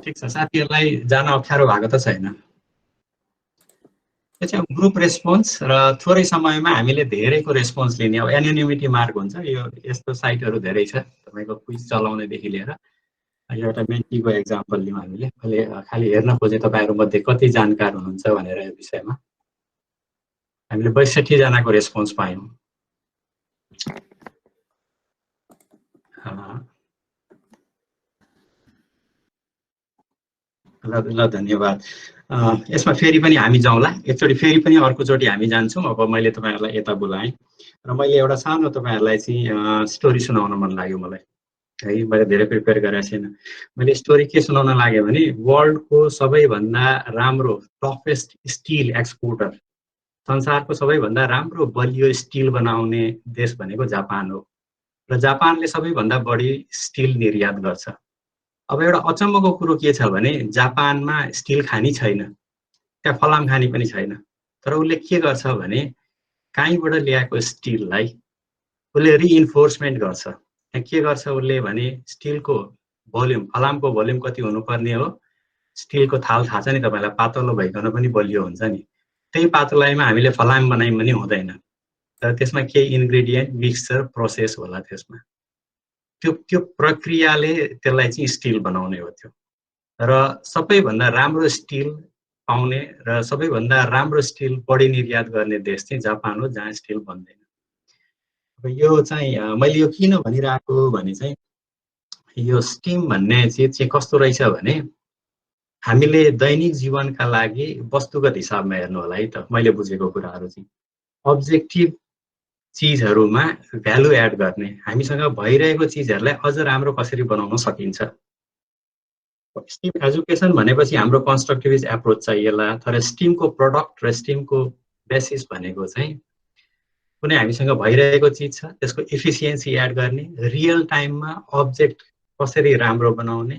ठिक छ, साथीहरूलाई जान अप्ठ्यारो भएको त छैन? त्यसपछि ग्रुप रेस्पोन्स र थोरै समयमा हामीले धेरैको रेस्पोन्स लिने। अब एनोनिमिटी मार्क हुन्छ, यो यस्तो साइटहरू धेरै छ तपाईँको क्विज चलाउनेदेखि लिएर। यो एउटा मेन्टीको एक्जाम्पल लियौँ हामीले। अहिले खालि हेर्न खोजे तपाईँहरू मध्ये कति जानकार हुनुहुन्छ भनेर यो विषयमा। हामीले 62 जनाको रेस्पोन्स पायौँ। ल धन्यवाद। यसमा फेरि पनि हामी जाउँला, एकचोटि फेरि पनि अर्कोचोटि हामी जान्छौँ। अब मैले तपाईँहरूलाई यता बोलाएँ र मैले एउटा सानो तपाईँहरूलाई चाहिँ स्टोरी सुनाउन मन लाग्यो मलाई है। मैले धेरै प्रिपेयर गरेको छैन। मैले स्टोरी के सुनाउन लाग्यो भने वर्ल्डको सबैभन्दा राम्रो टफेस्ट स्टिल एक्सपोर्टर, संसारको सबैभन्दा राम्रो बलियो स्टिल बनाउने देश भनेको जापान हो र जापानले सबैभन्दा बढी स्टिल निर्यात गर्छ। अब एउटा अचम्मको कुरो के छ भने जापानमा स्टिल खानी छैन, त्यहाँ फलाम खानी पनि छैन, तर उसले के गर्छ भने कहीँबाट ल्याएको स्टिललाई उसले रिइन्फोर्समेन्ट गर्छ। त्यहाँ के गर्छ उसले भने स्टिलको भोल्युम, फलामको भोल्युम कति हुनुपर्ने हो, स्टिलको थाल थाहा छ नि तपाईँलाई, पातलो भइकन पनि बलियो हुन्छ नि, त्यही पातलाइमा हामीले फलाम बनायौँ भने हुँदैन। तर त्यसमा केही इन्ग्रेडियन्ट मिक्सचर प्रोसेस होला, त्यसमा त्यो प्रक्रियाले त्यसलाई चाहिँ स्टिल बनाउने हो त्यो। र सबैभन्दा राम्रो स्टिल पाउने र सबैभन्दा राम्रो स्टिल बढी निर्यात गर्ने देश चाहिँ जापान हो, जहाँ स्टिल बन्दैन। अब यो चाहिँ मैले यो किन भनिरहेको भने चाहिँ यो स्टिम भन्ने चिज चाहिँ कस्तो रहेछ भने हामीले दैनिक जीवनका लागि वस्तुगत हिसाबमा हेर्नु होला है त। मैले बुझेको कुराहरू चाहिँ अब्जेक्टिभ चिजहरूमा भ्यालु एड गर्ने, हामीसँग भइरहेको चिजहरूलाई अझ राम्रो कसरी बनाउन सकिन्छ। स्टिम एजुकेसन भनेपछि हाम्रो कन्स्ट्रक्टिभिस्ट एप्रोच चाहिएला, तर स्टिमको प्रडक्ट र स्टिमको बेसिस भनेको चाहिँ कुनै हामीसँग भइरहेको चिज छ त्यसको इफिसियन्सी एड गर्ने, रियल टाइममा अब्जेक्ट कसरी राम्रो बनाउने,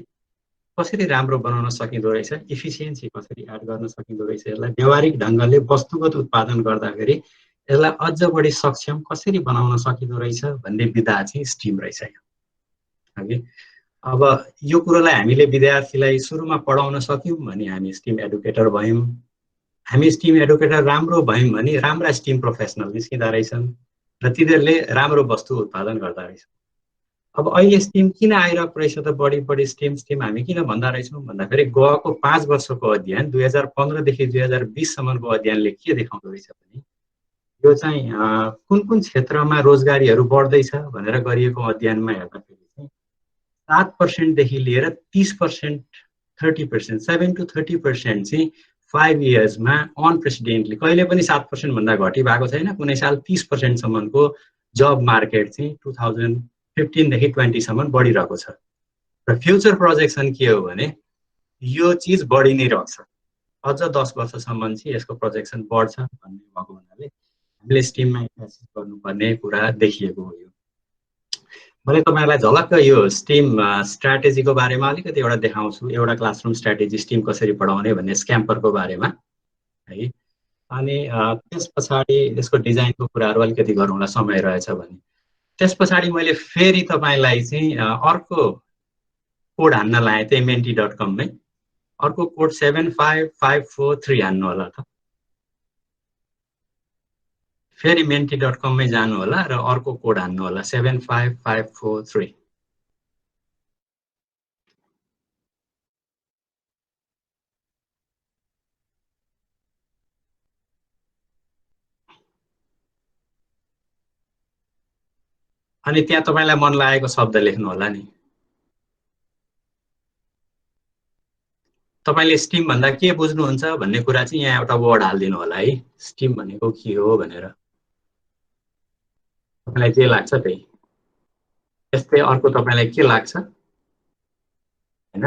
कसरी राम्रो बनाउन सकिँदो रहेछ, इफिसियन्सी कसरी एड गर्न सकिँदो रहेछ, यसलाई व्यवहारिक ढङ्गले वस्तुगत उत्पादन गर्दाखेरि यसलाई अझ बढी सक्षम कसरी बनाउन सकिँदो रहेछ भन्ने विधा चाहिँ स्टिम रहेछ है। अब यो कुरोलाई हामीले विद्यार्थीलाई सुरुमा पढाउन सक्यौँ भने हामी स्टिम एडुकेटर भयौँ। हामी स्टिम एडुकेटर राम्रो भयौँ भने राम्रा स्टिम प्रोफेसनल निस्किँदा रहेछन् र तिनीहरूले राम्रो वस्तु उत्पादन गर्दा रहेछन्। अब अहिले स्टिम किन आइरहेको रहेछ त, बढी बढी स्टिम हामी किन भन्दा रहेछौँ भन्दाखेरि गएको 5 वर्षको अध्ययन 2015 देखि 2020 सम्मको अध्ययनले के देखाउँदो रहेछ भने यो चाहिँ कुन कुन क्षेत्रमा रोजगारीहरू बढ्दैछ भनेर गरिएको अध्ययनमा हेर्दाखेरि चाहिँ 7% देखि लिएर 30%, 30%, 7 to 30% चाहिँ 5 इयर्समा अनप्रेसिडेन्टली कहिले पनि 7% भन्दा घटी भएको छैन। कुनै साल 30% सम्मको जब मार्केट चाहिँ 2015 देखि 20 सम्म बढिरहेको छ र फ्युचर प्रोजेक्सन के हो भने यो चिज बढी नै रहन्छ, अझ 10 वर्षसम्म चाहिँ यसको प्रोजेक्सन बढ्छ भन्ने भएको हुनाले हामीले स्टिममा इन्भेस्ट गर्नुपर्ने कुरा देखिएको हो। यो मैले तपाईँलाई झलक्क यो स्टिम स्ट्राटेजीको बारेमा अलिकति एउटा देखाउँछु, एउटा क्लासरुम स्ट्राटेजी स्टिम कसरी पढाउने भन्ने स्क्याम्परको बारेमा है। अनि त्यस पछाडि यसको डिजाइनको कुराहरू अलिकति गरौँला समय रहेछ भने। त्यस पछाडि मैले फेरि तपाईँलाई चाहिँ अर्को कोड हान्न लाएँ त्यही menti.com मै, अर्को कोड 75543 हान्नु होला त। फेरि menti.com मै जानु होला र अर्को कोड हान्नु होला 75543। अनि त्यहाँ तपाईँलाई मन लागेको शब्द लेख्नु होला नि। तपाईँले स्टिम भन्दा के बुझ्नुहुन्छ भन्ने कुरा चाहिँ यहाँ एउटा वर्ड हालिदिनु होला है, स्टिम भनेको के हो भनेर। तपाईँलाई जे लाग्छ त्यही। यस्तै अर्को तपाईँलाई के लाग्छ हैन,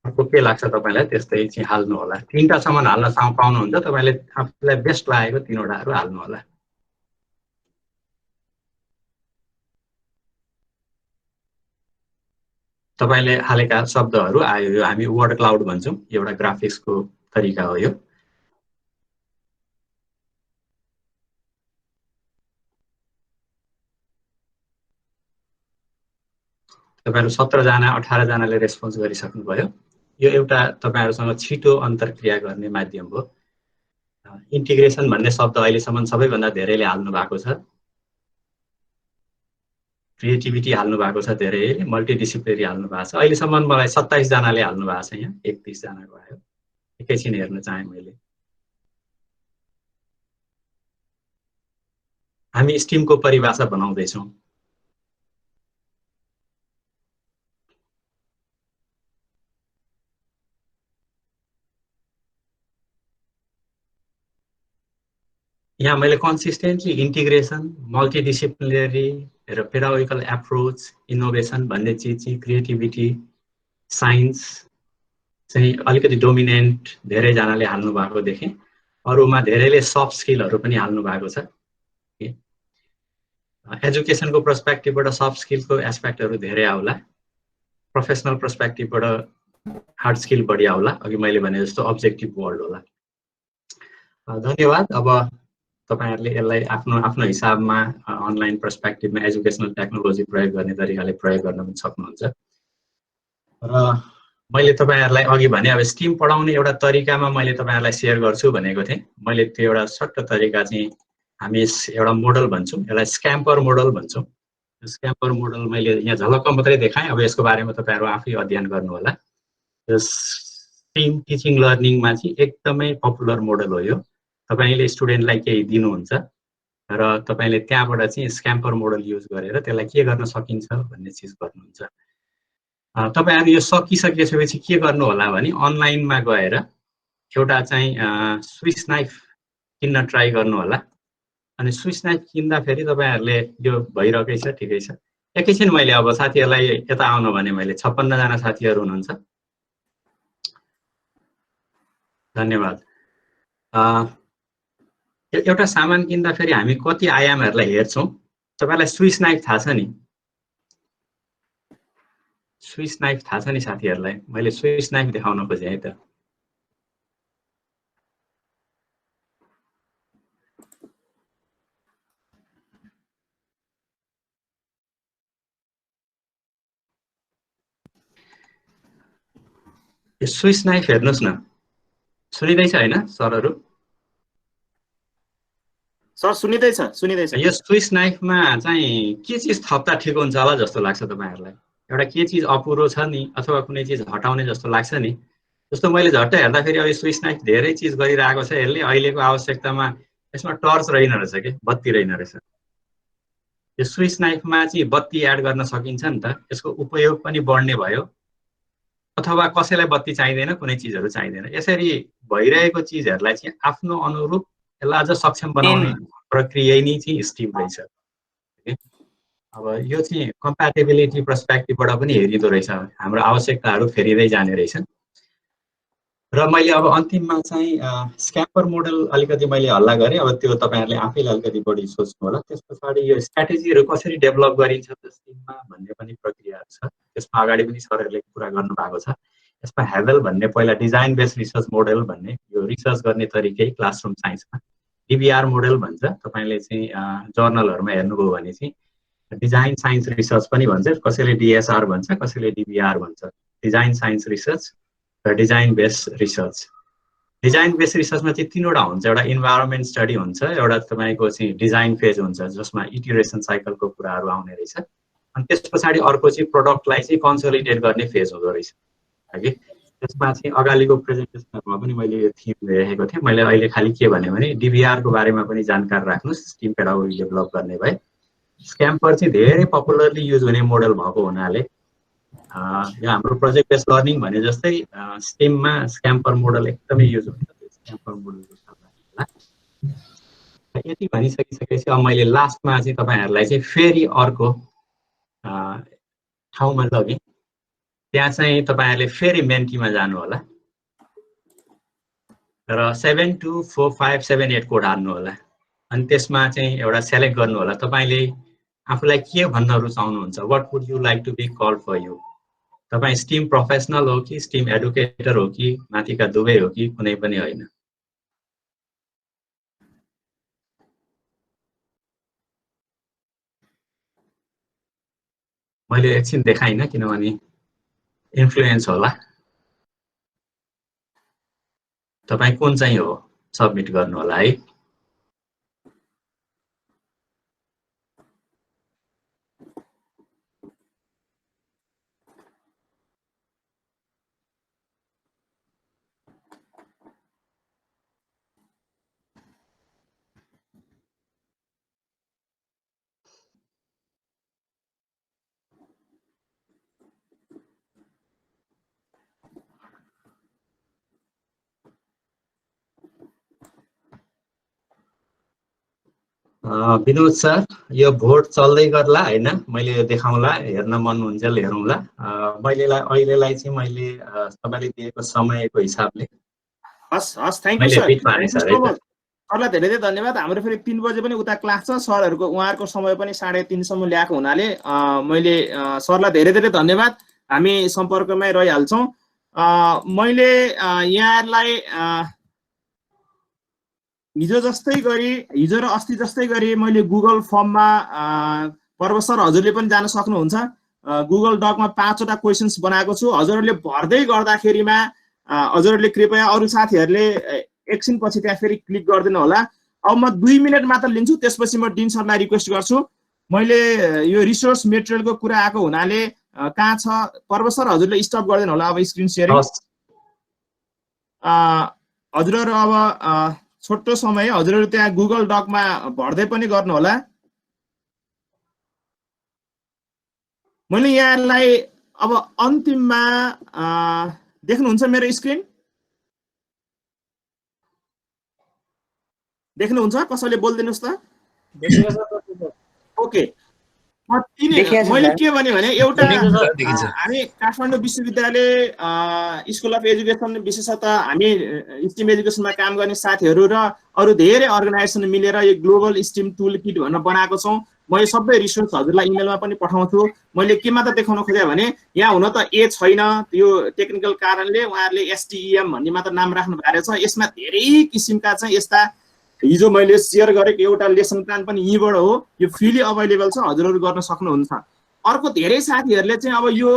अर्को के लाग्छ तपाईँलाई त्यस्तै चाहिँ हाल्नु होला। 3टासम्म हाल्न पाउनुहुन्छ, तपाईँले आफूलाई बेस्ट लागेको 3वटाहरू हाल्नु होला। तपाईँले हालेका शब्दहरू आयो, यो हामी वर्ड क्लाउड भन्छौँ, एउटा ग्राफिक्सको तरिका हो यो। तपाईँहरू 17 जना 18 जनाले रेस्पोन्स गरिसक्नुभयो। यो एउटा तपाईँहरूसँग छिटो अन्तर्क्रिया गर्ने माध्यम हो। इन्टिग्रेसन भन्ने शब्द अहिलेसम्म सबैभन्दा धेरैले हाल्नु भएको छ, क्रिएटिभिटी हाल्नु भएको छ धेरैले, मल्टिडिसिप्लिनरी हाल्नु भएको छ। अहिलेसम्म मलाई 27 जनाले हाल्नु भएको छ, यहाँ 31 जनाको आयो। एकैछिन हेर्न चाहेँ मैले। हामी स्टिमको परिभाषा बनाउँदैछौँ। यहाँ मैले कन्सिस्टेन्टली इन्टिग्रेसन, मल्टिडिसिप्लिनरी र पेडागोजिकल एप्रोच, इनोभेसन भन्ने चिज चाहिँ क्रिएटिभिटी, साइन्स चाहिँ अलिकति डोमिनेन्ट धेरैजनाले हाल्नु भएको देखेँ। अरूमा धेरैले सफ्ट स्किलहरू पनि हाल्नु भएको छ। एजुकेसनको पर्सपेक्टिभबाट सफ्ट स्किलको एस्पेक्टहरू धेरै आउला, प्रोफेसनल पर्सपेक्टिभबाट हार्ड स्किल बढी आउला। अघि मैले भने जस्तो अब्जेक्टिभ वर्ड होला। धन्यवाद। अब तपाईहरुले यसलाई आफ्नो आफ्नो हिसाबमा अनलाइन पर्सपेक्टिभमा एजुकेसनल टेक्नोलोजी प्रयोग गर्ने तरिकाले प्रयोग गर्न पनि सक्नुहुन्छ। र मैले तपाईहरुलाई अघि भने अब स्टिम पढाउने एउटा तरिकामा मैले तपाईहरुलाई शेयर गर्छु भनेको थिएँ। मैले त्यो एउटा सट्ट तरिका चाहिँ हामी एउटा मोडल भन्छौँ, यसलाई स्क्याम्पर मोडल भन्छौँ। स्क्याम्पर मोडल मैले यहाँ झलक्क मात्रै देखाएँ, अब यसको बारेमा तपाईहरु आफै अध्ययन गर्नु होला। स्टिम टिचिङ लर्निङमा चाहिँ एकदमै पपुलर मोडल हो यो। तपाईले स्टुडेन्टलाई केही दिनुहुन्छ र तपाईले त्यहाँबाट चाहिँ स्क्याम्पर मोडल युज गरेर त्यसलाई के गर्न सकिन्छ भन्ने चीज गर्नुहुन्छ। तपाईहरु यो सकिसकेपछि के गर्नु होला भने अनलाइनमा गएर एउटा चाहिँ स्विस नाइफ किन्न ट्राई गर्नु होला। अनि स्विस नाइफ किन्दा फेरि तपाईहरुले यो भइरहेकै छ, ठिकै छ। एकैछिन मैले अब साथीहरुलाई यता आउन भने मैले 56 जना साथीहरु हुनुहुन्छ। धन्यवाद। एउटा सामान किन्दा फेरि हामी कति आयामहरुलाई हेर्छौं? तपाईलाई स्विस नाइफ थाहा छ नि? स्विस नाइफ थाहा छ नि साथीहरुलाई? मैले स्विस नाइफ देखाउन खोजेँ है त। यो स्विस नाइफ हेर्नुस् न, सुनिदैछ हैन सरहरु? सर सुनिदैछ। यो स्विस नाइफमा चाहिँ के चीज थप्दा ठिक हुन्छ होला जस्तो लाग्छ तपाईहरुलाई? एउटा के चीज अपुरो छ नि अथवा कुनै चीज हटाउने जस्तो लाग्छ नि? जस्तो मैले झट्ट हेर्दाखेरि अब स्विस नाइफ धेरै चीज गरिरहेको छ यसले। अहिलेको आवश्यकतामा यसमा टर्च रहेन रहेछ के, बत्ती रहेन रहेछ। यो स्विस नाइफमा चाहिँ बत्ती एड गर्न सकिन्छ नि त। यसको उपयोग पनि बढ्ने भयो। अथवा कसैलाई बत्ती चाहिँदैन, कुनै चीजहरु चाहिँदैन। यसरी भइरहेको चीजहरुलाई चाहिँ आफ्नो अनुरूप यसलाई अझ सक्षम बनाउने प्रक्रिया नै चाहिँ स्टिम रहेछ। अब यो चाहिँ कम्प्याटिबिलिटी पर्सपेक्टिभबाट पनि हेरिदो रहेछ। हाम्रो आवश्यकताहरु फेरिदै जाने रहेछ। र मैले अब अन्तिममा चाहिँ स्क्याम्पर मोडल अलिकति मैले हल्ला गरेँ। अब त्यो तपाईहरुले आफैले अलिकति बढी सोच्नु होला। त्यसपछि यो स्ट्र्याटेजीहरु कसरी डेभलप गरिन्छ त स्टिममा भन्ने पनि प्रक्रियाहरु छ। त्यसमा अगाडि पनि सरहरुले कुरा गर्नु भएको छ। यसमा हेभेल भन्ने पहिला डिजाइन बेस्ड रिसर्च मोडल भन्ने यो रिसर्च गर्ने तरिकै क्लासरुम साइन्समा डीबीआर मोडल भन्छ। तपाईले चाहिँ जर्नलहरुमा हेर्नुभयो भने चाहिँ डिजाइन साइन्स रिसर्च पनि भन्छ, कसैले डीएसआर भन्छ, कसैले डीबीआर भन्छ। डिजाइन साइन्स रिसर्च र design based research. Design based रिसर्चमा चाहिँ तीनवटा हुन्छ। एउटा इन्भाइरोन्मेन्ट स्टडी हुन्छ, एउटा तपाईको चाहिँ डिजाइन फेज हुन्छ जसमा इटरेसन साइकलको कुराहरु आउने रहेछ। अनि त्यसपछि अर्को चाहिँ प्रोडक्टलाई चाहिँ कन्सोलिडेट गर्ने फेज हुँदो रहेछ हैन। त्यसमा चाहिँ अगाडिको प्रेजेन्टेसनमा पनि मैले यो थीम लेखेको थिएँ। मैले अहिले खाली के भने डीबीआर को बारेमा पनि जानकारी राख्नुस्। स्टिम पेडागोजी डेभलप गर्ने भए स्क्याम्पर चाहिँ धेरै पपुलरली युज हुने मोडल भएको हुनाले यो हाम्रो प्रोजेक्ट बेस्ड लर्निङ भने जस्तै स्टिममा स्क्याम्पर मोडल एकदमै युज हुन्छ। स्क्याम्पर मोडलको साथमा यति भनिसकिसकेपछि अब मैले लास्टमा चाहिँ तपाईहरुलाई चाहिँ फेरि अर्को ठाउँमा लगेँ। त्यहाँ चाहिँ तपाईहरुले फेरि मेन्टीमा जानु होला र 724578 कोड हाल्नु होला। अनि त्यसमा चाहिँ एउटा सेलेक्ट गर्नु होला। तपाईले आफुलाई के भन्न रुचाउनुहुन्छ? What would you like to be called for you? तपाई स्टिम प्रोफेसनल हो कि स्टिम एडुकेटर हो कि माथिका दुवै हो कि कुनै पनि होइन? मैले एकछिन देखाइन किनभने इन्फ्लुएन्स होला। तपाई कुन चाहिँ हो सबमिट गर्नु होला है। विनोद सर, यो भोट चल्दै गर्ला होइन, मैले देखाउँला, हेर्न मन हुन्छ हेरौँला। अहिलेलाई चाहिँ मैले तपाईँले दिएको समयको हिसाबले हस् थ्याङ्क यू मैले सर, बिट माने सर है त। सरलाई धेरै धेरै धन्यवाद। हाम्रो फेरि 3 बजे पनि उता क्लास छ, सरहरूको उहाँहरूको समय पनि 3:30 सम्म ल्याएको हुनाले मैले सरलाई धेरै धेरै धन्यवाद। हामी सम्पर्कमै रहिहाल्छौँ। मैले यहाँहरूलाई हिजो र अस्ति जस्तै गरी मैले गुगल फर्ममा पर्व सर हजुरले पनि जान सक्नुहुन्छ। गुगल डकमा 5वटा क्वेसन्स बनाएको छु। हजुरहरूले भर्दै गर्दाखेरिमा हजुरहरूले कृपया अरू साथीहरूले एकछिन पछि त्यहाँ फेरि क्लिक गरिदिनु होला। अब म 2 मिनट मात्र लिन्छु, त्यसपछि म डिन सरलाई रिक्वेस्ट गर्छु। मैले यो रिसोर्स मेटेरियलको कुरा आएको हुनाले कहाँ छ पर्व सर, हजुरले स्टप गरिदिनु होला अब स्क्रिन सेयरिङ। हजुरहरू अब छोटो समय हजुरहरू त्यहाँ गुगल डकमा भर्दै पनि गर्नु होला। मैले यहाँलाई अब अन्तिममा देख्नुहुन्छ मेरो स्क्रिन? देख्नुहुन्छ? कसैले बोलिदिनुहोस् त। ओके, मैले के भने एउटा हामी काठमाडौँ विश्वविद्यालय स्कुल अफ एजुकेसन विशेषतः हामी स्टिम एजुकेसनमा काम गर्ने साथीहरू र अरू धेरै अर्गनाइजेसन मिलेर यो ग्लोबल स्टिम टुल किट भनेर बनाएको छौँ। म यो सबै रिसोर्स हजुरलाई इमेलमा पनि पठाउँछु। मैले के मात्र देखाउन खोजेँ भने यहाँ हुन त ए छैन, यो टेक्निकल कारणले उहाँहरूले एसटिइएम भन्ने मात्र नाम राख्नु भएको छ। यसमा धेरै किसिमका चाहिँ यस्ता हिजो मैले सेयर गरेको एउटा लेसन प्लान पनि यहीँबाट हो, यो फ्रीली अभाइलेबल छ, हजुरहरू गर्न सक्नुहुन्छ। अर्को धेरै साथीहरूले चाहिँ अब यो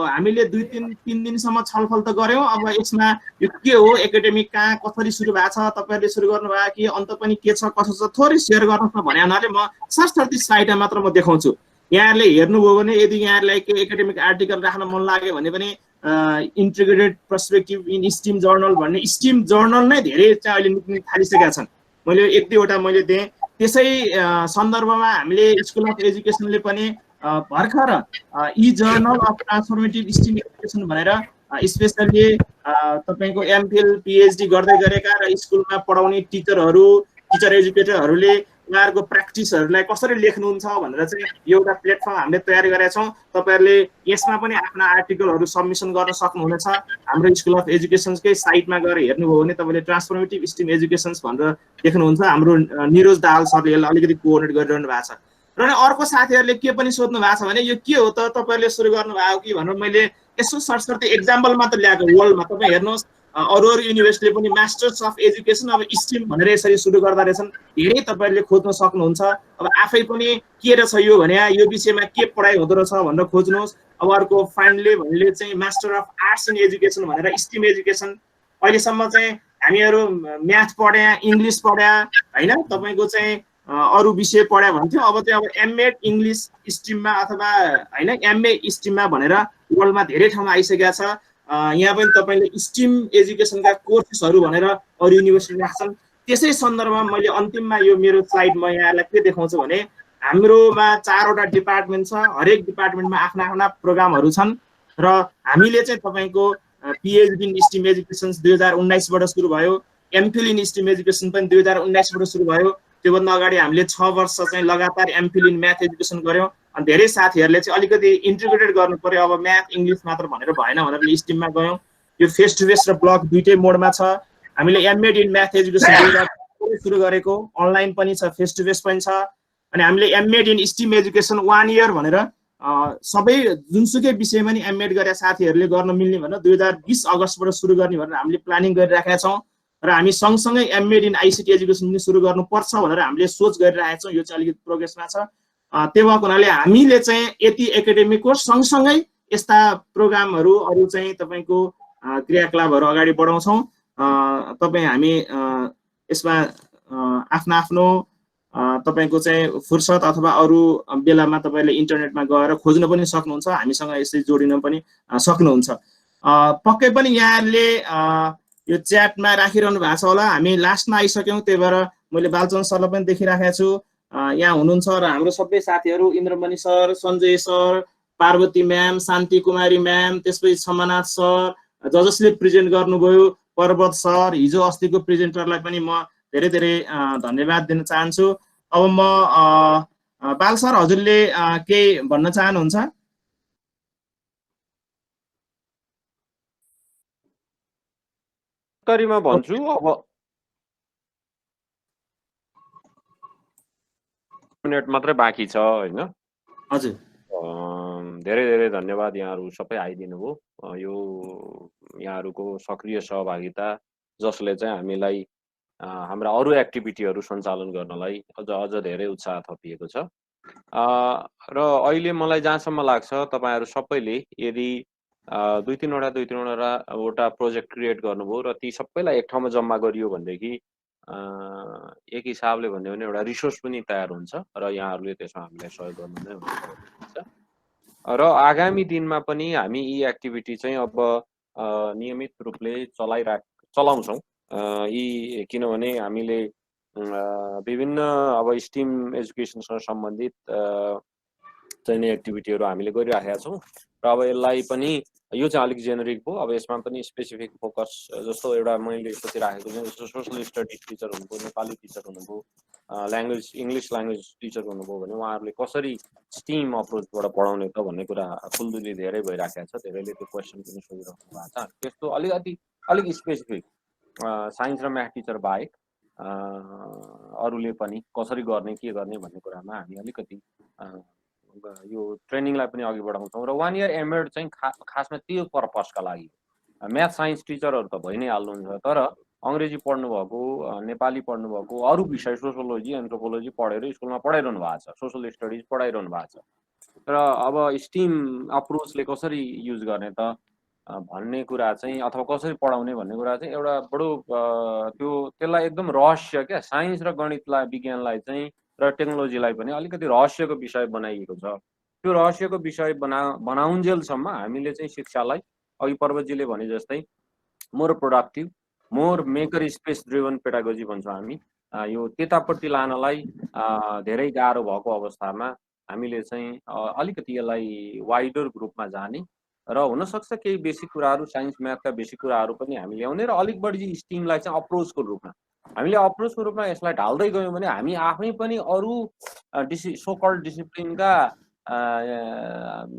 हामीले 2-3 दिनसम्म छलफल त गऱ्यौँ। अब यसमा यो के हो, एकाडेमिक कहाँ कसरी सुरु भएको छ, तपाईँहरूले सुरु गर्नुभयो कि अन्त पनि के छ कसो छ थोरै सेयर गर्नुहोस् न भने हुनाले म सरसर्ती साइडमा मात्र म देखाउँछु। यहाँहरूले हेर्नुभयो भने यदि यहाँहरूलाई के एकाडेमिक आर्टिकल राख्न मन लाग्यो भने पनि integrated perspective in STEAM journal भन्ने स्टिम जर्नल नै धेरै चाहिँ अहिले निक्लिन थालिसकेका छन्। मैले 1-2वटा मैले दिएँ। त्यसै सन्दर्भमा हामीले स्कुल अफ एजुकेसनले पनि भर्खर e journal of transformative STEM education भनेर स्पेसल्ली तपाईँको एमफिल पिएचडी गर्दै गरेका र स्कुलमा पढाउने टिचर एजुकेटरहरूले उहाँहरूको प्र्याक्टिसहरूलाई कसरी लेख्नुहुन्छ भनेर चाहिँ एउटा प्लेटफर्म हामीले तयार गरेका छौँ। तपाईँहरूले यसमा पनि आफ्ना आर्टिकलहरू सबमिसन गर्न सक्नुहुनेछ। हाम्रो स्कुल अफ एजुकेसनकै साइटमा गएर हेर्नुभयो भने तपाईँले ट्रान्सफर्मेटिभ स्टिम एजुकेसन्स भनेर देख्नुहुन्छ। हाम्रो निरोज दाहाल सरले यसलाई अलिकति कोअर्डिनेट गरिरहनु भएको छ। र अर्को साथीहरूले के पनि सोध्नु भएको छ भने यो के हो त तपाईँहरूले सुरु गर्नुभयो कि भनेर मैले यसो सरसर्ती एक्जाम्पल मात्र ल्याएको। वर्ल्डमा तपाईँ हेर्नुहोस् अरू युनिभर्सिटीले पनि मास्टर्स अफ एजुकेसन अब स्टिम भनेर यसरी सुरु गर्दा रहेछन्। धेरै तपाईँहरूले खोज्न सक्नुहुन्छ। अब आफै पनि के रहेछ यो भने यो विषयमा के पढाइ हुँदो रहेछ भनेर खोज्नुहोस्। अब अर्को फाइनली भन्ने चाहिँ master of arts in education भनेर स्टिम एजुकेसन। अहिलेसम्म चाहिँ हामीहरू म्याथ पढ्या, इङ्ग्लिस पढ्या होइन, तपाईँको चाहिँ अरू विषय पढ्या भन्थ्यो। अब चाहिँ अब एमएड इङ्ग्लिस स्ट्रिममा अथवा होइन एमए स्ट्रिममा भनेर वर्ल्डमा धेरै ठाउँमा आइसकेका छ। यहाँ पनि तपाईँले स्टिम एजुकेसनका कोर्सेसहरू भनेर अरू युनिभर्सिटी राख्छन्। त्यसै सन्दर्भमा मैले अन्तिममा यो मेरो स्लाइड म यहाँलाई के देखाउँछु भने हाम्रोमा 4वटा डिपार्टमेन्ट छ। हरेक डिपार्टमेन्टमा आफ्ना आफ्ना प्रोग्रामहरू छन् र हामीले चाहिँ तपाईँको पिएचडी इन स्टिम एजुकेसन 2019बाट सुरु भयो। एमफिल इन स्टिम एजुकेसन पनि 2019बाट सुरु भयो। त्योभन्दा अगाडि हामीले 6 वर्ष चाहिँ लगातार एमफिल इन म्याथ एजुकेसन गऱ्यौँ। अनि धेरै साथीहरूले चाहिँ अलिकति इन्टिग्रेटेड गर्नु पर्यो, अब म्याथ इङ्ग्लिस मात्र भनेर भएन भनेर स्टिममा गयौँ। यो फेस टु फेस र ब्लक दुइटै मोडमा छ। हामीले एमएड इन म्याथ एजुकेसन सुरु गरेको, अनलाइन पनि छ, फेस टु फेस पनि छ। अनि हामीले MEd in STEAM education 1 year भनेर सबै जुनसुकै विषयमा नि एमएड गरेका साथीहरूले गर्न मिल्ने भनेर 2020 अगस्तबाट सुरु गर्ने भनेर हामीले प्लानिङ गरिराखेका छौँ। र हामी सँगसँगै एमएड इन आइसिटी एजुकेसन पनि सुरु गर्नुपर्छ भनेर हामीले सोच गरिरहेका छौँ। यो चाहिँ अलिकति प्रोग्रेसमा छ। त्यो भएको हुनाले हामीले चाहिँ यति एकाडेमिकको सँगसँगै यस्ता प्रोग्रामहरू अरू चाहिँ तपाईँको क्रियाकलापहरू अगाडि बढाउँछौँ। तपाईँ हामी यसमा आफ्नो आफ्नो तपाईँको चाहिँ फुर्सद अथवा अरू बेलामा तपाईँले इन्टरनेटमा गएर खोज्न पनि सक्नुहुन्छ, हामीसँग यसरी जोडिन पनि सक्नुहुन्छ। पक्कै पनि यहाँले यो च्याटमा राखिरहनु भएको छ होला। हामी लास्टमा आइसक्यौँ, त्यही भएर मैले बालचन्द्र सरलाई पनि देखिराखेको छु यहाँ हुनुहुन्छ र हाम्रो सबै साथीहरू Indramani sir, Sanjay sir, Parvati ma'am, Shanti Kumari ma'am, त्यसपछि क्षमनाथ सर, जसले प्रेजेन्ट गर्नुभयो, पर्वत सर, हिजो अस्तिको प्रेजेन्टरलाई पनि म धेरै धेरै धन्यवाद दिन चाहन्छु। अब म बाल सर हजुरले केही भन्न चाहनुहुन्छ? उत्तरीमा भन्छु अब मिनेट मात्रै बाँकी छ हैन। हजुर धेरै धेरै धन्यवाद यहाँहरू सबै आइदिनु भयो। यो यहाँहरूको सक्रिय सहभागिता जसले चाहिँ हामीलाई हाम्रा अरू एक्टिभिटीहरू सञ्चालन गर्नलाई अझ धेरै उत्साह थपिएको छ। र अहिले मलाई जहाँसम्म लाग्छ तपाईहरु सबैले यदि दुई तीनवटा प्रोजेक्ट क्रिएट गर्नुभयो र ती सबैलाई एक ठाउँमा जम्मा गरियो भनेदेखि एक हिसाबले भन्यो भने एउटा रिसोर्स पनि तयार हुन्छ र यहाँहरूले त्यसमा हामीलाई सहयोग गर्नु नै हुन्छ। र आगामी दिनमा पनि हामी यी एक्टिभिटी चाहिँ अब नियमित रूपले चलाउँछौँ। यी किनभने हामीले विभिन्न अब स्टिम एजुकेसनसँग सम्बन्धित चाहिँ एक्टिभिटीहरू हामीले गरिराखेका छौँ र अब यसलाई पनि यो चाहिँ अलिक जेनेरिक भयो। अब यसमा पनि स्पेसिफिक फोकस जस्तो एउटा मैले सोचिराखेको छु जस्तो सोशल स्टडिज टिचर हुनुभयो, नेपाली टिचर हुनुभयो, इङ्ग्लिस ल्याङ्ग्वेज टिचर हुनुभयो भने उहाँहरूले कसरी स्टिम अप्रोचबाट पढाउने त भन्ने कुरा खुल्दुली धेरै भइराखेको छ। धेरैले त्यो क्वेसन पनि सोधिराख्नु भएको छ। त्यस्तो अलिक स्पेसिफिक साइन्स र म्याथ टिचर बाहेक अरूले पनि कसरी गर्ने के गर्ने भन्ने कुरामा हामी अलिकति यो ट्रेनिङलाई पनि अघि बढाउँछौँ। र 1 इयर एमएड चाहिँ खासमा त्यो पर्पसका लागि म्याथ साइन्स टिचरहरू त भइ नै हाल्नुहुन्छ, तर अङ्ग्रेजी पढ्नुभएको, नेपाली पढ्नुभएको, अरू विषय सोसियोलोजी एन्थ्रोपोलोजी पढेर स्कुलमा पढाइरहनु भएको छ, सोसल स्टडिज पढाइरहनु भएको छ। र अब स्टिम अप्रोचले कसरी युज गर्ने त भन्ने कुरा चाहिँ अथवा कसरी पढाउने भन्ने कुरा चाहिँ एउटा बडो त्यसलाई एकदम रहस्य क्या। साइन्स र गणितलाई विज्ञानलाई चाहिँ र टेक्नोलोजीलाई पनि अलिकति रहस्यको विषय बनाइएको छ। त्यो रहस्यको विषय बनाउन्जेलसम्म हामीले चाहिँ शिक्षालाई अघि पर्वतजीले भने जस्तै more productive, more maker space driven pedagogy भन्छौँ हामी। यो त्यतापट्टि लानलाई धेरै गाह्रो भएको अवस्थामा हामीले चाहिँ अलिकति यसलाई वाइडर ग्रुपमा जाने र हुनसक्छ केही बेसिक कुराहरू साइन्स म्याथका बेसिक कुराहरू पनि हामी ल्याउने र अलिक बढी स्टिमलाई चाहिँ अप्रोचको रूपमा हामीले अप्रोचको रूपमा यसलाई ढाल्दै गयौँ भने हामी आफै पनि अरू सोकल्ड डिसिप्लिनका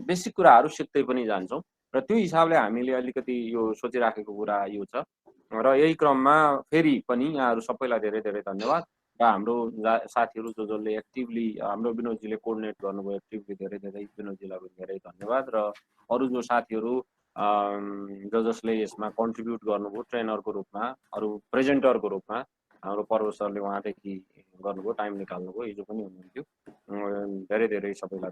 बेसिक कुराहरू सिक्दै पनि जान्छौँ। र त्यो हिसाबले हामीले अलिकति यो सोचिराखेको कुरा यो छ। र यही क्रममा फेरि पनि यहाँहरू सबैलाई धेरै धेरै धन्यवाद। र हाम्रो साथीहरू जसले एक्टिभली हाम्रो विनोदजीले कोअर्डिनेट गर्नुभयो एक्टिभली धेरै धेरै विनोदजीलाई पनि धेरै धन्यवाद। र अरू जो साथीहरू जसले यसमा कन्ट्रिब्युट गर्नुभयो ट्रेनरको रूपमा, अरू प्रेजेन्टरको रूपमा हाम्रो पर्व सरले उहाँदेखि गर्नुभयो, टाइम निकाल्नुभयो, हिजो पनि हुनुहुन्थ्यो। धेरै धेरै सबैलाई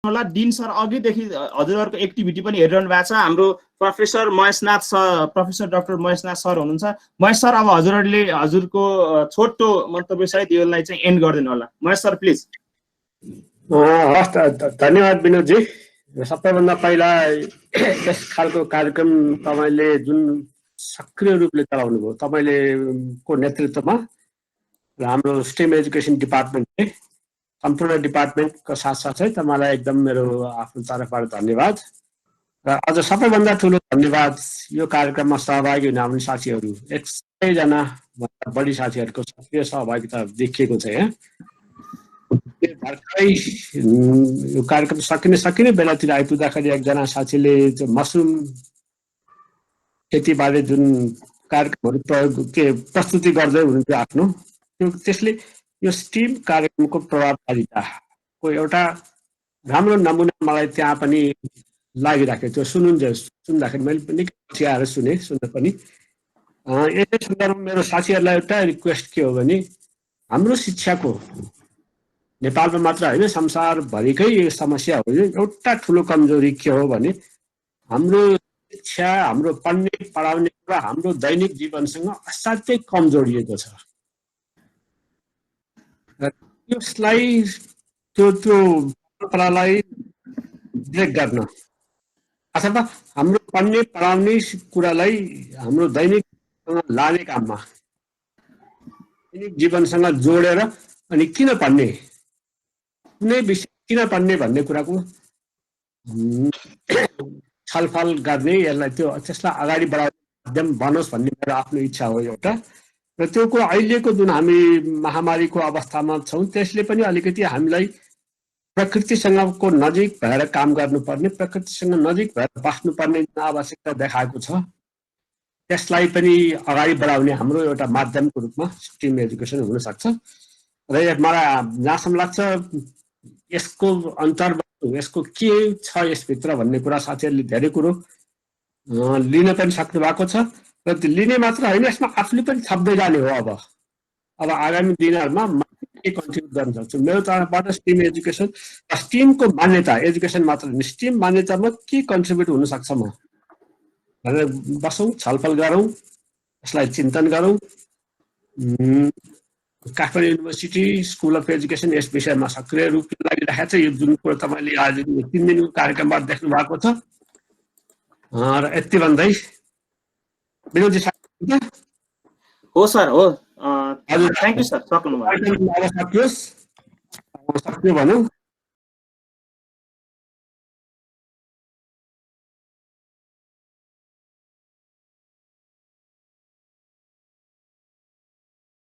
होला। डिन सर अघिदेखि हजुरहरूको एक्टिभिटी पनि हेरिरहनु भएको छ। हाम्रो professor Maheshnath sir, professor doctor Maheshnath sir हुनुहुन्छ। महेश सर, अब हजुरहरूले हजुरको छोटो मन्तव्यसहित यसलाई चाहिँ एन्ड गरिदिनु होला। Mahesh sir please. हस्, धन्यवाद विनोदजी। सबैभन्दा पहिला यस खालको कार्यक्रम तपाईँले जुन सक्रिय रूपले चलाउनु भयो तपाईँले को नेतृत्वमा र हाम्रो स्टेम एजुकेसन डिपार्टमेन्टले सम्पूर्ण डिपार्टमेन्टको साथसाथै तपाईँलाई एकदम मेरो आफ्नो तर्फबाट धन्यवाद। र अझ सबैभन्दा ठुलो धन्यवाद यो कार्यक्रममा सहभागी हुन आउने साथीहरू, 100जना भन्दा बढी साथीहरूको सक्रिय सहभागिता देखिएको छ यहाँ। भर्खरै यो कार्यक्रम सकिने बेलातिर आइपुग्दाखेरि एकजना साथीले मसरुम खेतीबारे जुन कार्यक्रमहरू प्रस्तुति गर्दै हुनुहुन्थ्यो आफ्नो, त्यसले यो स्टिम कार्यक्रमको प्रभावकारिताको एउटा राम्रो नमुना मलाई त्यहाँ पनि लागिराखेको थियो। सुन्दाखेरि मैले पनि पछि आएर सुन्न पनि। यसै सन्दर्भमा मेरो साथीहरूलाई एउटा रिक्वेस्ट के हो भने हाम्रो शिक्षाको नेपालमा मात्र होइन संसारभरिकै समस्या हो। एउटा ठुलो कमजोरी के हो भने हाम्रो शिक्षा, हाम्रो पढ्ने पढाउने कुरा हाम्रो दैनिक जीवनसँग असाध्यै कम जोडिएको छ। त्यसलाई त्यो परम्परालाई ब्रेक गर्न अथवा हाम्रो पढ्ने पढाउने कुरालाई हाम्रो दैनिकसँग लाने काममा दैनिक जीवनसँग जोडेर अनि किन पढ्ने, कुनै विषय किन पढ्ने भन्ने कुराको छलफल गर्ने, त्यसलाई अगाडि बढाउने माध्यम बनोस् भन्ने मेरो आफ्नो इच्छा हो एउटा। र त्यो कुरा अहिलेको जुन हामी महामारीको अवस्थामा छौँ त्यसले पनि अलिकति हामीलाई प्रकृतिसँगको नजिक भएर काम गर्नुपर्ने, प्रकृतिसँग नजिक भएर बस्नुपर्ने आवश्यकता देखाएको छ। त्यसलाई पनि अगाडि बढाउने हाम्रो एउटा माध्यमको रूपमा स्टिम एजुकेसन हुनसक्छ। र मलाई जहाँसम्म लाग्छ यसको अन्तर्गत यसको के छ यसभित्र भन्ने कुरा साथीहरूले धेरै कुरो लिन पनि सक्नु भएको छ। र त्यो लिने मात्र होइन, यसमा आफूले पनि थप्दै जाने हो। अब आगामी दिनहरूमा के कन्ट्रिब्युट गर्न सक्छु मेरो तर्फबाट स्टिम एजुकेसन, स्टिमको मान्यता, एजुकेसन मात्र होइन स्टिम मान्यतामा के कन्ट्रिब्युट हुनसक्छ म भनेर बसौँ, छलफल गरौँ, यसलाई चिन्तन गरौँ। Kathmandu university school of education यस विषयमा सक्रिय रूपले लागिरहेको छ। यो जुन कुरो तपाईँले आज 3 दिनको कार्यक्रमबाट देख्नु भएको छ। र यति भन्दै विनोदजी हो सर, हो। थ्याङ्क यू सर, सक्नुभयो। सकियोस्, सक्यो भनौँ।